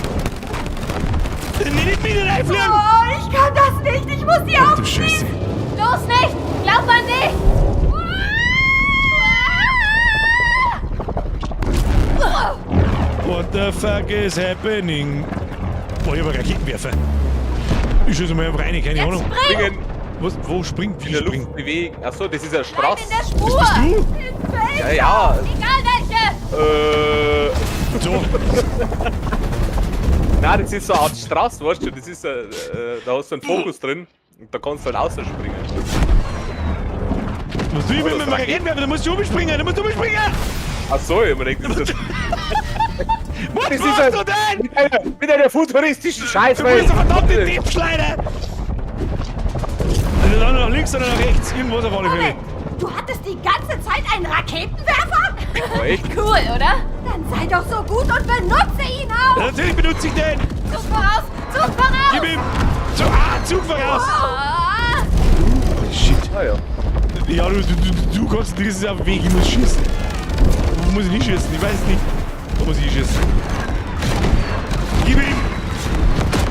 Nicht Minen reinfliegen! Oh, ich kann das nicht! Ich muss die Ach du Scheiße. Los nicht! Glaub mal nicht! What the fuck is happening? Boah, ich hab einen Raketenwerfer. Ich schieße mal einfach rein, keine Ahnung. Springen, Was? Wo springt? in Wie der springt? Luft bewegen. Achso, das ist eine Bleib Straße. in der Spur! Du? Ja, ja. Egal welche! So. Nein, das ist so eine Art Straße, weißt du, das ist, da hast du einen Fokus drin und da kannst du halt rausspringen. Was tue ich mit meinem Raketenwerfer? Da musst du umspringen, Achso, ich hab mir gedacht, das ist Was Das ist machst ein- du denn? mit einer futuristischen Scheiße. Du bist doch verdammt in Diebschleider! Also dann nach links oder nach rechts, irgendwas auf alle Fälle. Du hattest die ganze Zeit einen Raketenwerfer? Oh, echt? Cool, oder? Dann sei doch so gut und benutze ihn auch! Ja, natürlich benutze ich den! Zug voraus! Zug voraus! Gib ihm! Zug voraus! Ah, Shit. Ah, ja. Ja, du konzentrierst dich auf den Weg, ich muss schießen. Wo muss ich nicht schießen? Ich weiß es nicht. Wo muss ich schießen? Gib ihm!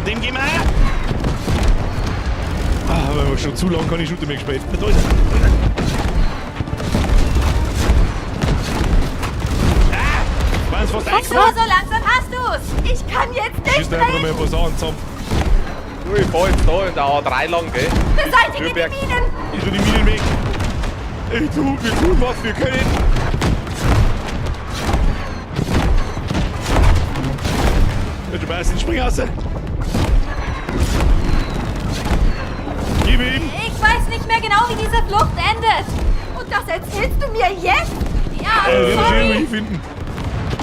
Dem gehen wir! Ah, aber schon zu lang kann ich Shooter mehr gespielt. Da ist er! Ah! War es fast so eingefallen? langsam hast du's! Ich kann jetzt nicht Schießt einfach drehen! mal ein paar Sachen zusammen. Du, ich fahr jetzt da in der A3 lang, gell? Beseitige Nürnberg. die Minen! Ich tu die Minen weg. Wir tun was wir können. Bitte beißen, spring raus. Gib ihm. Ich weiß nicht mehr genau, wie diese Flucht endet. Und das erzählst du mir jetzt? Ja, Wir werden schon sorry. irgendwie finden.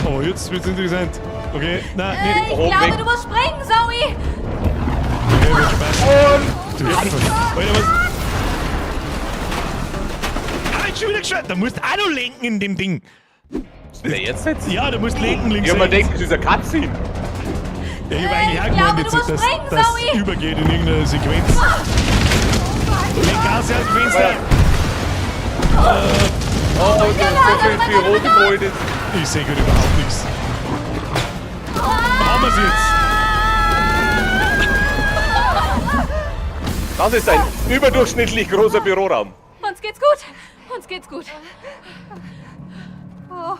Oh, jetzt wird's interessant. Okay, nein, Ich nee. glaube, weg. du musst springen, Zoe. Okay, wird schon beißen. Du einfach. Alter, was? Ah, schon wieder geschwört. Da musst du auch noch lenken in dem Ding. Der jetzt? Ja, du musst lenken links. Ich hab mir rechts. gedacht, das ist ein Cutscene. Ja, ich hab eigentlich auch Ich glaube, gemeint, du jetzt, musst dass springen, das Zoe. übergeht in irgendeine Sequenz. Leg Gas aus dem Fenster. Oh, so viel Pyrotenfreude. Ich sehe gerade überhaupt nichts. Haben wir's jetzt? Das ist ein überdurchschnittlich großer Büroraum. Uns geht's gut. Uns geht's gut. Ja,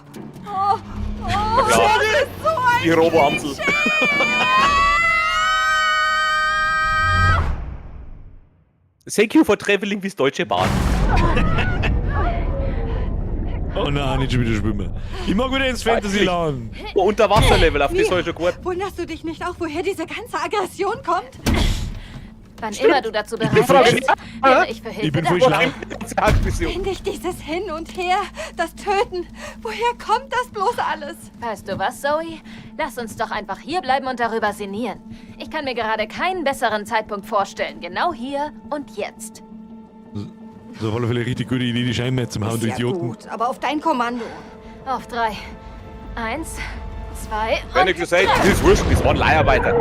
die Robo-Amsel. Thank you for traveling with Deutsche Bahn. Oh nein, nicht schon wieder schwimmen. Ich mag wieder ins Fantasyland. Oh, Unterwasserlevel, auf das soll ich schon gut. Wunderst du dich nicht auch, woher diese ganze Aggression kommt? Wann immer du dazu bereit frage bist, wäre ich für Hilfe Ich bin da. voll schlau. Ständig dieses Hin und Her, das Töten. Woher kommt das bloß alles? Weißt du was, Zoe? Lass uns doch einfach hier bleiben und darüber sinnieren. Ich kann mir gerade keinen besseren Zeitpunkt vorstellen. Genau hier und jetzt. Das ist auf alle Fälle eine richtig gute Idee, die Scheinmetz zum Hauen, du Sehr Idioten. gut, aber auf dein Kommando. Auf 3. 1, 2 Wenn ich gesagt das ist wurscht, das waren Leiharbeiter.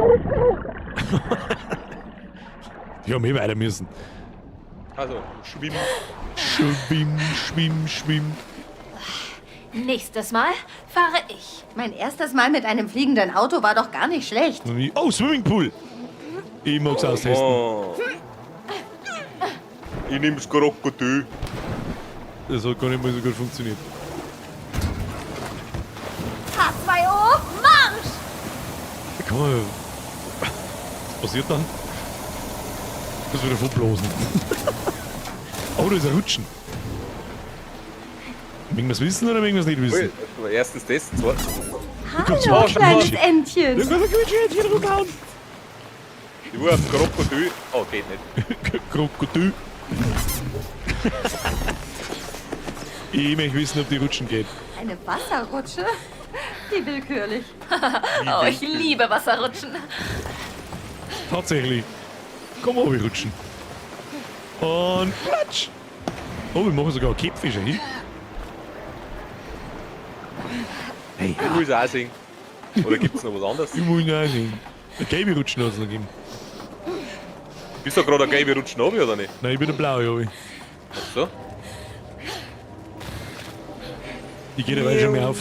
Die haben eh weiter müssen. Also, schwimmen. Schwimm. Nächstes Mal fahre ich. Mein erstes Mal mit einem fliegenden Auto war doch gar nicht schlecht. Oh, Swimmingpool. Ich mag's austesten. Oh. Ich nehm's Krokodil. Das hat gar nicht mal so gut funktioniert. H2O, Marsch! Kann man... Was passiert dann? Das wieder verblasen. Oh, da ist ein Rutschen. Mögen wir es wissen oder mögen wir es nicht wissen? Erstens das, zweitens. Kannst Hallo, du kleines Du Entchen. kannst ein Quietschhähnchen rumhauen. Ich will auf Krokodil. Oh, geht nicht. Krokodil. Ich möchte wissen, ob die rutschen geht. Eine Wasserrutsche? Wie willkürlich. Oh, ich liebe Wasserrutschen. Tatsächlich. Komm mal, wir rutschen. Und platsch. Oh, wir machen sogar Käpfische hin. Hey, Ich will es auch singen. Oder gibt es noch was anderes? ich muss ihn auch sehen. Ein gelbe Rutschen hat es noch gegeben. Bist du gerade ein gelbe Rutschen oben, oder nicht? Nein, ich bin der blaue, Jovi. So? Ich gehe dabei schon mehr auf.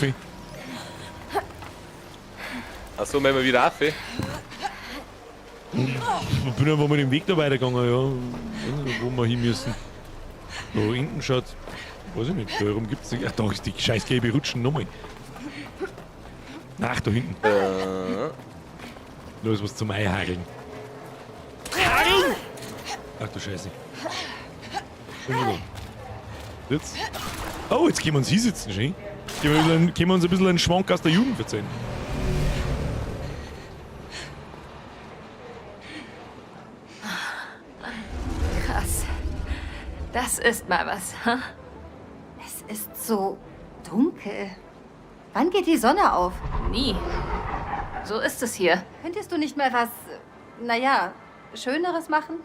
Achso, müssen wir wieder rauf. Ich bin einfach mal den Weg da weitergegangen, ja. Wo wir hin müssen. Da hinten schaut. Weiß ich nicht, da herum gibt es. Ach, da ist die scheiß gelbe Rutschen nochmal. Ach, da hinten. Da ist was zum Eihageln. Ach du Scheiße. Jetzt. Oh, jetzt können wir uns hinsitzen, schön. Können wir uns ein bisschen einen Schwank aus der Jugend erzählen. Krass. Das ist mal was. Hm? Es ist so dunkel. Wann geht die Sonne auf? Nie. So ist es hier. Könntest du nicht mal was, naja, Schöneres machen?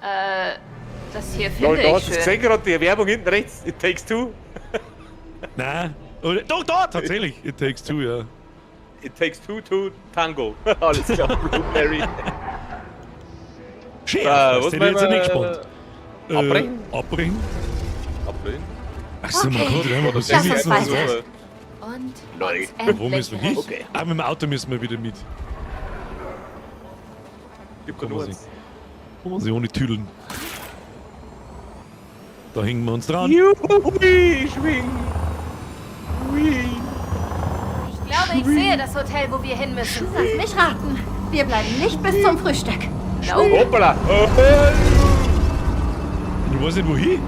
Das hier Lol, finde da ich hast du schön. gesehen gerade, die Werbung hinten rechts. It takes two. Nein. Oder, doch, da, tatsächlich. It takes two, ja. It takes two to tango. Alles klar, Blueberry. Schön, was das hätte ich jetzt wollen wir, nicht gespannt. abbrechen? Abbrechen? Ablehnen. Ach so, man Okay. konnte einfach was Lass uns sitzen. weiter. Und Leute, uns Wo endlich müssen wir hin? recht. Ah, mit dem Auto müssen wir wieder mit. Gibt Kommen nur wir eins. Kommen wir sie ohne Tüdeln. Da hängen wir uns dran. Juhui, schwing. Hui. Ich glaube, ich sehe das Hotel, wo wir hin müssen. Lass mich raten. Wir bleiben nicht bis zum Frühstück. Nope. Hoppala. Ich weiß nicht wohin.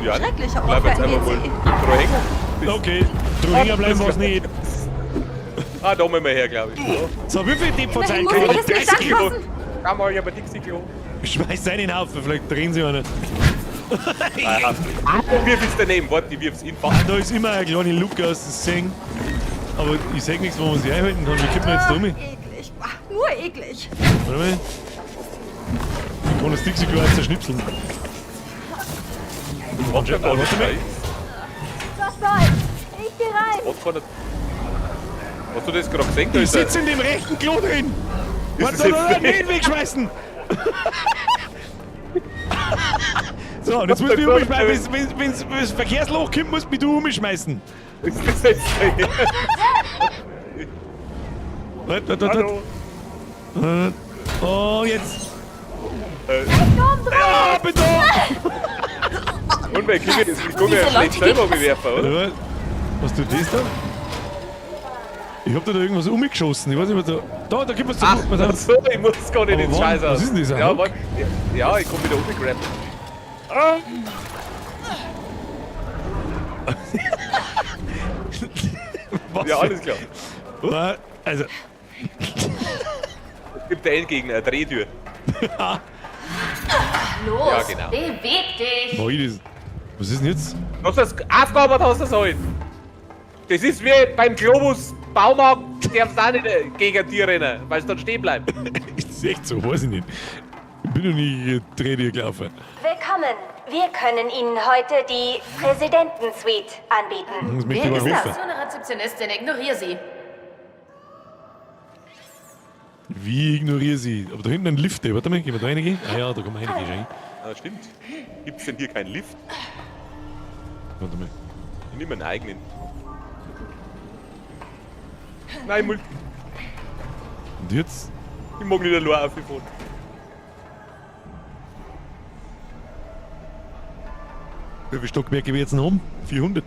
Ja, Schrecklicher bleib Ort jetzt für ein einfach mal WC. im Hängen. Okay, Drohinger bleiben wir es nicht. Ah, da müssen wir her, glaube ich. So, wie viel Tipp von Immerhin sein muss können? ich es nicht 30 Kilo. anfassen. Kann man ja aber Dixie-Klo. Schmeiß einen Haufen, vielleicht drehen sie einen. Wirf es daneben, warte, ich wirf's in Ah, da ist immer eine kleine Luke aus dem Seng. Aber ich sag nichts, wo man sich einhalten kann. Wie kommt man jetzt da rum? Eklig. Nur eklig. Warte mal. Ich kann das Dixie-Klo jetzt zerschnipseln. Warte mal. Warte mal. Was soll's? Ich geh rein. Hast du das gerade gesehen? Da Ich ist er. sitze in dem rechten Klo drin! Ist Warte, es jetzt- nicht wegschmeißen! So, und jetzt musst du umschmeißen. Wenn das Verkehrsloch kommt, musst mich du umschmeißen. Ist das jetzt Warte. Hallo. Oh, jetzt. Ja, Ah, bitte! Und wer kriegt jetzt? Ich kann ja schlecht selber bewerfen, oder? Warte, was tut das da? Ich hab da irgendwas umgeschossen. Ich weiß nicht, was da. Da gibt es Ach, was. so, ich muss gar nicht Aber ins wann? Scheiß aus. Was ist denn das, ein Ja, Hook? warte. Ja, ich komm wieder umgegrabt. Was Ja, alles klar. für- Also, Es gibt der Endgegner, eine Drehtür. Los, Ja, genau. beweg dich. mach ich das? Was ist denn jetzt? Du hast das Aufgabe, hast du das halt. Das ist wie beim Globus Baumarkt, darfst auch nicht gegen Tier rennen, weil es dann stehen bleibt. Ist das echt so? Weiß ich nicht. Ich bin noch nie Drehtier gelaufen. Willkommen. Wir können Ihnen heute die Präsidentensuite anbieten. Das möchte ich Wer mal ist das? rufen. So eine Rezeptionistin, ignoriere sie. Wie ignoriere sie? Aber da hinten ein Lift. Warte mal, gehen wir da reingehen? Ah ja, da kann man reingehen. Ah, stimmt. Gibt's denn hier keinen Lift? Warte mal. Ich nehme einen eigenen. Nein, Mul Und jetzt? ich mag nicht allein aufgefahren. Wie viele Stockwerke wir jetzt noch haben? 400.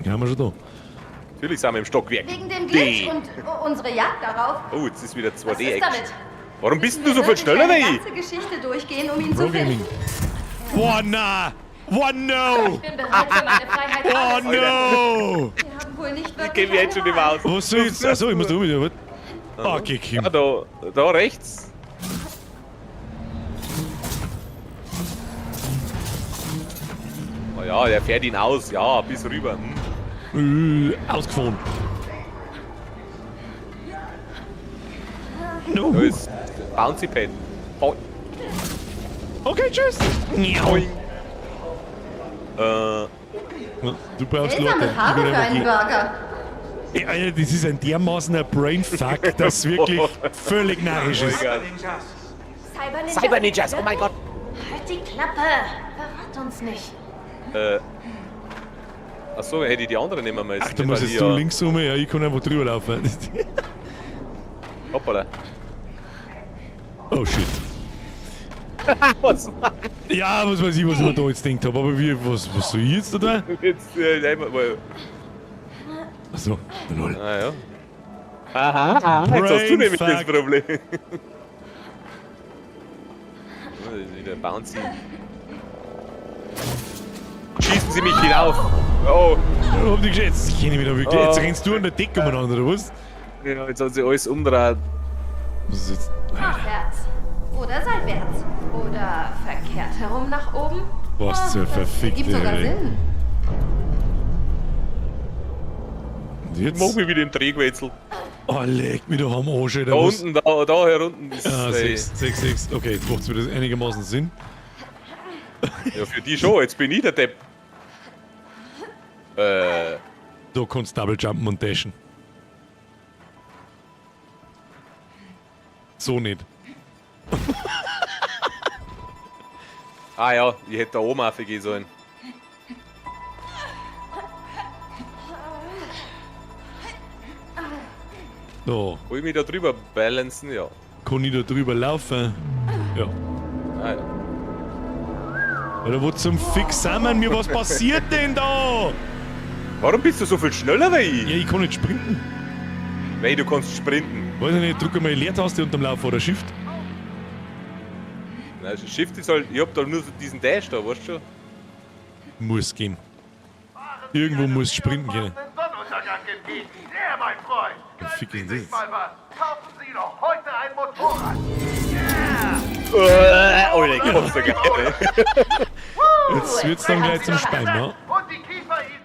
Ja, haben wir schon da. Natürlich sind wir im Stockwerk. Wegen dem Glitch D. und unsere Jagd darauf. Oh, jetzt ist wieder Was ist 2D-Action. damit? Warum bist denn du so viel Wirklich schneller, eine Ney? ganze Geschichte durchgehen, um ihn zu Programming. finden. Boah, na! Boah, no! Ich bin bereit für meine Freiheit. Oh, alles. no! Wir haben wohl nicht Ich wirklich kenne mich jetzt schon eine nicht mehr aus. Was soll ich jetzt? Achso, ich muss da wieder. Okay, Kim. Ah, da rechts. Ja, der fährt ihn aus. Ja, bis rüber. Ausgefahren. Da No. ist Bouncy Pad. Okay, tschüss. Boing. Du brauchst Seltsame Leute. Farbe für einen Burger. Ey, Alter, das ist ein dermaßen ein Brainfuck, das wirklich völlig narrisch ist. Cyber Ninjas, oh mein Gott. Halt die Klappe. Verrat uns nicht. Achso, hätte ich die andere nehmen müssen. Ach, da muss jetzt du links rum, ja, ich kann einfach drüber laufen. Hoppala. Oh shit. Was? Ja, was weiß ich, was ich mir da jetzt gedacht habe, aber wie, was soll ich jetzt da? Jetzt einfach mal. Achso, der Null. Ah ja. Aha, jetzt hast du nämlich das Brainfuck. Problem. Das ist wieder bouncy. Schießen Sie mich hinauf! Oh! Ich hab dich geschätzt, ich kenne mich da wirklich. Oh. Jetzt rennst du an der Decke umeinander, oder was? Ja, jetzt hat sie alles umdreht. Was ist jetzt? Aufwärts. Oder seitwärts. Oder verkehrt herum nach oben. Was zur verfickte Gibt sogar Hölle. Sinn. Und jetzt? Mach mich wieder im Drehgewetzel. Oh, leg mich doch am Arsch, Alter. Da was? unten, da herunten ist. Ah, 6. Okay, jetzt macht's wieder einigermaßen Sinn. Ja, für die schon, jetzt bin ich der Depp. Du kannst Double Jumpen und dashen. So nicht. Ah ja, ich hätte da oben aufgehen sollen. Da, Will ich mich da drüber balancen? Ja. kann ich da drüber laufen? Ja. Ah, ja. Oder wo zum Fix sind wir? Was passiert denn da? Warum bist du so viel schneller wie ich? Ja, ich kann nicht sprinten. Weil du kannst sprinten. Weiß ich nicht, drück mal die Leertaste unterm Lauf oder Shift. Nein, Shift ist halt, ich hab da nur so diesen Dash da, weißt du schon? Muss gehen. Irgendwo muss sprinten gehen. Sonnenuntergang entgegen. Der, mein Freund. Was Fick ist das? Mal was. Kaufen Sie doch heute ein Motorrad. Oh, der kommst du geil. Jetzt wird's dann gleich zum Spein, ne? Und die Kiefer ihn.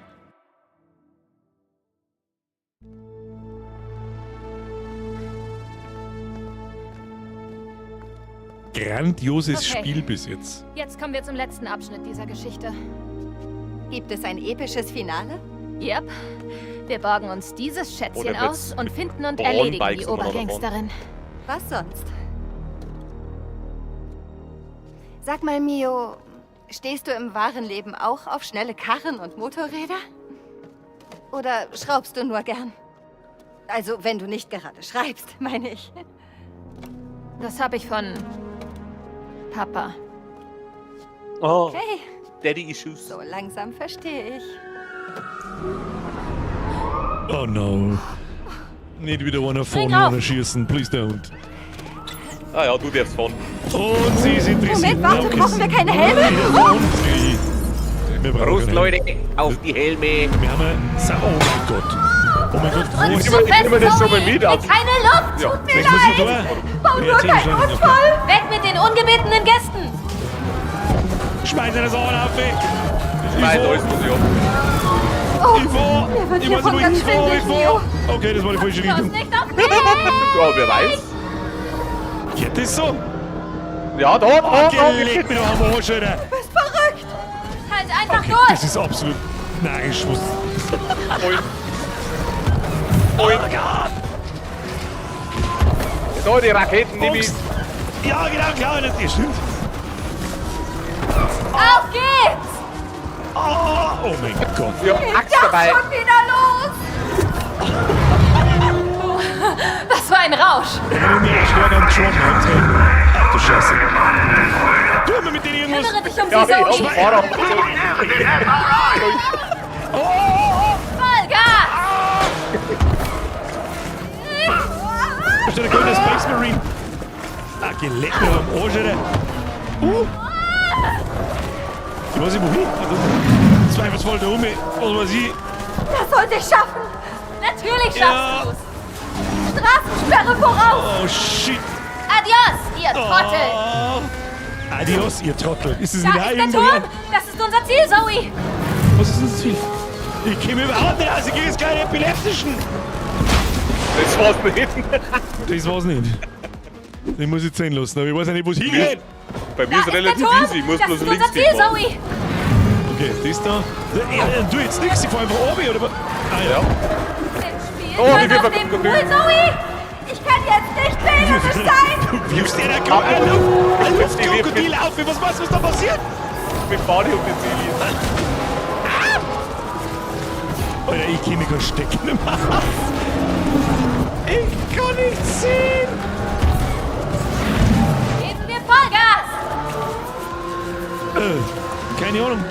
Grandioses Okay. Spiel bis jetzt. Jetzt kommen wir zum letzten Abschnitt dieser Geschichte. Gibt es ein episches Finale? Yep. Wir borgen uns dieses Schätzchen Oder aus wird's und finden und mit erledigen Bikes die immer noch Obergangsterin. Was sonst? Sag mal, Mio, stehst du im wahren Leben auch auf schnelle Karren und Motorräder? Oder schraubst du nur gern? Also, wenn du nicht gerade schreibst, meine ich. Das habe ich von Papa. Oh, Okay, Daddy Issues. so langsam verstehe ich. Oh no. Nicht wieder einer Spring vorne auf. einer schießen, please don't. Ah ja, du darfst fahren. Und sie ist interessiert. Moment, warte, brauchen wir keine Helme? Wir brauchen Prost, keine Leute, auf die Helme. Wir haben oh mein Gott. Oh mein Gott, wo Ich ist nehme das schon mal mit. Keine Luft! Ja. Tut mir Was ist leid! da? Bau nur keinen Unfall! Weg mit den ungebetenen Gästen! Schmeiß das Ohr auf, ey. Nein, da ist was, ja. Ich fahr. Mir wird Ich hier weiß von nicht, ganz ich fahr, schwindelig, Mio. Okay, das war die falsche Los Richtung. nicht auf mich! Ja, wer weiß. Geht das so? Ja, da. Okay, leg mich doch am Arsch, Alter. Bist verrückt! Halt einfach Das durch! ist absolut narrisch. Was? Oh Gott. Da, die Raketen, nehme ich. Fuchs. Ja, genau, klar, das ist stimmt. Auf geht's! Oh mein Gott. Ja, Axt dabei. Schon wieder los! Das war ein Rausch! Mir schwer am Trump. Ach du Scheiße. Tu mir mit denen irgendwas. Kümmere dich um Ja, sie, ich hab Zoe! Fahrer. Vollgas! Da steht ein kleiner Space Marine. Ah, geleck mir am Arsch, Alter. Ich weiß nicht wohin. Zweifelsvoll da oben. Was weiß ich. Das sollte ich schaffen! Natürlich Ja. schaffst du's! Straßensperre voraus! Oh shit. Adios, ihr Trottel! Oh. Adios, ihr Trottel. Ist es Da wieder ist der irgendwo? Turm! Das ist ist unser Ziel, Zoe! Was ist das Ziel? Ich komme überhaupt nicht aus, ich krieg jetzt keinen epileptischen. Das war's nicht. Das war's nicht. Den muss ich sehen lassen, aber ich weiß ja nicht, wo es hingeht. Bei mir ist relativ easy, ich muss Das bloß ist links unser Ziel, gehen. Zoe! Okay, das da. Du jetzt nix, ich fahr einfach oben, oder was? Ah ja. Oh, wie wir auf dem Pool, Zoe! Ich kann jetzt nicht wählerisch sein! Du wirfst dir da gerade ein Luftkrokodil auf, was meinst du, was da passiert? Mit Badeutensilien. Alter, ich kann mich kein Stecken mehr aus. Ich kann nicht sehen. Geben wir Vollgas! Keine Ahnung.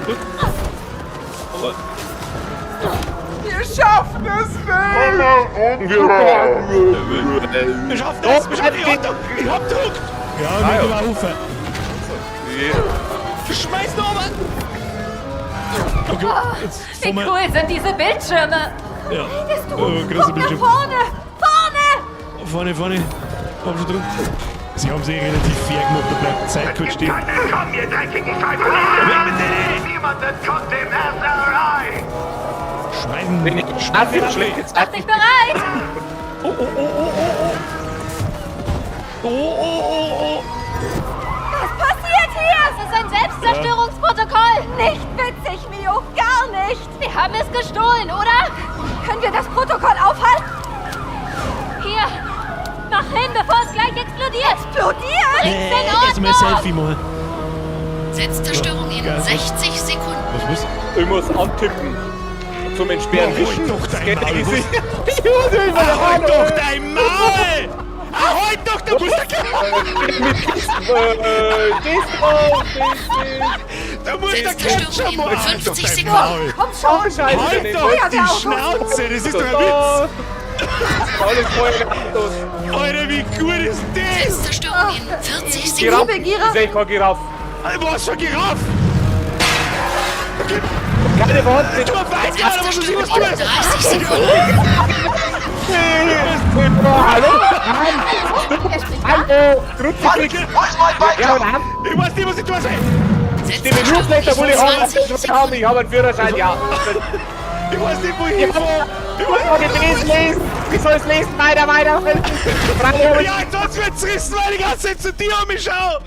Wir schaffen es nicht! Wir schaffen das, wir schaffen das. Ich hab Druck. Ja, nicht überlaufen. Schmeiß noch mal. Okay, jetzt Wie fahren wir. cool sind diese Bildschirme! Ja. Bist du? Große Guck nach Bildschirm. vorne! Vorne! Vorne. Hab schon drin. Sie haben sich relativ fair gemacht, da bleibt Zeit kurz stehen. Komm, ihr dreckigen Scheiße! Niemand entkommt dem Herrscherei! Schmeißen. Mach dich bereit! Was passiert hier? Das ist ein Selbstzerstörungsprotokoll! Nicht witzig, Mio! Gar nicht! Wir haben es gestohlen, oder? Können wir das Protokoll aufhalten? Hier! Mach hin, bevor es gleich explodiert! Explodiert? Nichts in Jetzt mal ein Selfie mal. Selbstzerstörung in 60 Sekunden. Was muss? Ich muss antippen. Zum Entsperren. Halt doch dein Maul. Ich muss Halt doch dein Maul! Halt doch, da muss der Da muss der Ketchup mal. Halt doch dein Maul. Komm schon! Halt doch die Schnauze, das ist doch ein Witz. Alles vorher Alter, wie gut ist das? Selbstzerstörung in 40 Giraffe. Sekunden. Ich sehe kein Giraffe. Was für Giraffe? Keine Worte. Du weißt gerade, was du Selbstzerstörung was in tust. 30 Sekunden. Hallo? Hallo? Grüezi. Ja, und ab. Ich weiß nicht, was ich tun soll. Stimme nur schlechter, wo ich habe. Ich habe einen Führerschein, ja. Ich weiß nicht, wo ich hinfahre. Ich weiß Lesen. Ich soll es lesen. Weiter. Ja, sonst wird's rissen, weil ich ganz zu dir um mich schau.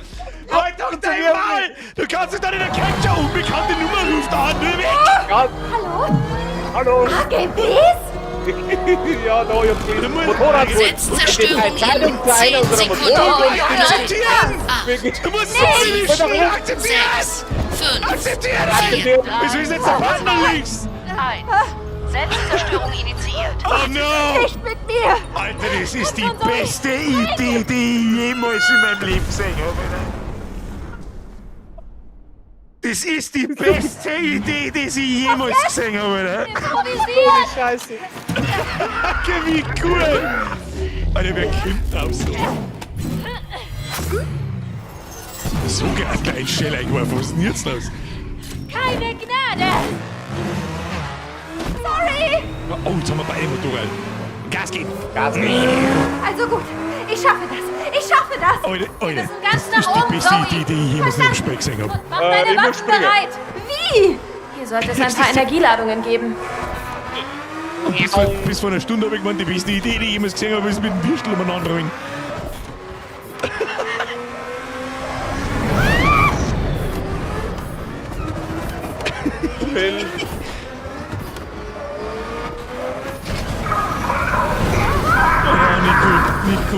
Halt doch dein Maul. Du kannst dich doch nicht erkennen, schon unbekannte Nummer ruft an. Nur weg. Ja. Hallo? AGBs? Ja, da, ich hab die Motorrad Selbstzerstörung in 10 Sekunden. Akzeptieren. Du musst so wie schnell akzeptieren. 6, 5, Akzeptieren. 4, Wieso ist jetzt der Partner links? 1. Selbstzerstörung initiiert. Oh no. Nicht mit mir! Alter, das ist die beste Idee, die ich jemals in meinem Leben gesehen habe. Das ist die beste Idee, die ich jemals gesehen habe. Alter. Improvisiert! Scheiße. Wie cool. Alter, wer kommt auf so? So geil Schell eingeworfen. Was ist denn jetzt los? Keine Gnade! Sorry! Oh, jetzt haben wir beide Motorrad. Gas geben. Also gut, ich schaffe das! Ich schaffe das! Alter, Wir müssen ganz das ist nach die oben, beste Zoe! Idee, die ich jemals in meinem Spiel gesehen habe. Mach deine ich muss Waffen springen. bereit! Wie? Hier sollte es ein paar Energieladungen geben. Bis vor einer Stunde habe ich gemeint, die beste Idee, die ich jemals gesehen habe, ist mit dem Würstel umeinander rein. Bill. Oh,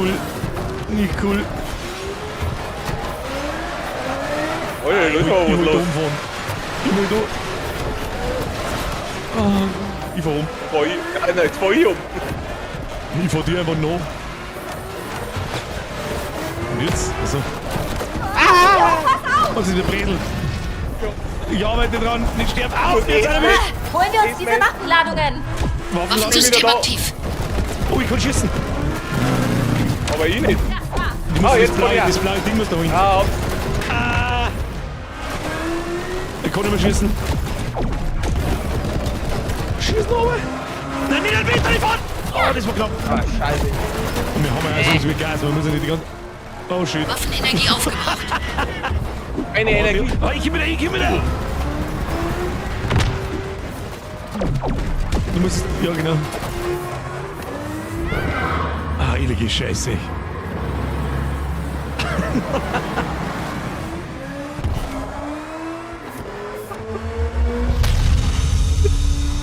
nicht cool. Alter, da ist Ich aber will was da los. umfahren. Ich will da. Ah, ich fahr um. Jetzt fahr ich um. Ich fahr dir einfach nach. Und jetzt? Also. Was ist der Bredel? Ich arbeite dran. Nicht sterb auf. Jetzt einer mit. Holen wir uns diese Waffenladungen! Waffenladung. Waffensystem aktiv. Oh, ich kann schießen. Aber ich nicht. Du musst jetzt fahr ich das blaue Ding muss da hin. Ja, Ah. Ich kann nicht mehr schießen. Schießen aber. Nein, nicht ein Meter, nicht fahren. Oh, das war knapp. scheiße. Und wir haben ja sonst wie Gas, wir müssen nicht die ganze... Oh, shit. Waffenenergie aufgebraucht. Keine Energie. Oh, ich geh wieder. Du musst... Ja, genau. Ah, heilige Scheiße.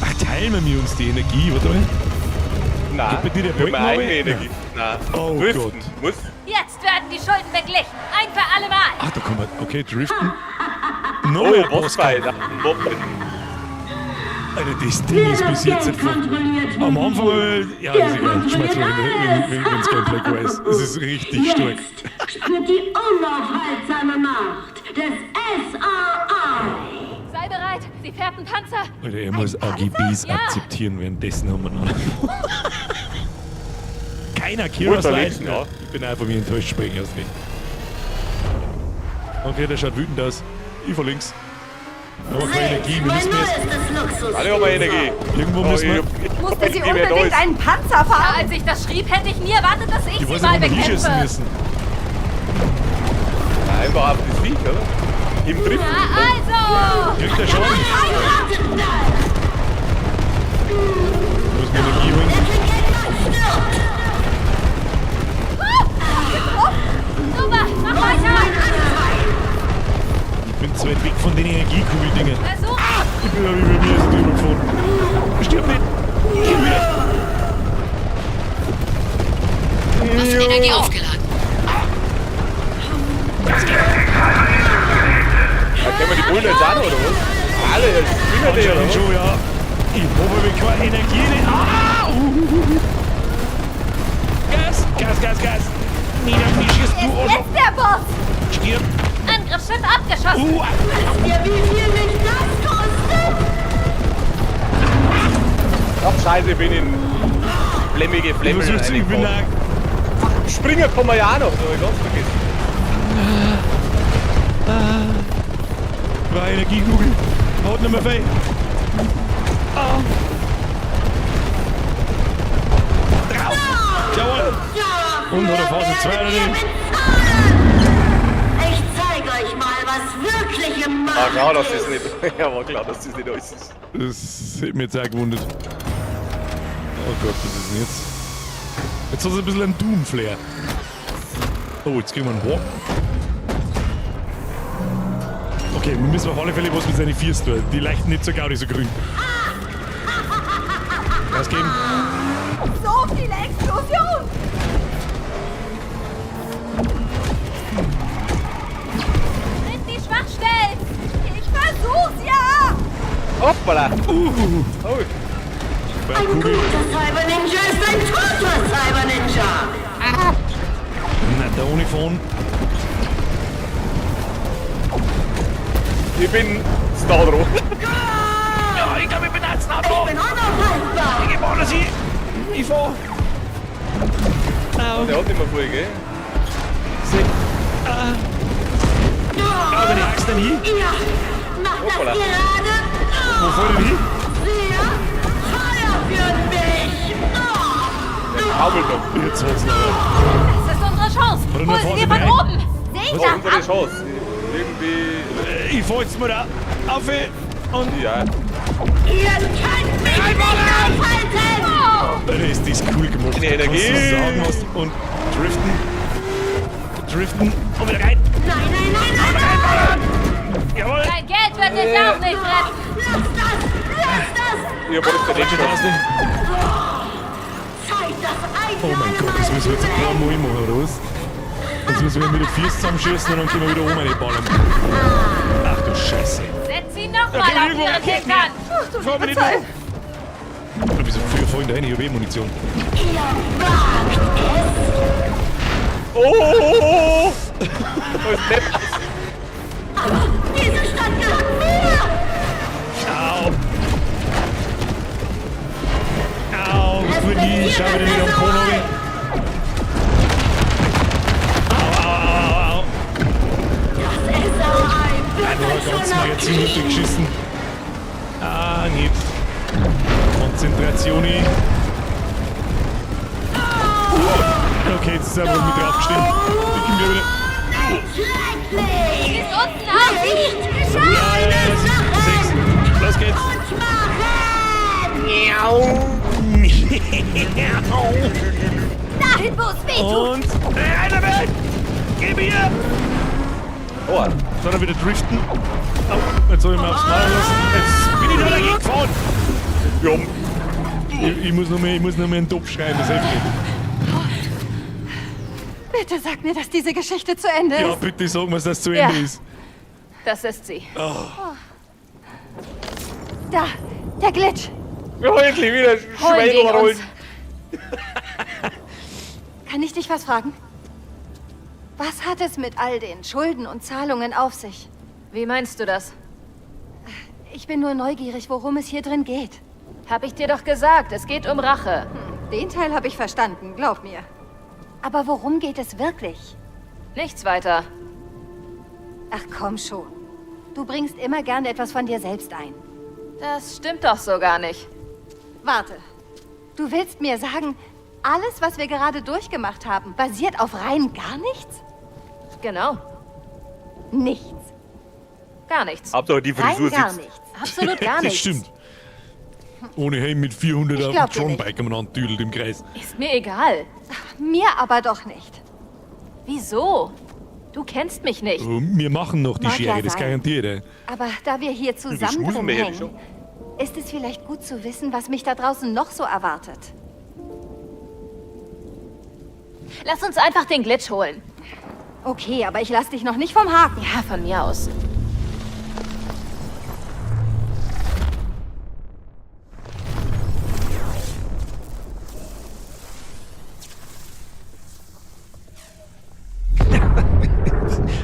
Ach, teilen wir uns die Energie, oder? Nein, Gib mir die der wir haben Balken eigene runter? Energie. Nein. Oh Driften. Gott. Muss. Jetzt werden die Schulden beglichen. Ein für alle Mal. Ach, da kommen wir... Okay, driften. No Oh, mehr Bossfight. Alter, das Ding ist bis jetzt nicht von... Am Anfang... Ja, ist egal. Schmeiß mal, wenn es Gameplay weiß. Es ist richtig stark. Spürt die unaufhaltsame Macht des SRI. Sei bereit. Sie fährt einen Panzer. Alter, er muss AGBs Ja. akzeptieren, währenddessen haben wir noch... Keiner Kiras Unterlegen, Leitner. ja. Ich bin einfach wie enttäuscht, sprechen erst nicht. Okay, der schaut wütend aus. Ich vor links. Aber keine Energie, wir müssen jetzt... Alle haben wir Energie. Irgendwo müssen wir... Musste sie unbedingt einen Panzer Ja, fahren? als ich das schrieb, hätte ich nie erwartet, dass ich Ich sie weiß mal nicht, wo wir hinschießen bekämpfe. müssen. Einfach auf das Viech, oder? Im Driften. Ja, also. Kriegt der Schaden? Muss mir Energie holen. Super, mach weiter. Ich bin zu weit weg von den Energiekugeldingen. Versuch. Ich bin ja wie bei mir so drüber gefahren. Stirb nicht! Geh wieder! Energie aufgeladen. Da können wir die Bullen jetzt an, oder was? Alle, jetzt springen die, oder Anscheinend was? schon, ja. Ich hoffe, wir keine Energie nicht. Ah! Gas! Gas, Gas, Gas! Nina, wie schießt du? Ist jetzt der Boss. Stirb! Angriffsschiff abgeschossen. Ja, wie viel mich das kostet? Ach, scheiße, ich bin in flemmige Ich Flemmel versuch's, ich bin reingekommen. da. Springen kann man ja auch noch, so ich ganz vergessen. War Energiekugel. Haut nicht mehr fei. Ah. Drauf! Jawohl! Und oder Phase 2 oder nicht? Ich zeig euch mal, was wirkliche Macht Ah, klar, dass ist. das nicht. Ja, war klar, dass das nicht alles ist. Das hat mich jetzt auch gewundert. Oh Gott, was ist denn jetzt? Jetzt hat es ein bisschen einen Doom-Flair. Oh, jetzt kriegen wir einen Walk. Okay, wir müssen auf alle Fälle was mit seinen Viers tun. Die leuchten nicht so gaudi, so grün. Gas geben. So viele Explosionen! Sind die Schwachstellen. Ich versuch's ja! Hoppala! Oh, Ein guter Cyber-Ninja ist ein toter Cyber-Ninja. Na, der ohne Phone. ich bin Starro. Ja, ich glaube, ich bin ein Snapper. Ich bin unaufhaltbar. Ich gebe alles hin. Ich fahr. Au. Der hat nicht mehr voll, gell? Aber die Axt dann hin. Ihr macht das Hoppala. gerade. Wo fährt er hin? Sehr Feuer für mich. Der kabelt noch. Jetzt wird's noch. Das ist unsere Chance. Oder nur Holen Phase wir von 3. oben. Seht Das ihr? ist unsere Chance. Irgendwie. Ich fahr jetzt mal da auf und Ja. Ihr könnt mich nicht aufhalten. Alter, ist das cool gemacht. Die Energie. Kannst du sagen, was und driften. Driften und wieder rein. Nein, nein, nein, nein, nein. Jawohl. Dein Geld wird dich auch nicht retten. Lass das. Lass das. Ich hab alles verdeckt. Taste. Zeig das Oh mein einmal. Gott, das müssen wir jetzt ein paar Mal machen, oder was? Jetzt müssen wir mit den Viers zusammenschießen und dann können wir wieder oben reinballen. Ach du Scheiße. Setz ihn nochmal Okay, auf irgendwo ihren Raketen. Hintern. Fahr mir nicht hoch. Wieso früher vorhin da rein? Ich hab eh Munition. Oh! Was ist denn das? Diese Stadt gehört mir. Au. Au, was tun die? Schau wieder nicht am Porno weg. Au, au, au, au. Das SRI Da wird hat ganz Magazin runtergeschissen. Ah, nicht. Konzentration. Okay, jetzt ist einfach mit draufgestiegen. Ich bin wieder wieder. Sie ist unten auf. Ja, 6. Los geht's. Dahin, wo es weh tut. Und rein damit! Gib mir! Oh, Soll er wieder driften? Oh, jetzt soll ich mir aufs Maul lassen. Jetzt bin ich da dagegen gefahren. Ich muss noch mehr einen Topf schreiben, das hilft nicht. Bitte sag mir, dass diese Geschichte zu Ende ist. Ja, bitte sag mir, dass das zu Ende ist. Das ist sie. Da, der Glitch. ja, endlich wieder Holen Schwedel den rollen. uns. Kann ich dich was fragen? Was hat es mit all den Schulden und Zahlungen auf sich? Wie meinst du das? Ich bin nur neugierig, worum es hier drin geht. Hab ich dir doch gesagt, es geht um Rache. Den Teil habe ich verstanden, glaub mir. Aber worum geht es wirklich? Nichts weiter. Ach komm schon. Du bringst immer gerne etwas von dir selbst ein. Das stimmt doch so gar nicht. Warte. Du willst mir sagen, alles, was wir gerade durchgemacht haben, basiert auf rein gar nichts? Genau. Nichts. Gar nichts. Hauptsache die Rein Frisur gar sitzt. nichts. Absolut gar Das nichts. stimmt. Ohne Helm mit 400 Ich auf glaub dem dir nicht. Tronbike umeinander düdelt im Kreis. Ist mir egal. Mir aber doch nicht. Wieso? Du kennst mich nicht. Oh, wir machen noch die Mag ja Schere, das sein. garantiert. Ey. Aber da wir hier zusammen schmusen drin wir ja hängen, schon. ist es vielleicht gut zu wissen, was mich da draußen noch so erwartet. Lass uns einfach den Glitch holen. Okay, aber ich lass dich noch nicht vom Haken. Ja, von mir aus.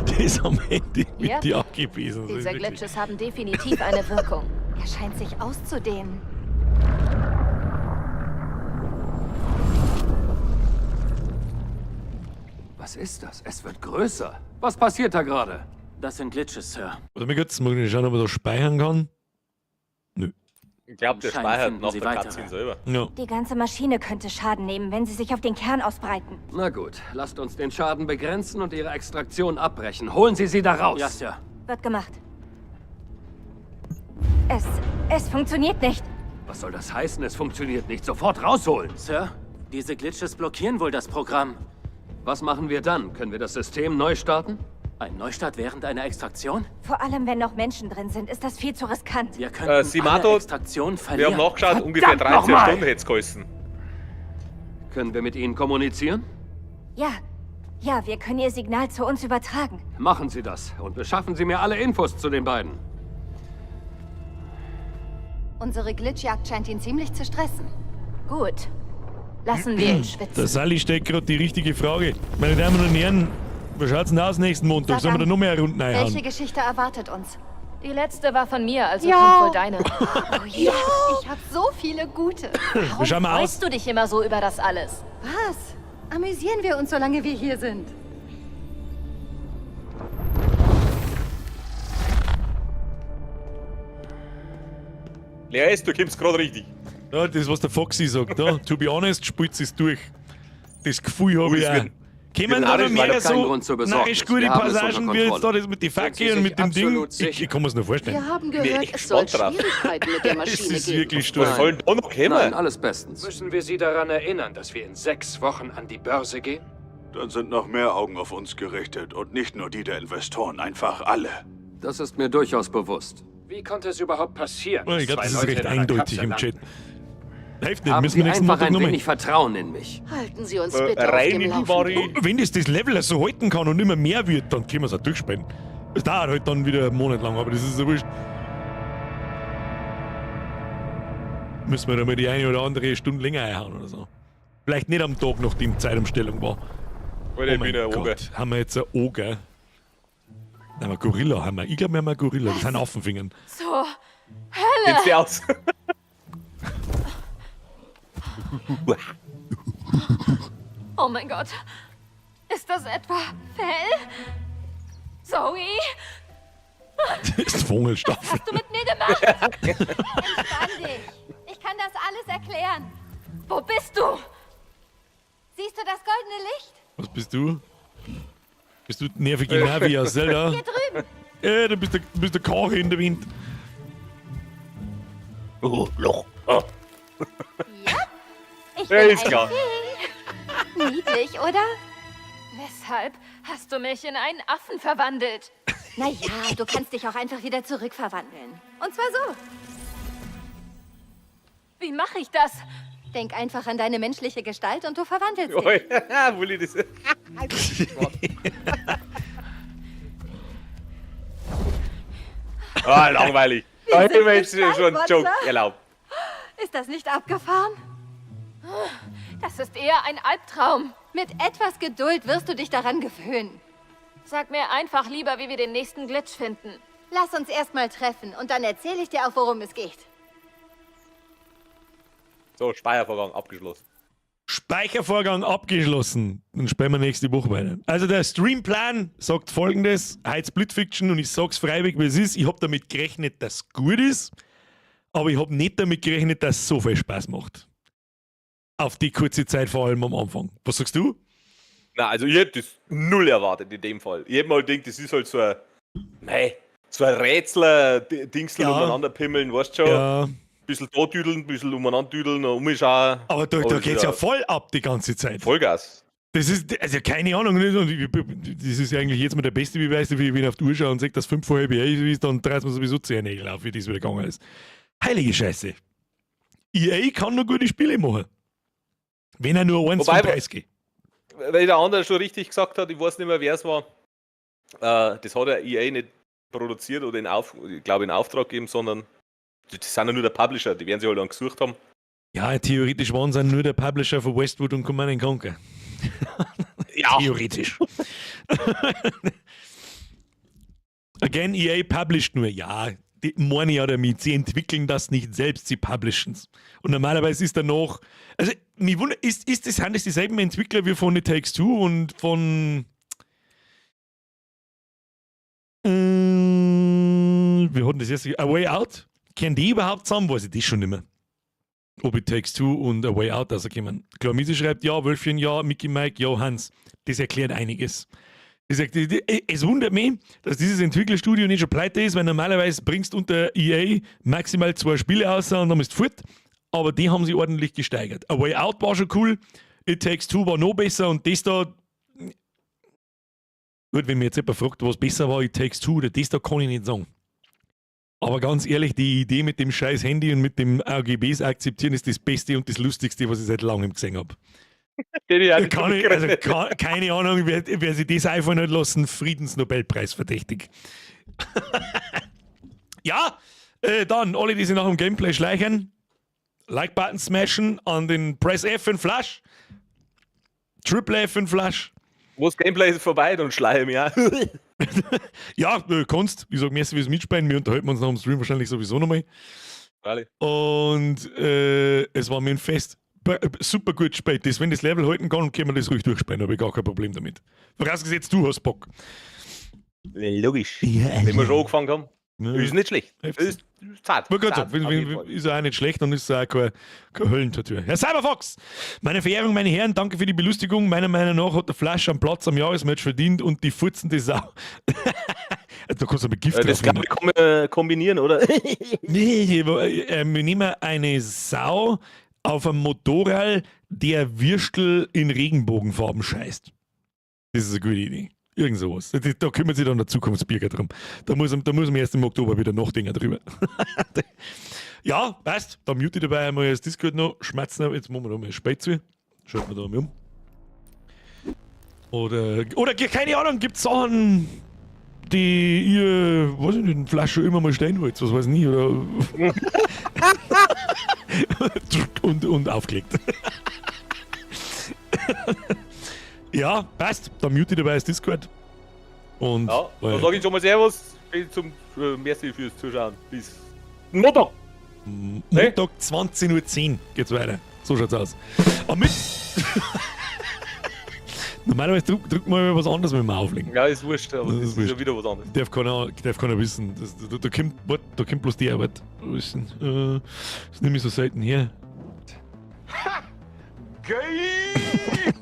Das ist am Ende mit Ja. die AGBs. und so. Diese Wirklich. Glitches haben definitiv eine Wirkung. Er scheint sich auszudehnen. Was ist das? Es wird größer. Was passiert da gerade? Das sind Glitches, Sir. Warte mal kurz, mal schauen, ob man da speichern kann. Nö. Ich glaube, der Anscheinend speichert finden nach sie der weitere. Cutscene selber. Ja. Die ganze Maschine könnte Schaden nehmen, wenn sie sich auf den Kern ausbreiten. Na gut, lasst uns den Schaden begrenzen und ihre Extraktion abbrechen. Holen Sie sie da raus. Ja, Sir. Wird gemacht. Es funktioniert nicht. Was soll das heißen? Es funktioniert nicht. Sofort rausholen. Sir, diese Glitches blockieren wohl das Programm. Was machen wir dann? Können wir das System neu starten? Ein Neustart während einer Extraktion? Vor allem, wenn noch Menschen drin sind, ist das viel zu riskant. Wir könnten Simato, alle Extraktion Wir verlieren. haben nachgeschaut, ungefähr 13 nochmal! Stunden hätte es geholfen. Können wir mit Ihnen kommunizieren? Ja, wir können ihr Signal zu uns übertragen. Machen Sie das und beschaffen Sie mir alle Infos zu den beiden. Unsere Glitchjagd scheint ihn ziemlich zu stressen. Gut. Lassen wir ihn Der schwitzen. Sally stellt gerade die richtige Frage. Meine Damen und Herren, wie schaut's denn aus nächsten Montag? Sag Sollen wir da an, noch mehr Runden Welche einhauen? Geschichte erwartet uns? Die letzte war von mir, also Ja. kommt wohl deine. Oh ja, ich habe so viele gute. Wie schauen wir aus? Freust du dich immer so über das alles? Was? Amüsieren wir uns, solange wir hier sind. Lea ist, du kommst gerade richtig. Ja, das, was der Foxy sagt. Ja. To be honest, spielt es durch. Das Gefühl habe ich es auch. wird- Kommen wird da noch narrisch, weil mehr ich hab keinen so Grund zur Besorgnis. narrisch gute Wir haben es Passagen unter wie jetzt da, Kontrolle. das mit den Sind Sie Fackeln und sich mit dem Ding? absolut Ich sicher? kann mir das noch vorstellen. Wir haben Nee, gehört, ich es soll gespannt drauf. Schwierigkeiten mit der Das Maschine ist geben. wirklich Was stark. soll denn da noch kommen? Nein, alles bestens. Müssen wir Sie daran erinnern, dass wir in 6 Wochen an die Börse gehen? Dann sind noch mehr Augen auf uns gerichtet und nicht nur die der Investoren, einfach alle. Das ist mir durchaus bewusst. Wie konnte es überhaupt passieren? Ich glaube, dass das zwei ist Leute recht in einer eindeutig im Kapsel Chat. Hilft nicht, Haben müssen Sie wir nächsten einfach Montag ein nochmal. wenig Vertrauen in mich. Halten Sie uns bitte auf Rein dem in die Laufenden. Wari. Wenn das Level so halten kann und immer mehr wird, dann können wir es auch durchspielen. Es dauert halt dann wieder einen Monat lang, aber das ist so wurscht. Müssen wir da mal die eine oder andere Stunde länger einhauen oder so. Vielleicht nicht am Tag, nachdem die Zeitumstellung war. Alter, ich bin ein Oger. Gott, haben wir jetzt ein Oger? Nein, wir Gorilla haben wir. Ich glaube, wir haben ein Gorilla. Das sind Affenfingern. So, Kennst du aus? oh mein Gott. Ist das etwa Fell? Zoe? Das ist Vogelstaffel. Hast du mit mir gemacht? Entspann dich. Ich kann das alles erklären. Wo bist du? Siehst du das goldene Licht? Was bist du? Bist du nervige Navi aus Zelda? Hier drüben. Du bist der Kari in der Wind. Oh, Loch. Ah. Ja, ich Ja, bin ist ein klar. Fee. Niedlich, oder? Weshalb hast du mich in einen Affen verwandelt? Naja, du kannst dich auch einfach wieder zurückverwandeln. Und zwar so. Wie mache ich das? Denk einfach an deine menschliche Gestalt und du verwandelst dich. Oi, Wulli, das Ah, langweilig. Da hätte ich mir jetzt schon einen Joke erlaubt. Ist das nicht abgefahren? Das ist eher ein Albtraum. Mit etwas Geduld wirst du dich daran gewöhnen. Sag mir einfach lieber, wie wir den nächsten Glitch finden. Lass uns erstmal treffen und dann erzähle ich dir auch, worum es geht. So, Speichervorgang abgeschlossen. Speichervorgang abgeschlossen. Dann spielen wir nächste Woche weiter. Also der Streamplan sagt folgendes: Heute Split Fiction und ich sag's freiwillig, wie es ist. Ich habe damit gerechnet, dass es gut ist, aber ich habe nicht damit gerechnet, dass es so viel Spaß macht. Auf die kurze Zeit, vor allem am Anfang. Was sagst du? Na, also ich hätte das null erwartet in dem Fall. Ich hätte mal gedacht, das ist halt so ein Rätsel-Dingsel umeinander pimmeln, weißt du schon? Ja. Bisschen da düdeln, bisschen umeinander düdeln, umschauen. Aber da geht's ja voll ab die ganze Zeit. Vollgas. Das ist, also keine Ahnung, das ist ja eigentlich jetzt mal der beste Beweis, wie ich auf die Uhr schaue und sage, dass 5 vor halb ist, dann dreht man sowieso 10 Nägel auf, wie das wieder gegangen ist. Heilige Scheiße. EA kann nur gute Spiele machen. Wenn er nur eins zum Preis geht. Weil der andere schon richtig gesagt hat, ich weiß nicht mehr, wer es war, das hat ja EA nicht produziert oder ich glaube in Auftrag gegeben, sondern das sind ja nur der Publisher, die werden sie halt dann gesucht haben. Ja, theoretisch waren sie nur der Publisher von Westwood und Command & Conquer. Ja. Theoretisch. Again, EA published nur. Ja, die meine ja damit, sie entwickeln das nicht selbst, sie publishen es. Und normalerweise ist danach, also mich wundert, sind das dieselben Entwickler wie von It Takes Two und von wir hatten das jetzt, A Way Out? Kennen die überhaupt zusammen? Weiß ich das schon nicht mehr. Ob It Takes Two und A Way Out rauskommen. Klar, Misi schreibt ja, Wölfchen ja, Mickey Mike ja, Hans. Das erklärt einiges. Es wundert mich, dass dieses Entwicklerstudio nicht schon pleite ist, weil normalerweise bringst du unter EA maximal 2 Spiele aus und dann ist fort. Aber die haben sie ordentlich gesteigert. A Way Out war schon cool, It Takes Two war noch besser und das da. Gut, wenn mir jetzt jemand fragt, was besser war, It Takes Two oder das da, kann ich nicht sagen. Aber ganz ehrlich, die Idee mit dem scheiß Handy und mit dem AGBs akzeptieren ist das Beste und das Lustigste, was ich seit langem gesehen habe. Keine Ahnung, wer sich das einfallen hat lassen, Friedensnobelpreis verdächtig. Ja, dann alle, die sich nach dem Gameplay schleichen, Like-Button smashen, an den Press F für den Flash, Triple F für den Flash. Wo das Gameplay ist vorbei, dann schleiche ich mich auch. Ja, kannst. Ich sag, merci fürs Mitspielen. Wir unterhalten uns nach dem Stream wahrscheinlich sowieso nochmal. Vale. Und es war mir ein Fest. Super gut gespielt. Wenn das Level halten kann, können wir das ruhig durchspielen. Da habe ich gar kein Problem damit. Vorausgesetzt, du hast Bock. Logisch. Ja, wenn wir schon angefangen haben. Ja. Ist nicht schlecht. Ist zart. Ist auch nicht schlecht und ist auch kein Höllentattoo. Herr Cyberfox, meine Verehrung, meine Herren, danke für die Belustigung. Meiner Meinung nach hat der Flash am Platz am Jahresmatch verdient und die futzende Sau. Da kannst du mit Gift das kann man kombinieren, oder? Nee, wir nehmen eine Sau auf einem Motorrad, der Würstel in Regenbogenfarben scheißt. Das ist eine gute Idee. Irgend sowas. Da kümmert sich dann der Zukunftsbürger drum. Da muss man erst im Oktober wieder nachdenken drüber. Ja, passt. Da mute ich dabei einmal das Discord noch. Schmerzen, jetzt machen wir da mal spät zu. Schalten wir da mal um. Oder keine Ahnung, gibt es Sachen, die ihr, weiß ich nicht, in Flasche immer mal stehen wollt, was weiß ich nicht, oder. und aufgelegt. Ja, passt. Dann mute ich dabei das Discord. Und ja, dann sage ich schon mal Servus. Merci fürs Zuschauen. Bis Montag. Montag 20.10 Uhr geht's weiter. So schaut's aus. Aber mit. Normalerweise drückt man was anderes, wenn wir auflegen. Ja, ist wurscht, aber das ist ja wieder was anderes. Darf keiner wissen. Da kommt bloß die Arbeit. Das nehme ich so selten her. Geil!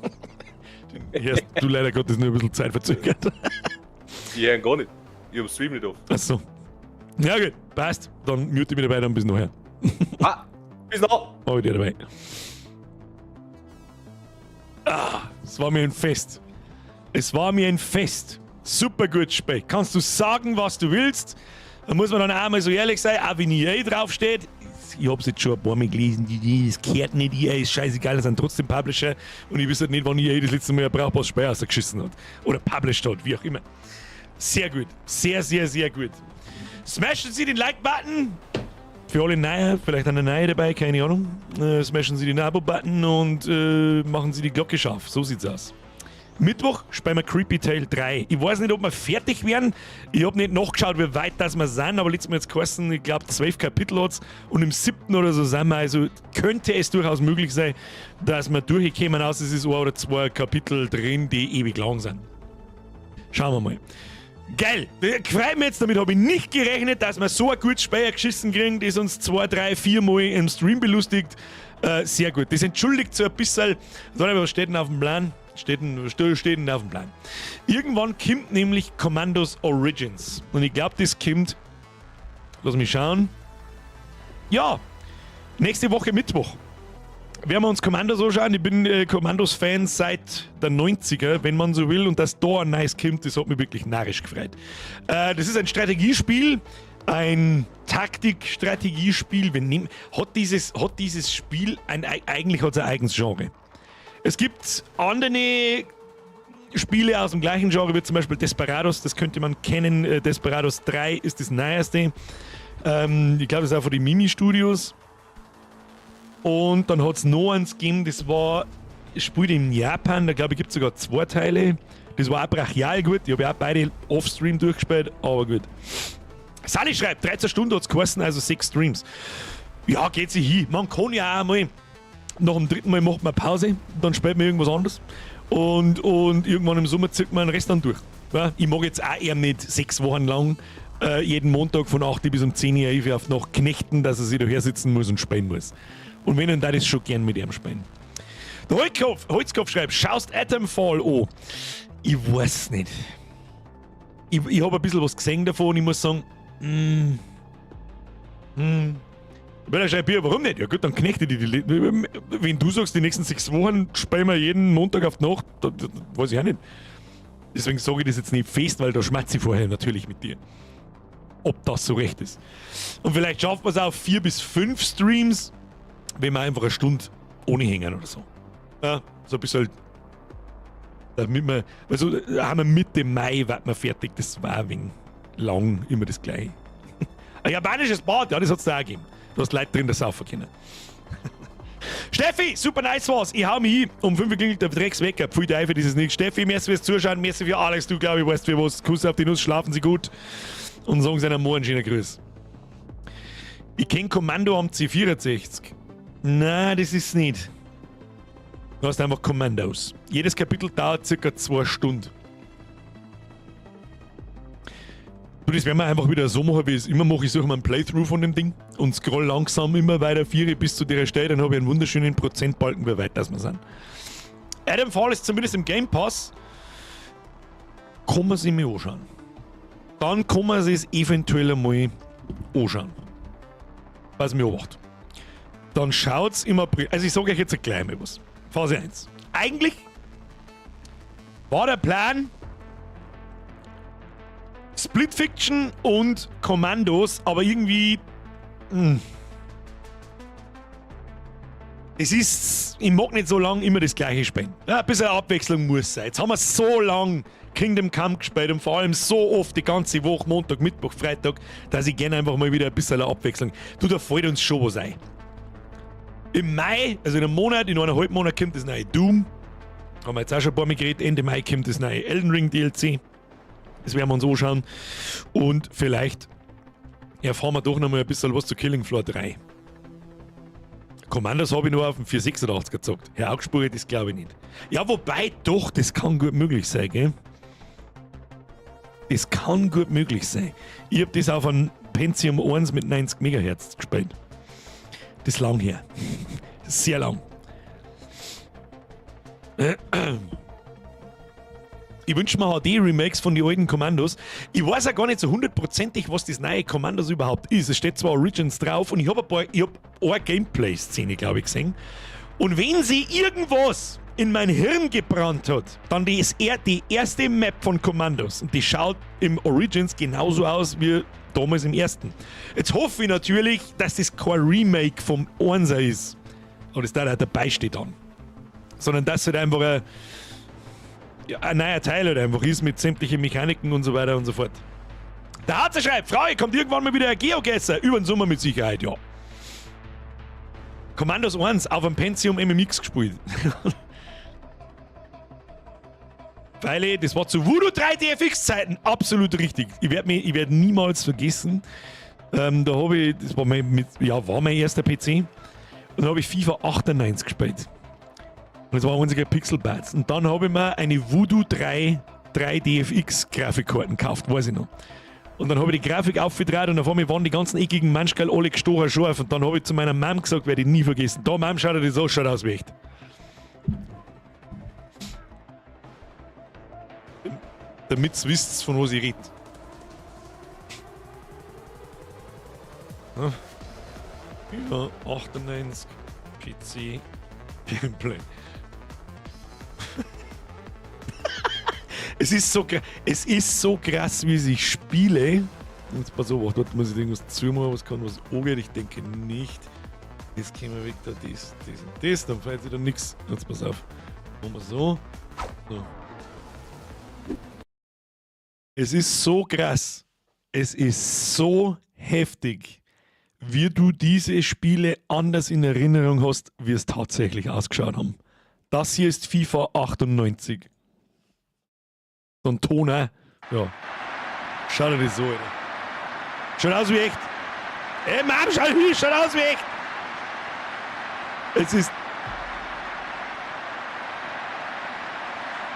Erst du leider Gottes nur ein bisschen Zeit verzögert. Ja, gar nicht. Ich hab Stream nicht auf. Achso. Ja gut, passt. Dann mute ich mich dabei dann bis nachher. Bis noch. Heute dabei. Es war mir ein Fest. Es war mir ein Fest. Super gut Spiel. Kannst du sagen, was du willst? Da muss man dann auch mal so ehrlich sein, auch wenn EA draufsteht. Ich hab's jetzt schon ein paar Mal gelesen, das kehrt nicht, EA ist scheißegal, das sind trotzdem Publisher und ich weiß halt nicht, wann EA das letzte Mal ein brauchbares Spiel rausgeschissen hat. Oder published hat, wie auch immer. Sehr gut. Sehr, sehr, sehr gut. Smashen Sie den Like-Button. Für alle Neue, vielleicht eine Neue dabei, keine Ahnung. Smashen Sie den Abo-Button und machen Sie die Glocke scharf. So sieht's aus. Mittwoch spielen wir Creepy Tale 3. Ich weiß nicht, ob wir fertig werden. Ich habe nicht nachgeschaut, wie weit das wir sind, aber letztes Mal jetzt geheißen, ich glaube 12 Kapitel hat's und im 7. oder so sind wir. Also könnte es durchaus möglich sein, dass wir durchkommen, außer es ist 1 oder 2 Kapitel drin, die ewig lang sind. Schauen wir mal. Geil! Freut mich jetzt, damit habe ich nicht gerechnet, dass wir so ein gutes Spiel geschissen kriegen, das uns 2, 3, 4 Mal im Stream belustigt. Sehr gut. Das entschuldigt so ein bisschen. Was steht denn auf dem Plan? Steht denn auf dem Plan. Irgendwann kommt nämlich Commandos Origins. Und ich glaube, das kommt. Lass mich schauen. Ja, nächste Woche Mittwoch. Werden wir uns Commandos anschauen. Ich bin Commandos-Fan seit der 90er, wenn man so will. Und dass da ein nice kommt, das hat mich wirklich narrisch gefreut. Das ist ein Strategiespiel. Ein Taktik-Strategiespiel. Hat dieses Spiel eigentlich hat es ein eigenes Genre. Es gibt andere Spiele aus dem gleichen Genre, wie zum Beispiel Desperados, das könnte man kennen. Desperados 3 ist das neueste. Ich glaube, das ist auch von den Mimi-Studios. Und dann hat es noch eins gegeben, das war, spielt in Japan, da glaube ich gibt es sogar 2 Teile. Das war auch brachial gut, ich habe ja auch beide offstream durchgespielt, aber gut. Sally schreibt, 13 Stunden hat es geheißen, also 6 Streams. Ja, geht sich hin. Man kann ja auch mal, nach dem 3. Mal macht man Pause, dann spielt man irgendwas anderes. Und irgendwann im Sommer zieht man den Rest dann durch. Ja, ich mag jetzt auch eher nicht 6 Wochen lang jeden Montag von 8 bis um 10 Uhr auf nach knechten, dass er sich daher sitzen muss und spielen muss. Und wenn, dann darf ich schon gern mit ihm spielen. Der Holzkopf schreibt, schaust Atomfall an. Ich weiß nicht. Ich habe ein bisschen was gesehen davon und ich muss sagen, Weil er schreibt, warum nicht? Ja gut, dann knechte die. Wenn du sagst, die nächsten 6 Wochen spielen wir jeden Montag auf die Nacht, das weiß ich auch nicht. Deswegen sage ich das jetzt nicht fest, weil da schmatze ich vorher natürlich mit dir. Ob das so recht ist. Und vielleicht schafft man es auch 4 bis 5 Streams, wenn wir einfach eine Stunde ohne hängen oder so. Ja, so ein bisschen. Damit wir, also haben wir Mitte Mai wird wir fertig, das war ein wenig lang, immer das gleiche. Ein japanisches Bad, ja, das hat es da auch gegeben. Du hast Leute drin, das saufen können. Steffi, super nice war's. Ich hau mich hin. Um 5 Uhr klingelt der Dreckswecker. Pfui Teufel, dieses nicht. Steffi, merci fürs Zuschauen, merci für Alex. Du, glaube ich, weißt für was. Kuss auf die Nuss, schlafen Sie gut. Und sagen Sie einen Morgen schönen Grüß. Ich kenn Kommando am C64. Nein, das ist nicht. Du hast einfach Kommandos. Jedes Kapitel dauert ca. 2 Stunden. Du, das werden wir einfach wieder so machen, wie ich es immer mache. Ich suche mal einen Playthrough von dem Ding und scroll langsam immer weiter 4 bis zu der Stelle. Dann habe ich einen wunderschönen Prozentbalken, wie weit das wir sind. Atomfall ist zumindest im Game Pass. Kann man sich mal anschauen. Dann kann man sich es eventuell einmal anschauen. Was mich anmacht. Dann schaut's im April. Also ich sage euch jetzt gleich mal was. Phase 1. Eigentlich war der Plan Split Fiction und Kommandos, aber irgendwie es ist, ich mag nicht so lange immer das gleiche spielen. Ja, ein bisschen Abwechslung muss sein. Jetzt haben wir so lange Kingdom Come gespielt und vor allem so oft die ganze Woche, Montag, Mittwoch, Freitag, dass ich gerne einfach mal wieder ein bisschen Abwechslung. Du, da fällt uns schon was ein. Im Mai, also in einem Monat, in 1,5 Monat kommt das neue Doom. Haben wir jetzt auch schon ein paar Mal geredet. Ende Mai kommt das neue Elden Ring DLC. Das werden wir uns anschauen. Und vielleicht erfahren wir doch noch mal ein bisschen was zu Killing Floor 3. Commandos habe ich nur auf dem 486 gezockt. Ja, aufgespurt ist glaube ich nicht. Ja, wobei doch, das kann gut möglich sein, gell? Das kann gut möglich sein. Ich habe das auf einem Pentium 1 mit 90 MHz gespielt. Das ist lang her. Das ist sehr lang. Ich wünsche mir HD-Remakes von den alten Kommandos. Ich weiß auch gar nicht so hundertprozentig, was das neue Kommandos überhaupt ist. Es steht zwar Origins drauf und ich habe eine Gameplay-Szene, glaube ich, gesehen. Und wenn sie irgendwas in mein Hirn gebrannt hat, dann die erste Map von Kommandos. Und die schaut im Origins genauso aus wie damals im ersten. Jetzt hoffe ich natürlich, dass das kein Remake vom 1er ist. Aber das da dabei steht dann. Sondern dass halt einfach ein neuer Teil halt einfach ist mit sämtlichen Mechaniken und so weiter und so fort. Der Harzer schreibt, Frau, kommt irgendwann mal wieder ein Geogesser. Über den Sommer mit Sicherheit, ja. Commandos 1 auf einem Pentium MMX gespielt. Weil das war zu Voodoo 3 DFX-Zeiten absolut richtig. Ich werd niemals vergessen, da habe ich, das war mein erster PC, und da habe ich FIFA 98 gespielt. Und das war unsere Pixelbats. Und dann habe ich mir eine Voodoo 3 DFX-Grafikkarten gekauft, weiß ich noch. Und dann habe ich die Grafik aufgedreht und auf einmal waren die ganzen eckigen Menschkerl alle gestochen scharf. Und dann habe ich zu meiner Mom gesagt, werde ich nie vergessen. Da, Mom, schau dir das an, schaut aus wie echt. Damit ihr wisst, von was ich rede. Ja, 98 PC Gameplay. Es ist so krass, wie ich spiele. Jetzt pass auf, dort muss ich irgendwas zumachen, was kann was angeht. Ich denke nicht. Das käme weg, da das und das, dann fällt wieder nichts. Jetzt pass auf. Machen wir so. Es ist so krass. Es ist so heftig, wie du diese Spiele anders in Erinnerung hast, wie es tatsächlich ausgeschaut haben. Das hier ist FIFA 98. So ein Ton, ja. Schau dir das so, Alter. Schaut aus wie echt. Ey, Mann, schaut aus wie echt. Es ist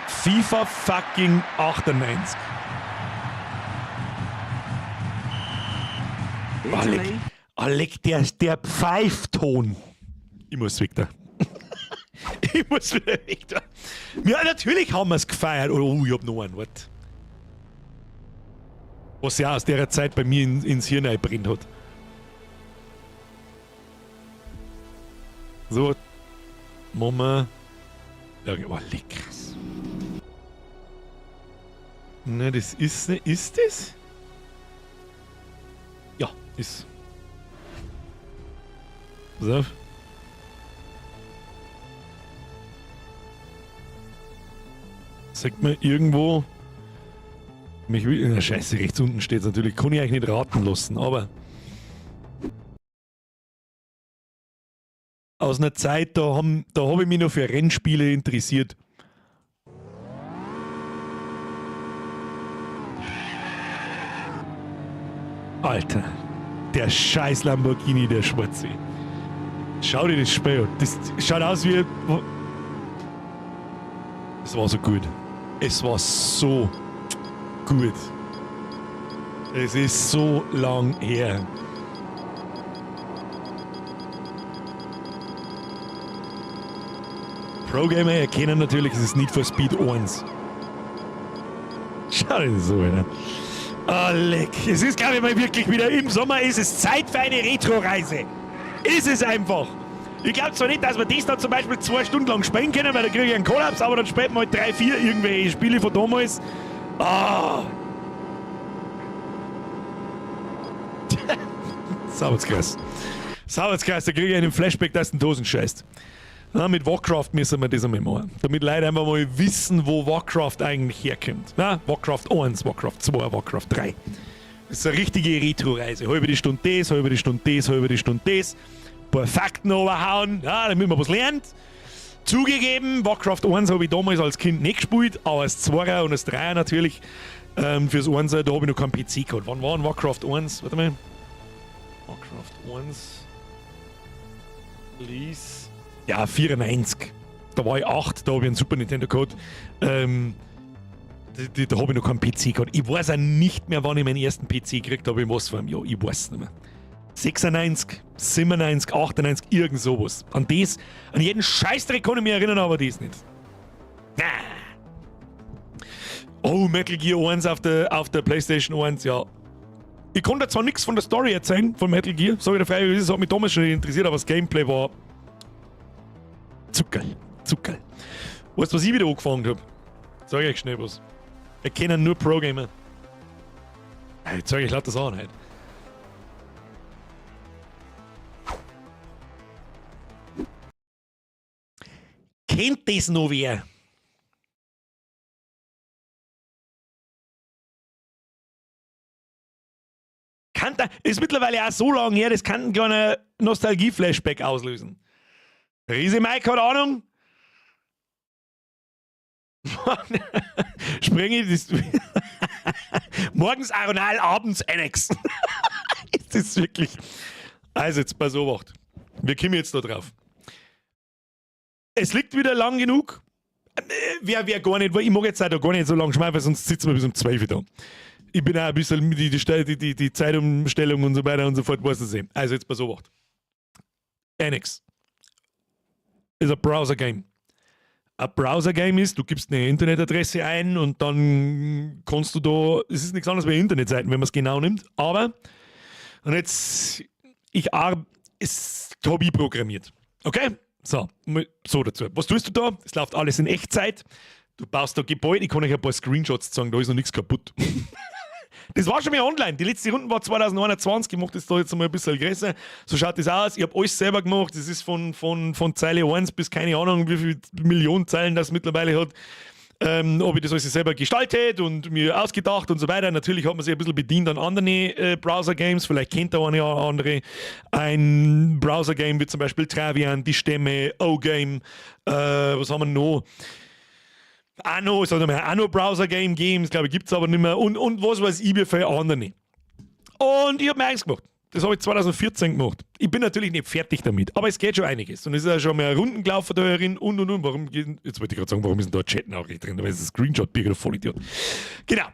FIFA fucking 98. Alec, der Pfeifton. Ich muss weg da. Ich muss wieder weg da. Ja, natürlich haben wir es gefeiert. Oh, ich hab noch einen, was? Was ja aus der Zeit bei mir ins Hirn einbrennt hat. So. Mama. Ja, oh, leckers. Na, das ist nicht. Ist das? Ja, ist. Pass auf. Sagt mir irgendwo. Scheiße, rechts unten steht es natürlich. Kann ich euch nicht raten lassen, aber. Aus einer Zeit, da hab ich mich noch für Rennspiele interessiert. Alter, der scheiß Lamborghini, der Schwarze. Schau dir das Spiel an. Das schaut aus wie. Es war so gut. Es war so gut. Es ist so lang her. Pro-Gamer erkennen natürlich, es ist Need for Speed 1. Schau dir das so, Alter. Oh, leck. Es ist, glaube ich, mal wirklich wieder im Sommer ist es Zeit für eine Retro-Reise. Ist es einfach. Ich glaube zwar nicht, dass wir das dann zum Beispiel 2 Stunden lang spielen können, weil da kriege ich einen Kollaps, aber dann spielt man halt 3, 4 irgendwelche Spiele von damals. Ah! Saubertskreis. Saubertskreis, da kriege ich einen Flashback, dass du den Dosen scheißt. Na, mit Warcraft müssen wir das einmal machen. Damit Leute einfach mal wissen, wo Warcraft eigentlich herkommt. Na, Warcraft 1, Warcraft 2, Warcraft 3. Das ist eine richtige Retro-Reise. Halbe Stunde das, halbe Stunde das, halbe Stunde das. Ein paar Fakten überhauen, ja, damit man was lernt. Zugegeben, Warcraft 1 habe ich damals als Kind nicht gespielt, aber das 2er und das 3er natürlich. Fürs 1er, da habe ich noch keinen PC gehabt. Wann war Warcraft 1? Warte mal. Warcraft 1. Please. Ja, 94. Da war ich 8, da habe ich einen Super Nintendo gehabt. Da habe ich noch keinen PC gehabt. Ich weiß auch nicht mehr, wann ich meinen ersten PC gekriegt habe, in was für einem Jahr. Ich weiß es nicht mehr. 96, 97, 98, irgend sowas. An jeden Scheißdreck kann ich mich erinnern, aber das nicht. Oh, Metal Gear 1 auf der PlayStation 1, ja. Ich konnte zwar nichts von der Story erzählen, von Metal Gear, sag ich dir frei, das hat mich damals schon interessiert, aber das Gameplay war zuckerl. Weißt du, was ich wieder angefangen habe? Sag ich euch schnell was. Ich kenne nur Pro-Gamer. Jetzt sag ich laut das an halt. Kennt das noch wer? Ist mittlerweile auch so lange her, das kann ein kleiner Nostalgie-Flashback auslösen. Riese Mike hat Ahnung. Sprenge das. Morgens Aronal, abends Annex. Ist das wirklich. Also, jetzt pass auf. Wir kommen jetzt da drauf. Es liegt wieder lang genug. Wer gar nicht, weil ich mag jetzt auch da gar nicht so lange schmeißen, weil sonst sitzen wir bis um 12 Uhr da. Ich bin auch ein bisschen die Zeitumstellung und so weiter und so fort, was das sehen. Also, jetzt pass auf. Annex ist ein Browser-Game. Ein Browser-Game ist, du gibst eine Internetadresse ein und dann kannst du da, es ist nichts anderes wie Internetseiten, wenn man es genau nimmt, aber, und jetzt, es habe ich programmiert. Okay? So dazu. Was tust du da? Es läuft alles in Echtzeit. Du baust da Gebäude, ich kann euch ein paar Screenshots zeigen, da ist noch nichts kaputt. Das war schon mal online. Die letzte Runde war 2021. Ich mache das da jetzt mal ein bisschen größer. So schaut das aus. Ich habe alles selber gemacht. Das ist von Zeile 1 bis keine Ahnung, wie viele Millionen Zeilen das mittlerweile hat. Ob ich das alles selber gestaltet und mir ausgedacht und so weiter. Natürlich hat man sich ein bisschen bedient an anderen Browser-Games. Vielleicht kennt der eine oder andere ein Browser-Game wie zum Beispiel Travian, Die Stämme, O-Game. Was haben wir noch? Anno, es hat noch mehr Anno-Browser-Game gegeben, das glaube ich gibt es aber nicht mehr. Und was weiß ich, wie viele andere. Und ich habe mir eins gemacht. Das habe ich 2014 gemacht. Ich bin natürlich nicht fertig damit, aber es geht schon einiges. Und es ist ja schon mehr Runden gelaufen da herin und. Jetzt wollte ich gerade sagen, warum ist denn da Chat-Nachricht drin? Da ist ein Screenshot-Birger, Vollidiot. Genau.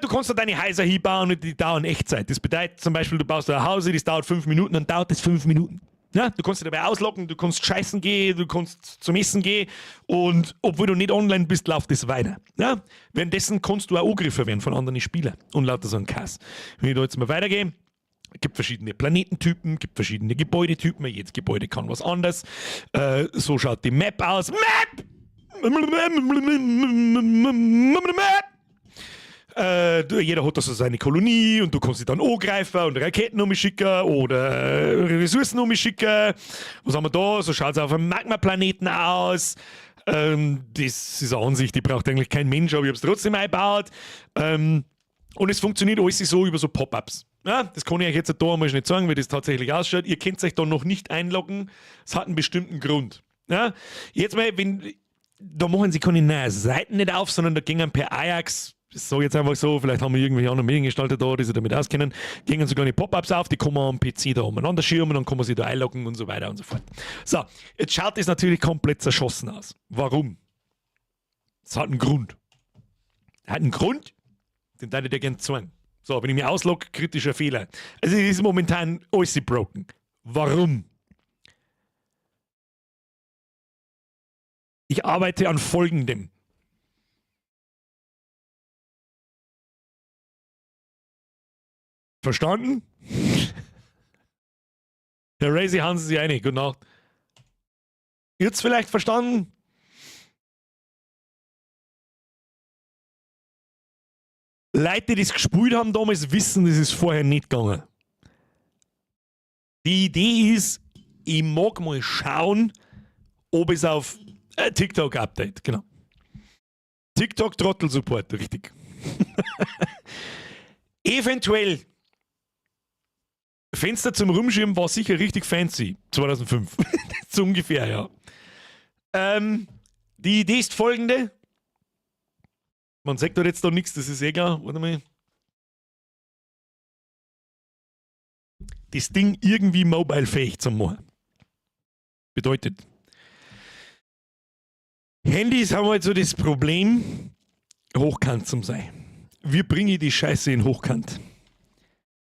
Du kannst da deine Häuser hinbauen und die dauern Echtzeit. Das bedeutet zum Beispiel, du baust da ein Haus, das dauert 5 Minuten, dann dauert das 5 Minuten. Ja, du kannst dich dabei ausloggen, du kannst scheißen gehen, du kannst zum Essen gehen und obwohl du nicht online bist, läuft das weiter. Ja? Währenddessen kannst du auch angegriffen werden von anderen Spielern und lauter so ein Kass. Wenn ich da jetzt mal weitergehe, gibt verschiedene Planetentypen, gibt verschiedene Gebäudetypen, jedes Gebäude kann was anderes. So schaut die Map aus. Map! Jeder hat da so seine Kolonie und du kannst sie dann angreifen und Raketen umschicken oder Ressourcen umschicken. Was haben wir da? So schaut es auf einem Magma-Planeten aus. Das ist eine Ansicht, die braucht eigentlich kein Mensch, aber ich habe es trotzdem eingebaut. Und es funktioniert alles so über so Pop-Ups. Ja, das kann ich euch jetzt da einmal nicht sagen, wie das tatsächlich ausschaut. Ihr könnt euch da noch nicht einloggen. Es hat einen bestimmten Grund. Ja? Jetzt mal, da machen sie keine neuen Seiten nicht auf, sondern da gingen per Ajax, ich sage jetzt einfach so, vielleicht haben wir irgendwelche anderen Mediengestalter da, die sich damit auskennen, gingen so kleine Pop-Ups auf, die kann man am PC da umeinander schirmen, dann kann man sich da einloggen und so weiter und so fort. So, jetzt schaut das natürlich komplett zerschossen aus. Warum? Es hat einen Grund. Den darf ich dir gerne zeigen. So, wenn ich mich auslogge, kritischer Fehler. Also es ist momentan alles broken. Warum? Ich arbeite an Folgendem. Verstanden? Herr Racy, haben Sie sich einig. Gute Nacht. Ihr habt es vielleicht verstanden? Leute, die das gespielt haben damals, wissen, das ist vorher nicht gegangen. Die Idee ist, ich mag mal schauen, ob es auf TikTok-Update, genau. TikTok-Trottel-Support, richtig. Eventuell. Fenster zum Rumschirmen war sicher richtig fancy. 2005. So ungefähr, ja. Die Idee ist folgende. Man sagt doch jetzt da nichts, das ist egal. Warte mal. Das Ding irgendwie mobile-fähig zu machen. Bedeutet, Handys haben halt so das Problem, hochkant zu sein. Wie bringe ich die Scheiße in Hochkant?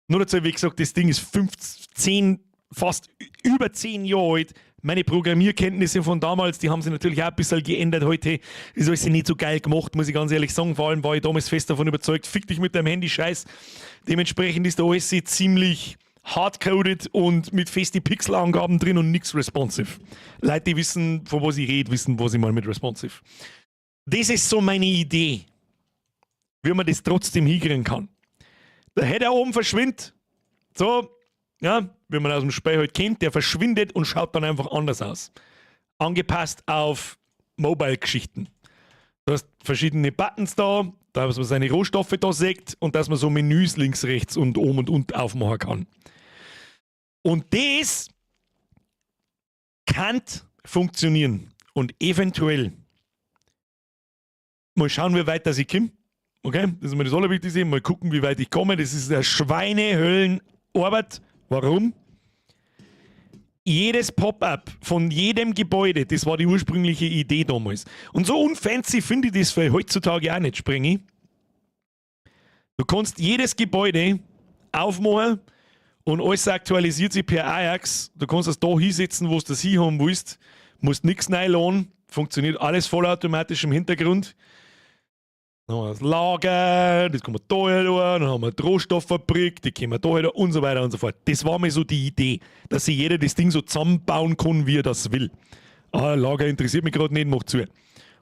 Nur dazu, wie gesagt, das Ding ist 15, fast über 10 Jahre alt, Meine Programmierkenntnisse von damals, die haben sich natürlich auch ein bisschen geändert heute. Ist alles nicht so geil gemacht, muss ich ganz ehrlich sagen. Vor allem war ich damals fest davon überzeugt, fick dich mit deinem Handy-Scheiß. Dementsprechend ist da alles ziemlich hardcoded und mit festen Pixelangaben drin und nichts responsive. Leute, die wissen, von was ich rede, wissen, was ich mal mit responsive. Das ist so meine Idee, wie man das trotzdem hinkriegen kann. Der Header oben verschwindet, so, ja, wie man aus dem Spiel halt kennt, der verschwindet und schaut dann einfach anders aus. Angepasst auf Mobile-Geschichten. Du hast verschiedene Buttons da, dass man seine Rohstoffe da sieht und dass man so Menüs links, rechts und oben und unten aufmachen kann. Und das kann funktionieren. Und eventuell mal schauen, wie weit ich komme. Okay, das ist mir das Allerwichtigste. Mal gucken, wie weit ich komme. Das ist eine Schweinehöllenarbeit. Warum? Jedes Pop-up von jedem Gebäude, das war die ursprüngliche Idee damals. Und so unfancy finde ich das für heutzutage auch nicht, Sprengi. Du kannst jedes Gebäude aufmachen und alles aktualisiert sich per Ajax. Du kannst es da hinsetzen, wo du das hinhaben willst. Musst nichts neu laden. Funktioniert alles vollautomatisch im Hintergrund. Dann haben wir das Lager, das kann man da hin, dann haben wir die Rohstofffabrik, die können wir da hin und so weiter und so fort. Das war mir so die Idee, dass sich jeder das Ding so zusammenbauen kann, wie er das will. Ah, Lager interessiert mich gerade nicht, macht zu.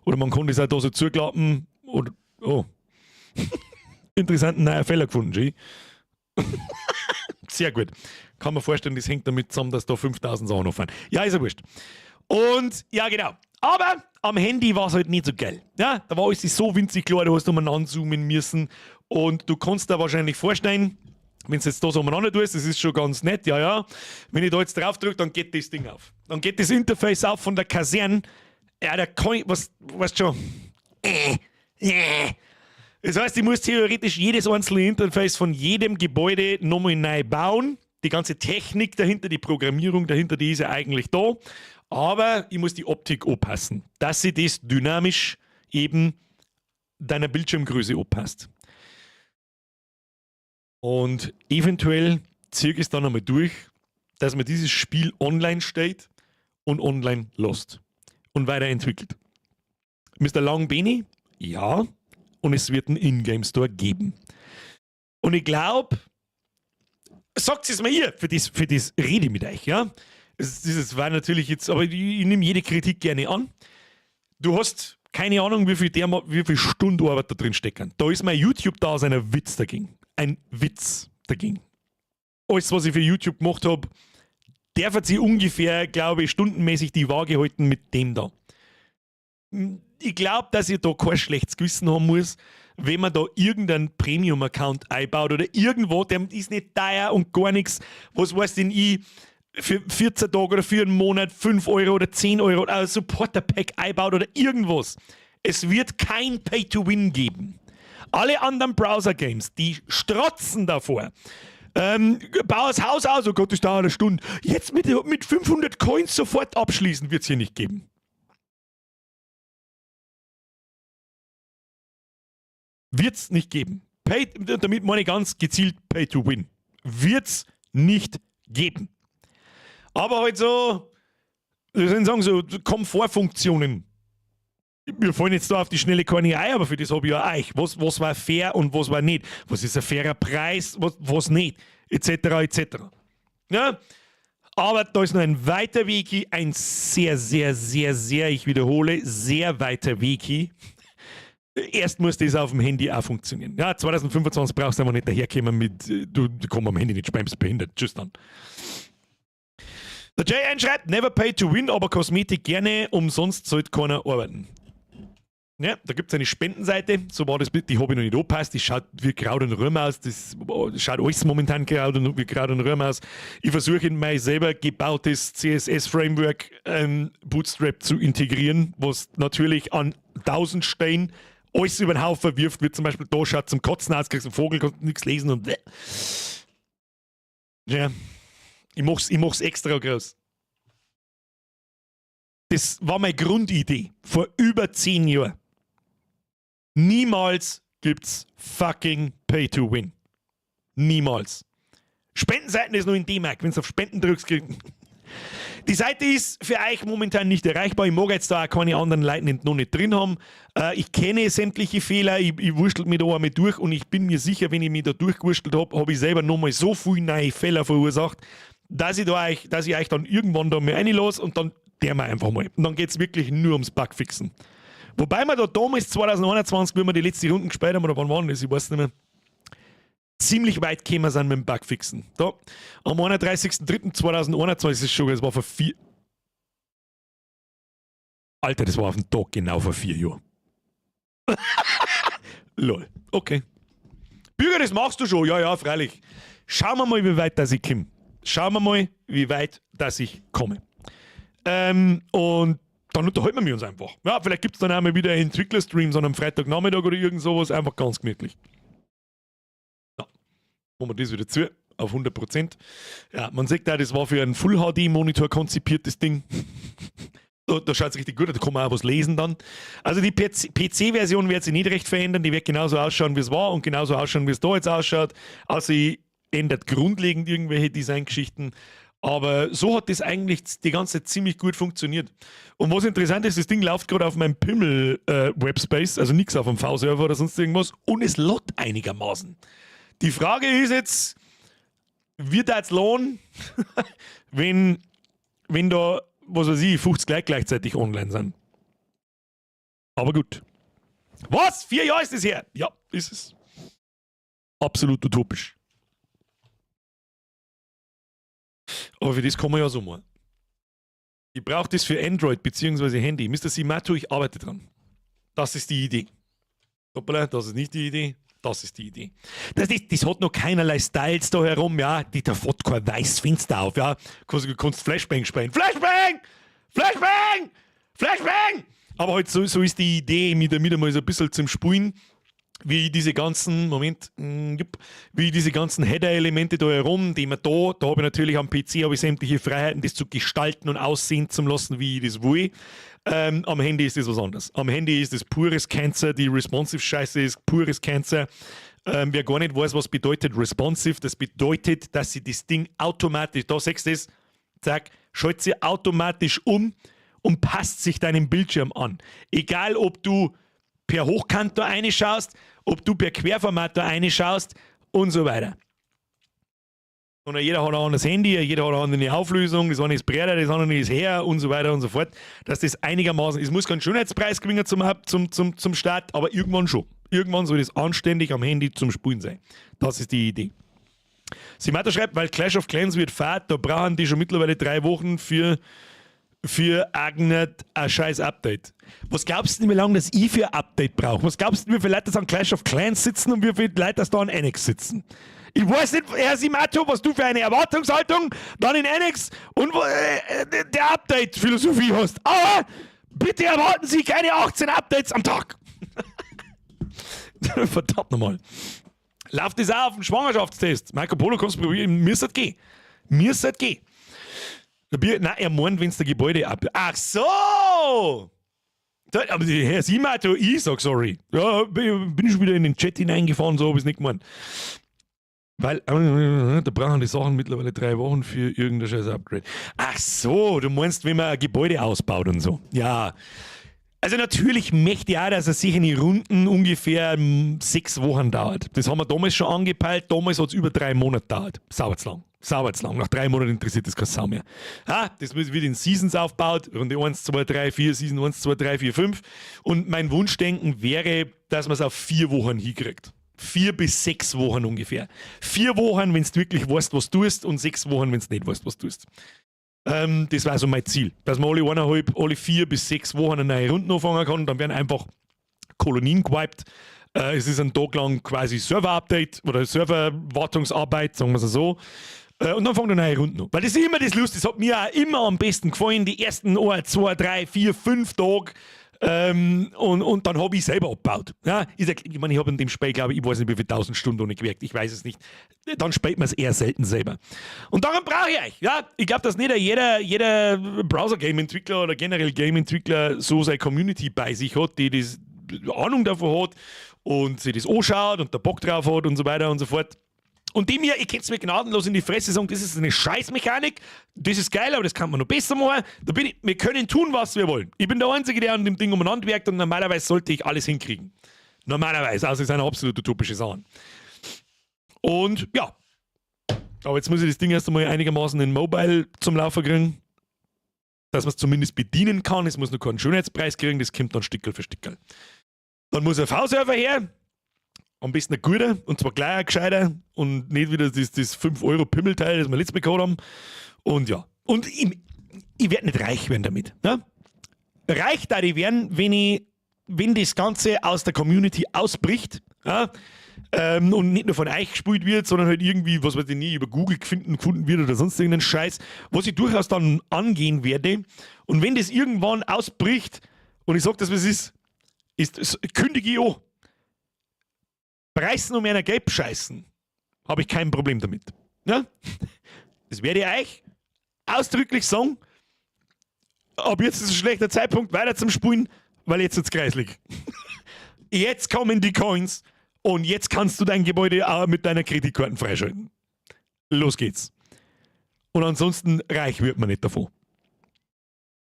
Oder man kann das auch da so zuklappen oder, oh. Interessanten neuer Fehler gefunden, G. Sehr gut. Kann man vorstellen, das hängt damit zusammen, dass da 5000 Sachen auffahren. Ja, ist ja wurscht. Und, ja genau. Aber am Handy war es halt nicht so geil. Ja, da war alles so winzig klar, du hast umeinander zoomen müssen. Und du kannst dir wahrscheinlich vorstellen, wenn du jetzt da so umeinander tust, das ist schon ganz nett, ja, ja. Wenn ich da jetzt drauf drücke, dann geht das Ding auf. Dann geht das Interface auf von der Kaserne. Ja, der kann, weißt schon. Das heißt, ich muss theoretisch jedes einzelne Interface von jedem Gebäude nochmal neu bauen. Die ganze Technik dahinter, die Programmierung dahinter, die ist ja eigentlich da. Aber ich muss die Optik anpassen, dass sie das dynamisch eben deiner Bildschirmgröße anpasst. Und eventuell ziehe ich es dann einmal durch, dass man dieses Spiel online steht und online lässt und weiterentwickelt. Mr. Long Beni? Ja. Und es wird einen Ingame-Store geben. Und ich glaube, sagt es mal ihr, für das rede ich mit euch, ja? Das war natürlich jetzt, aber ich nehme jede Kritik gerne an. Du hast keine Ahnung, wie viel Stunden Arbeit da drin stecken. Da ist mein YouTube da aus einer Witz dagegen. Ein Witz dagegen. Alles, was ich für YouTube gemacht habe, darf sich ungefähr, glaube ich, stundenmäßig die Waage halten mit dem da. Ich glaube, dass ich da kein schlechtes Gewissen haben muss, wenn man da irgendeinen Premium-Account einbaut oder irgendwo, der ist nicht teuer und gar nichts. Was weiß denn ich, für 14 Tage oder für einen Monat 5 Euro oder 10 Euro oder ein Supporter-Pack einbaut oder irgendwas. Es wird kein Pay-to-Win geben. Alle anderen Browser-Games, die strotzen davor. Bau das Haus aus, oh Gott, das dauert eine Stunde. Jetzt mit 500 Coins sofort abschließen, wird es hier nicht geben. Wird es nicht geben. Damit meine ich ganz gezielt Pay-to-Win. Wird es nicht geben. Aber halt so, wir sollen sagen, so Komfortfunktionen. Wir fallen jetzt da auf die schnelle keine ein, aber für das habe ich ja euch. Was war fair und was war nicht? Was ist ein fairer Preis, was nicht? Etc. etc. Ja? Aber da ist noch ein weiter Weg, ein sehr, sehr, sehr, sehr, ich wiederhole, sehr weiter Weg. Erst muss das auf dem Handy auch funktionieren. Ja, 2025 brauchst du aber nicht daherkommen mit, du kommst am Handy nicht spielen, bist behindert. Tschüss dann. Der JN schreibt, never pay to win, aber Kosmetik gerne, umsonst sollte keiner arbeiten. Ja, da gibt es eine Spendenseite, so war das, die habe ich noch nicht angepasst, die schaut wie Kraut und Rüben aus, das schaut alles momentan wie Kraut und Rüben aus. Ich versuche in mein selber gebautes CSS-Framework Bootstrap zu integrieren, was natürlich an 1000 Stellen alles über den Haufen wirft, wie zum Beispiel da schaut zum Kotzen aus, kriegst einen Vogel, kannst nichts lesen und ja. Ich mach's extra groß. Das war meine Grundidee vor über 10 Jahren. Niemals gibt's fucking Pay-to-Win. Niemals. Spendenseiten ist nur in D-Mark. Wenn du auf Spenden drückst, Die Seite ist für euch momentan nicht erreichbar. Ich mag jetzt da auch keine anderen Leute noch nicht drin haben. Ich kenne sämtliche Fehler, ich wurschtel mich da einmal durch und ich bin mir sicher, wenn ich mich da durchgewurstelt habe, habe ich selber nochmal so viele neue Fehler verursacht, dass ich euch dann irgendwann da mal reinlasse und dann der wir einfach mal. Und dann geht es wirklich nur ums Bugfixen. Wobei wir da damals 2021, wenn wir die letzte Runde gespielt haben, oder wann waren das, ich weiß nicht mehr, ziemlich weit gekommen sind mit dem Bugfixen. Da, am 31.03.2021 ist es schon, das war vor 4... Alter, das war auf den Tag genau vor 4 Jahren. Lol, okay. Bürger, das machst du schon, ja, freilich. Schauen wir mal, wie weit dass ich komme. Schauen wir mal, wie weit dass ich komme. Und dann unterhalten wir uns einfach. Ja, vielleicht gibt es dann auch mal wieder Entwicklerstreams an einem Freitagnachmittag oder irgend sowas, einfach ganz gemütlich. Ja, machen wir das wieder zu, auf 100%. Ja, man sieht auch, das war für einen Full-HD-Monitor konzipiertes Ding. Da schaut es richtig gut aus, da kann man auch was lesen dann. Also die PC-Version wird sich nicht recht verändern, die wird genauso ausschauen, wie es war und genauso ausschauen, wie es da jetzt ausschaut. Also ändert grundlegend irgendwelche Designgeschichten. Aber so hat das eigentlich die ganze Zeit ziemlich gut funktioniert. Und was interessant ist, das Ding läuft gerade auf meinem Pimmel-Webspace, also nichts auf dem V-Server oder sonst irgendwas, und es lädt einigermaßen. Die Frage ist jetzt, wird das lohnen, wenn da, was weiß ich, 50 Leute gleichzeitig online sind? Aber gut. Was? 4 Jahre ist es her? Ja, ist es. Absolut utopisch. Aber für das kann man ja so machen. Ich brauche das für Android bzw. Handy. Mr. Simato, ich arbeite dran. Das ist die Idee. Hoppala, das ist nicht die Idee. Das ist die Idee. Das hat noch keinerlei Styles da herum, ja. Da fährt kein weißes Fenster auf, ja. Du kannst Flashbang spielen. Flashbang! Flashbang! Flashbang! Aber halt so ist die Idee, mit einmal so ein bisschen zum Spulen, wie diese ganzen, wie diese ganzen Header-Elemente da herum, die man da habe ich natürlich am PC sämtliche Freiheiten, das zu gestalten und aussehen zu lassen, wie ich das will. Am Handy ist das was anderes. Am Handy ist das pures Cancer, die Responsive-Scheiße ist pures Cancer. Wer gar nicht weiß, was bedeutet Responsive, das bedeutet, dass sie das Ding automatisch, da siehst du es, zack, schaltet sie automatisch um und passt sich deinem Bildschirm an. Egal, ob du per Hochkant da reinschaust, ob du per Querformat da reinschaust und so weiter. Und jeder hat ein anderes Handy, jeder hat eine andere Auflösung, das eine ist breiter, das andere ist her und so weiter und so fort. Dass das einigermaßen, es muss kein Schönheitspreis gewinnen zum Start, aber irgendwann schon. Irgendwann soll das anständig am Handy zum Spulen sein. Das ist die Idee. Simato schreibt, weil Clash of Clans wird fad, da brauchen die schon mittlerweile 3 Wochen für Agnet ein scheiß Update. Was glaubst du denn, wie lange das ich für ein Update brauche? Was glaubst du, wie viele Leute das an Clash of Clans sitzen und wie viele Leute das da an Annex sitzen? Ich weiß nicht, Herr Simato, was du für eine Erwartungshaltung dann in Annex und der Update-Philosophie hast. Aber bitte erwarten Sie keine 18 Updates am Tag. Verdammt nochmal. Läuft das auch auf dem Schwangerschaftstest? Marco Polo, kannst du probieren. Mir sollte gehen. Mir sollte gehen. Nein, er meint, wenn es der Gebäude ab... Ach so! Aber Herr Simato, ich sag sorry. Ja, bin ich schon wieder in den Chat hineingefahren, so habe ich es nicht gemeint. Weil, da brauchen die Sachen mittlerweile 3 Wochen für irgendein scheiß Upgrade. Ach so, du meinst, wenn man ein Gebäude ausbaut und so. Ja. Also natürlich möchte ich auch, dass es sich in die Runden ungefähr 6 Wochen dauert. Das haben wir damals schon angepeilt. Damals hat es über 3 Monate gedauert. Saubert's lang. Nach 3 Monaten interessiert das keine Sau mehr. Das wird in Seasons aufgebaut. Runde 1, 2, 3, 4, Season 1, 2, 3, 4, 5. Und mein Wunschdenken wäre, dass man es auf 4 Wochen hinkriegt. 4 bis 6 Wochen ungefähr. 4 Wochen, wenn du wirklich weißt, was du tust, und 6 Wochen, wenn du nicht weißt, was du tust. Das war so mein Ziel. Dass man alle 4 bis 6 Wochen eine neue Runde anfangen kann. Dann werden einfach Kolonien gewiped. Es ist ein Tag lang quasi Server-Update oder Server-Wartungsarbeit, sagen wir es so. Und dann fangen wir neue Runden an. Weil das ist immer das Lustige. Das hat mir auch immer am besten gefallen. Die ersten 1, 2, 3, 4, 5 Tage. Und dann habe ich selber abgebaut. Ja, ich meine, ich habe in dem Spiel, glaube ich weiß nicht, wie viele 1000 Stunden nicht gewirkt. Ich weiß es nicht. Dann spielt man es eher selten selber. Und darum brauche ich euch. Ja, ich glaube, dass nicht jeder Browser-Game-Entwickler oder generell Game-Entwickler so seine Community bei sich hat, die das Ahnung davon hat und sich das anschaut und der Bock drauf hat und so weiter und so fort. Und die mir, ich kann es mir gnadenlos in die Fresse sagen, das ist eine Scheißmechanik, das ist geil, aber das kann man noch besser machen. Wir können tun, was wir wollen. Ich bin der Einzige, der an dem Ding umeinander werkt und normalerweise sollte ich alles hinkriegen. Normalerweise, also es ist eine absolut utopische Sache. Und ja, aber jetzt muss ich das Ding erst einmal einigermaßen in Mobile zum Laufen kriegen, dass man es zumindest bedienen kann. Es muss noch keinen Schönheitspreis kriegen, das kommt dann Stickel für Stickel. Dann muss ein V-Server her, am besten ein guter, und zwar gleich ein gescheiter und nicht wieder das 5-Euro-Pimmelteil, das wir letztes Mal gehabt haben. Und ja, und ich werde nicht reich werden damit. Ne? Reich da ich werden, wenn das Ganze aus der Community ausbricht, ja, und nicht nur von euch gespielt wird, sondern halt irgendwie, was weiß ich nie, über Google gefunden wird oder sonst irgendeinen Scheiß, was ich durchaus dann angehen werde. Und wenn das irgendwann ausbricht und ich sage, dass was ist kündige ich an. Preisen um einer Gelb scheißen, habe ich kein Problem damit. Ja? Das werde ich euch ausdrücklich sagen. Aber jetzt ist ein schlechter Zeitpunkt, weiter zum Spielen, weil jetzt wird's kreislig. Jetzt kommen die Coins und jetzt kannst du dein Gebäude auch mit deiner Kreditkarten freischalten. Los geht's. Und ansonsten reich wird man nicht davon.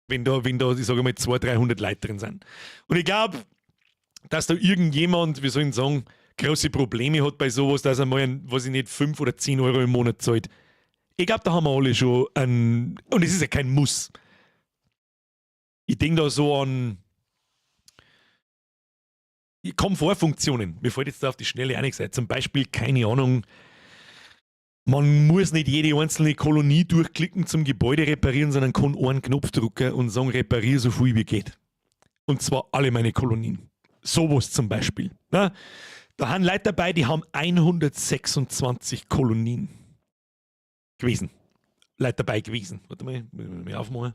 Wenn da ich sage mal, 200-300 Leute drin sind. Und ich glaube, dass da irgendjemand, wie soll ich sagen, große Probleme hat bei sowas, dass er mal, was ich nicht, 5 oder 10 Euro im Monat zahlt. Ich glaube, da haben wir alle schon und es ist ja kein Muss. Ich denke da so an Komfortfunktionen. Mir fällt jetzt da auf die Schnelle auch nichts ein. Zum Beispiel, keine Ahnung, man muss nicht jede einzelne Kolonie durchklicken zum Gebäude reparieren, sondern kann einen Knopf drücken und sagen, repariere so viel wie geht. Und zwar alle meine Kolonien. Sowas zum Beispiel. Na? Da haben Leute dabei, die haben 126 Kolonien gewesen. Leute dabei gewesen. Warte mal, mehr aufmachen.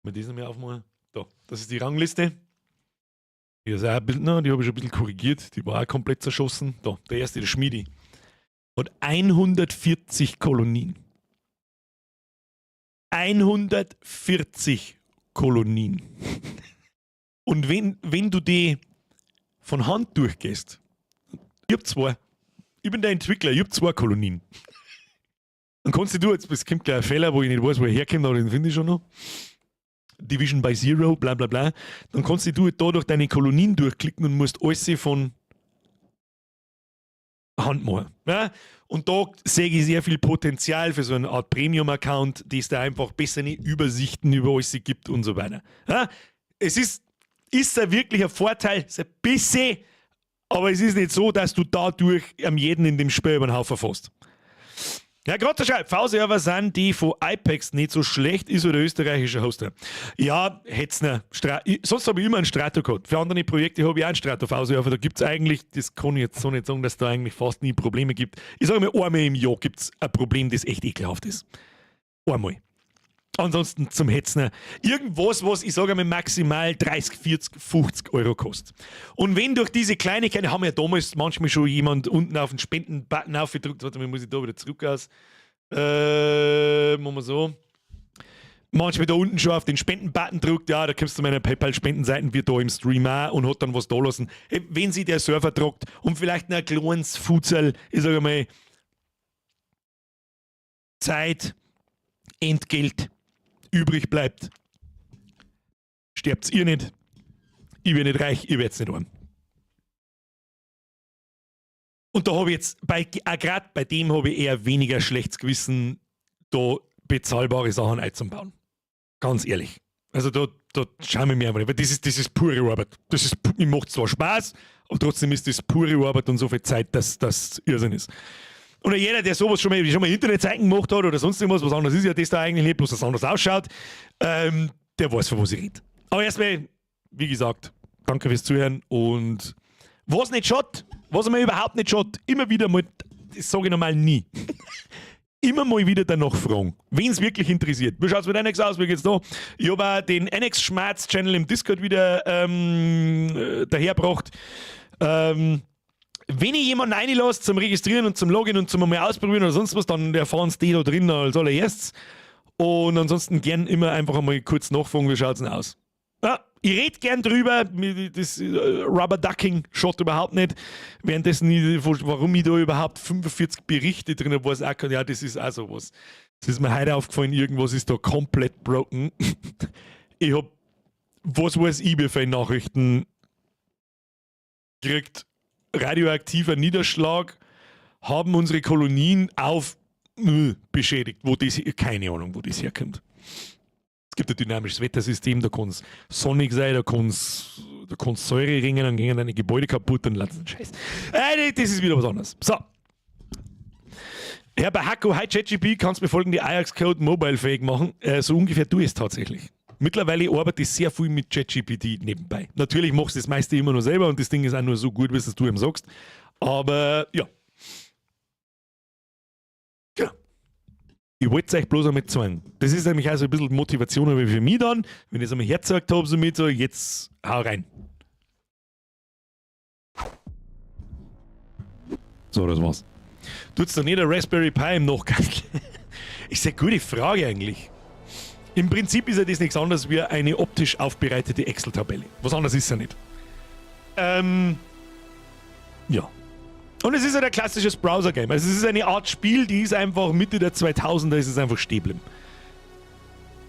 Mal diesen mehr aufmachen. Da, das ist die Rangliste. Die ist auch ein bisschen, die habe ich schon ein bisschen korrigiert. Die war auch komplett zerschossen. Da, der erste, der Schmiedi. Hat 140 Kolonien. 140 Kolonien. Und wenn du die von Hand durchgehst, ich hab 2. Ich bin der Entwickler, ich hab 2 Kolonien. Dann kannst du jetzt, es kommt gleich ein Fehler, wo ich nicht weiß, wo er herkommt, aber den finde ich schon noch. Division by Zero, bla bla bla. Dann kannst du da durch deine Kolonien durchklicken und musst alles von Hand machen. Ja? Und da sehe ich sehr viel Potenzial für so eine Art Premium-Account, die es da einfach bessere Übersichten über alles gibt und so weiter. Ja? Es ist ja wirklich ein Vorteil, es ist ein bisschen, aber es ist nicht so, dass du dadurch jeden in dem Spiel über den Haufen fährst. Ja, gerade schreibt, V-Server sind die von IPEX nicht so schlecht, ist der österreichische Hoster. Ja, hätt's ne. Sonst habe ich immer einen Strato gehabt. Für andere Projekte habe ich auch einen Strato V-Server. Da gibt es eigentlich, das kann ich jetzt so nicht sagen, dass da eigentlich fast nie Probleme gibt. Ich sage mal, einmal im Jahr gibt es ein Problem, das echt ekelhaft ist. Einmal. Ansonsten zum Hetzner. Irgendwas, was ich sage mal maximal 30, 40, 50 Euro kostet. Und wenn durch diese Kleinigkeiten, haben wir ja damals manchmal schon jemand unten auf den Spenden-Button aufgedrückt, warte mal, muss ich da wieder zurück aus. Machen wir so. Manchmal da unten schon auf den Spenden-Button drückt, ja, da kommst du zu meiner PayPal-Spendenseiten, wird da im Stream auch und hat dann was da lassen. Wenn sie der Server tragt und vielleicht noch ein kleines Futsal, ich sage mal, Zeit, Entgelt übrig bleibt, sterbt ihr nicht, ich werde nicht reich, ihr werdet nicht arm. Und da habe ich jetzt, gerade bei dem habe ich eher weniger schlechtes Gewissen, da bezahlbare Sachen einzubauen. Ganz ehrlich. Also da schauen wir mir einfach nicht, weil das ist pure Arbeit. Mir macht zwar Spaß, aber trotzdem ist das pure Arbeit und so viel Zeit, dass das Irrsinn ist. Oder jeder, der sowas schon mal Internetseiten gemacht hat oder sonst irgendwas, was anderes ist ja das da eigentlich nicht, bloß dass es anders ausschaut, der weiß, von was ich rede. Aber erstmal, wie gesagt, danke fürs Zuhören und was nicht schaut, was mir überhaupt nicht schaut, immer wieder mal, das sage ich normal nie, immer mal wieder danach fragen, wen es wirklich interessiert. Wie schaut es mit NX aus, wie geht's da? Ich habe auch den NX Schmerz Channel im Discord wieder dahergebracht. Wenn ich jemanden reinlasse zum Registrieren und zum Login und zum mal ausprobieren oder sonst was, dann erfahren es die da drin als allererstes. Und ansonsten gern immer einfach einmal kurz nachfragen, wie schaut es denn aus. Ja, Ich rede gern drüber, das Rubber Ducking schaut überhaupt nicht. Währenddessen, warum ich da überhaupt 45 Berichte drin habe, weiß auch kein, ja, das ist auch sowas. Das ist mir heute aufgefallen, irgendwas ist da komplett broken. Ich habe, was weiß ich, wie viele Nachrichten gekriegt. Radioaktiver Niederschlag haben unsere Kolonien auf beschädigt. Wo das, keine Ahnung, wo das herkommt. Es gibt ein dynamisches Wettersystem, da kann es sonnig sein, da kann es Säure ringen, dann gehen deine Gebäude kaputt und lassen Scheiß. Das ist wieder was anderes. So. Herr Bahako, hi ChatGPT, kannst mir folgende Ajax-Code mobile-fähig machen? So ungefähr tue ich es tatsächlich. Mittlerweile arbeite ich sehr viel mit ChatGPT nebenbei. Natürlich machst du das meiste immer nur selber und das Ding ist auch nur so gut, wie es du ihm sagst. Aber ja. Genau. Ich wollte es euch bloß einmal zeigen. Das ist nämlich auch so ein bisschen Motivation für mich dann, wenn ich es einmal hergezeigt habe, so mit so, jetzt hau rein. So, das war's. Tut's da nicht der Raspberry Pi im Nachgang? Ist eine gute Frage eigentlich. Im Prinzip ist ja das nichts anderes wie eine optisch aufbereitete Excel-Tabelle. Was anderes ist ja nicht. Ja. Und es ist ja ein klassisches Browser-Game. Also es ist eine Art Spiel, die ist einfach Mitte der 2000er, ist es einfach stehen geblieben.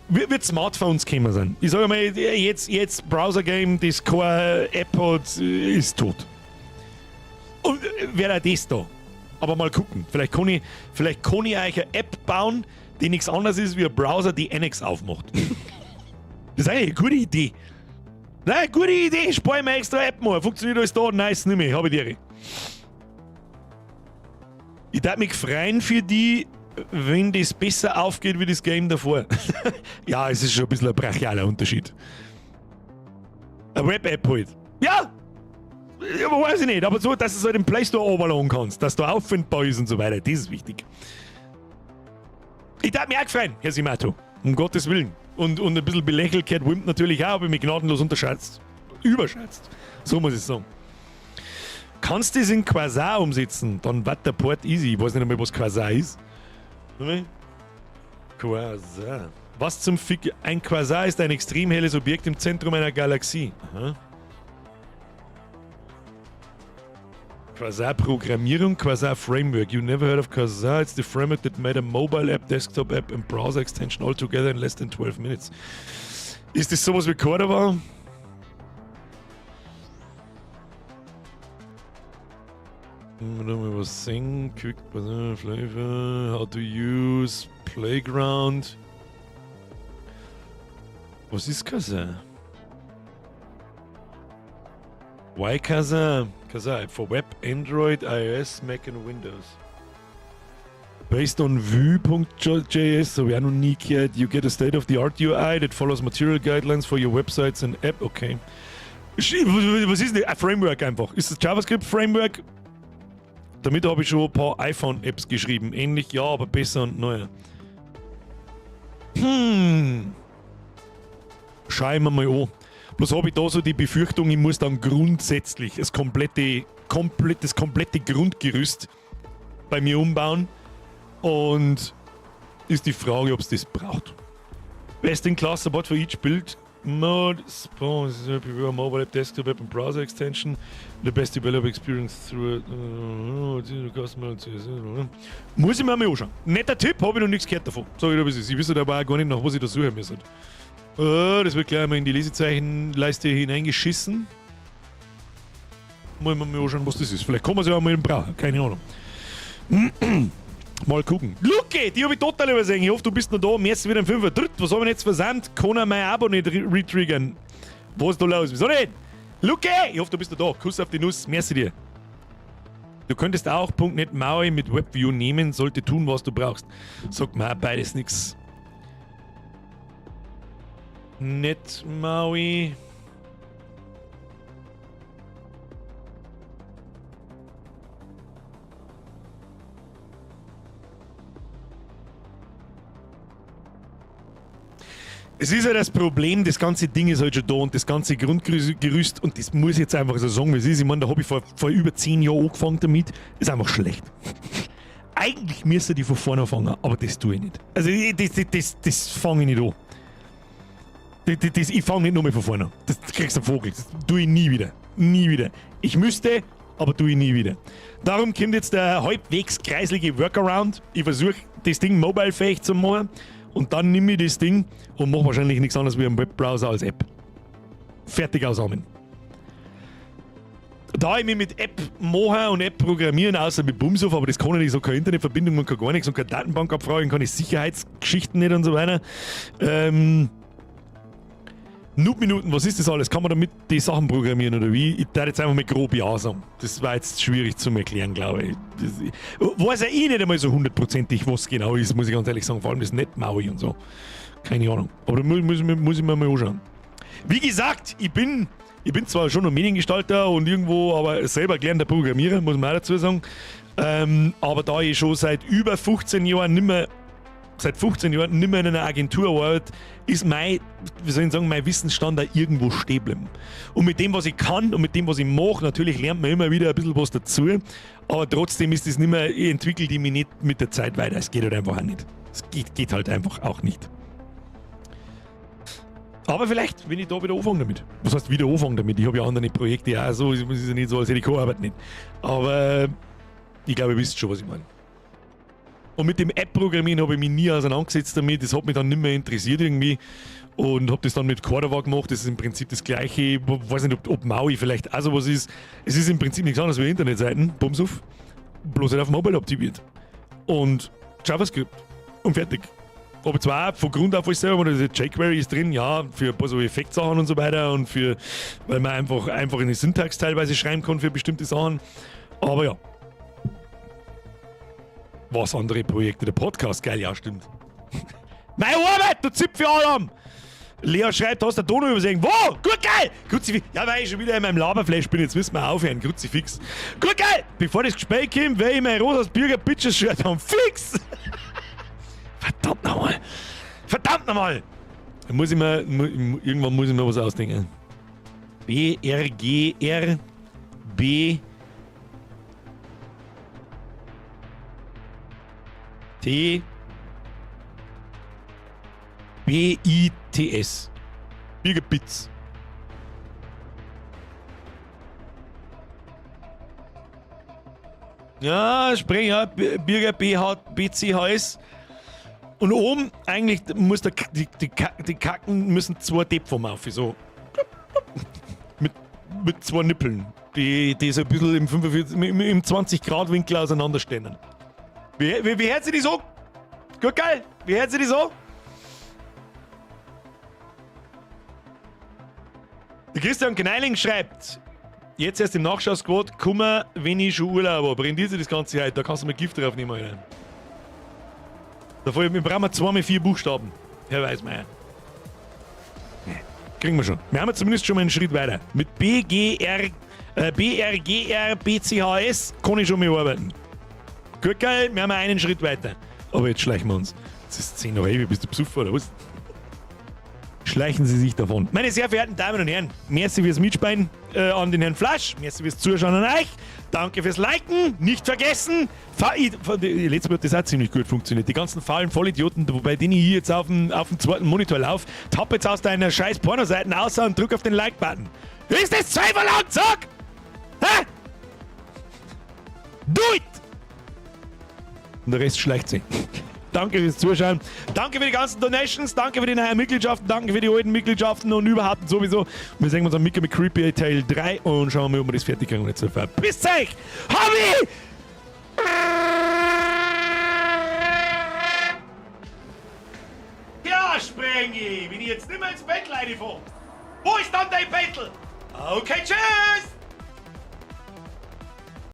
Wird Smartphones gekommen sein. Ich sage mal, jetzt Browser-Game, das keine App hat, ist tot. Und wäre auch das da. Aber mal gucken. Vielleicht kann ich euch eine App bauen, die nichts anderes ist wie ein Browser, die Annex aufmacht. Das ist eigentlich eine gute Idee. Nein, gute Idee. Spare ich mir extra App mal. Funktioniert alles da? Nice, nicht mehr. Habe ich dir. Ich darf mich freuen für die, wenn das besser aufgeht wie das Game davor. Ja, es ist schon ein bisschen ein brachialer Unterschied. Eine Web-App halt. Ja! Aber weiß ich nicht, aber so, dass du es halt im Play Store runterladen kannst, dass da auffindbar ist und so weiter, das ist wichtig. Ich darf mich auch freuen, Herr Simato. Um Gottes Willen. Und ein bisschen belächelt Cat Wimp natürlich auch, aber mich gnadenlos unterschätzt. Überschätzt. So muss ich sagen. Kannst du das in Quasar umsetzen, dann wird der Port easy. Ich weiß nicht einmal, was Quasar ist. Quasar. Was zum Fick... Ein Quasar ist ein extrem helles Objekt im Zentrum einer Galaxie. Aha. Quasar Programmierung, Quasar Framework. You never heard of Quasar? It's the framework that made a mobile app, desktop app and browser extension all together in less than 12 minutes. Ist das sowas wie Cordova? Was sing, quick flavor, how to use, playground. Was ist Quasar? Why Quasar? Quasar for web, Android, iOS, Mac and Windows. Based on Vue.js, so we are noch nie gehört. You get a state-of-the-art UI that follows material guidelines for your websites and app. Okay. Was ist denn ein Framework einfach? Ist das JavaScript-Framework? Damit habe ich schon ein paar iPhone-Apps geschrieben. Ähnlich, ja, aber besser und neuer. Schauen wir mal an. Bloß habe ich da so die Befürchtung, ich muss dann grundsätzlich das komplette Grundgerüst bei mir umbauen. Und ist die Frage, ob es das braucht. Best in class support for each build mode, mobile app, desktop app and browser extension. The best developer experience through muss ich mir mal anschauen. Netter Tipp, habe ich noch nichts gehört davon. Sag ich dir, was ist. Ich wüsste aber auch gar nicht, nach was ich da suchen müsste. Das wird gleich mal in die Lesezeichenleiste hineingeschissen. Mal anschauen, was das ist. Vielleicht kann man es ja auch mal brauchen. Keine Ahnung. Mal gucken. Luke, die habe ich total übersehen. Ich hoffe, du bist noch da. Merci wieder im 5. Dritt. Was habe ich jetzt versandt? Kann er mein Abo nicht retriggern? Was ist da los? Wieso nicht? Luke, ich hoffe, du bist noch da. Kuss auf die Nuss. Merci dir. Du könntest auch .NET MAUI mit WebView nehmen. Sollte tun, was du brauchst. Sag mal, beides nix. .NET MAUI. Es ist ja das Problem, das ganze Ding ist halt schon da und das ganze Grundgerüst und das muss ich jetzt einfach so sagen, wie es ist. Ich meine, da habe ich vor über 10 Jahren angefangen damit. Ist einfach schlecht. Eigentlich müsste die von vorne anfangen, aber das tue ich nicht. Also das fange ich nicht an. Ich fange nicht nur mehr von vorne an. Das kriegst du einen Vogel. Das tue ich nie wieder. Nie wieder. Ich müsste, aber tue ich nie wieder. Darum kommt jetzt der halbwegs kreislige Workaround. Ich versuche, das Ding mobile-fähig zu machen. Und dann nehme ich das Ding und mache wahrscheinlich nichts anderes wie einen Webbrowser als App. Fertig zusammen. Da ich mich mit App machen und App programmieren, außer mit Bumshof, aber das kann ich nicht, so keine Internetverbindung und gar nichts und keine Datenbank abfragen, kann ich Sicherheitsgeschichten nicht und so weiter. Minuten, was ist das alles? Kann man damit die Sachen programmieren oder wie? Ich darf jetzt einfach mal grob ja sagen. Das war jetzt schwierig zu erklären, glaube ich. Weiß ja nicht einmal so hundertprozentig, was genau ist, muss ich ganz ehrlich sagen. Vor allem das Netmaui und so. Keine Ahnung. Aber da muss ich mir mal anschauen. Wie gesagt, ich bin zwar schon ein Mediengestalter und irgendwo, aber selber gelernter Programmierer, muss man auch dazu sagen. Aber da ich schon seit über 15 Jahren nicht mehr in einer Agentur arbeite, ist mein Wissensstand da irgendwo stehen geblieben. Und mit dem, was ich kann und mit dem, was ich mache, natürlich lernt man immer wieder ein bisschen was dazu. Aber trotzdem ist das nicht mehr, ich entwickle die mich nicht mit der Zeit weiter. Es geht halt einfach auch nicht. Es geht halt einfach auch nicht. Aber vielleicht, wenn ich da wieder anfange damit. Was heißt wieder anfangen damit? Ich habe ja andere Projekte auch so, es ist ja nicht so, als hätte ich keine Arbeit nicht. Aber ich glaube, ihr wisst schon, was ich meine. Und mit dem App-Programmieren habe ich mich nie auseinandergesetzt damit. Das hat mich dann nicht mehr interessiert irgendwie. Und habe das dann mit Cordova gemacht. Das ist im Prinzip das Gleiche. Ich weiß nicht, ob Maui vielleicht auch sowas ist. Es ist im Prinzip nichts anderes wie Internetseiten. Bumsuf. Bloß halt auf Mobile optimiert. Und JavaScript. Und fertig. Aber zwar von Grund auf alles selber, diese jQuery ist drin, ja, für ein paar so Effektsachen und so weiter und weil man einfach in die Syntax teilweise schreiben kann für bestimmte Sachen. Aber ja. Was andere Projekte, der Podcast, geil, ja, stimmt. Meine Arbeit, du Zipfel-Alarm! Lea schreibt, hast du den Ton übersehen? Wo? Gut, geil! Kruzifix. Ja, weil ich schon wieder in meinem Laberflash bin, jetzt müssen wir aufhören. Kruzifix. Gut, geil! Bevor das Gespräch kommt, will ich mein rosas Bürger-Bitches-Shirt haben. Fix! Verdammt nochmal! Verdammt nochmal! Irgendwann muss ich mir was ausdenken. B-R-G-R-B T B-I-T-S. Bürgerbits. Ja, Spreng, ja, Bürger B-C-H-S. Und oben eigentlich muss die Kacken müssen zwei Depform auf, so. mit zwei Nippeln, die so ein bisschen im 20-Grad-Winkel auseinanderstehen. Wie hört sie die so? Gut, geil. Wie hört sie die so? Der Christian Kneiling schreibt, jetzt erst im Nachschau-Squad, kommen, wenn ich schon Urlaub habe. Brennt dir das Ganze heute, da kannst du mal Gift drauf nehmen, Alter. Da brauchen wir 2x4 Buchstaben. Herr Weismeier. Nee, kriegen wir schon. Wir haben jetzt zumindest schon mal einen Schritt weiter. Mit BRGR-BCHS kann ich schon mal arbeiten. Gut, geil, wir haben einen Schritt weiter. Aber jetzt schleichen wir uns. Es ist 10 Uhr, hey, bist du besoffen oder was? Schleichen Sie sich davon. Meine sehr verehrten Damen und Herren, merci fürs Mitspielen an den Herrn Flasch, merci fürs Zuschauen an euch, danke fürs Liken, nicht vergessen, letztes Mal hat das auch ziemlich gut funktioniert, die ganzen faulen Vollidioten, bei denen ich hier jetzt auf dem zweiten Monitor laufe, tapp jetzt aus deiner scheiß Pornoseiten aus und drück auf den Like-Button. Ist das zweifelhaft, sag! Hä? Do it! Und der Rest schleicht sich. Danke fürs Zuschauen. Danke für die ganzen Donations. Danke für die neuen Mitgliedschaften. Danke für die alten Mitgliedschaften und überhaupt sowieso. Wir sehen uns am Mickey mit Creepy Teil 3 und schauen mal, ob wir das fertig kriegen und nicht so viel. Bis euch! Hobby! Ja, Sprengi! Wenn ich jetzt nicht mehr ins Bett leide vor. Wo ist dann dein Bettel? Okay, tschüss!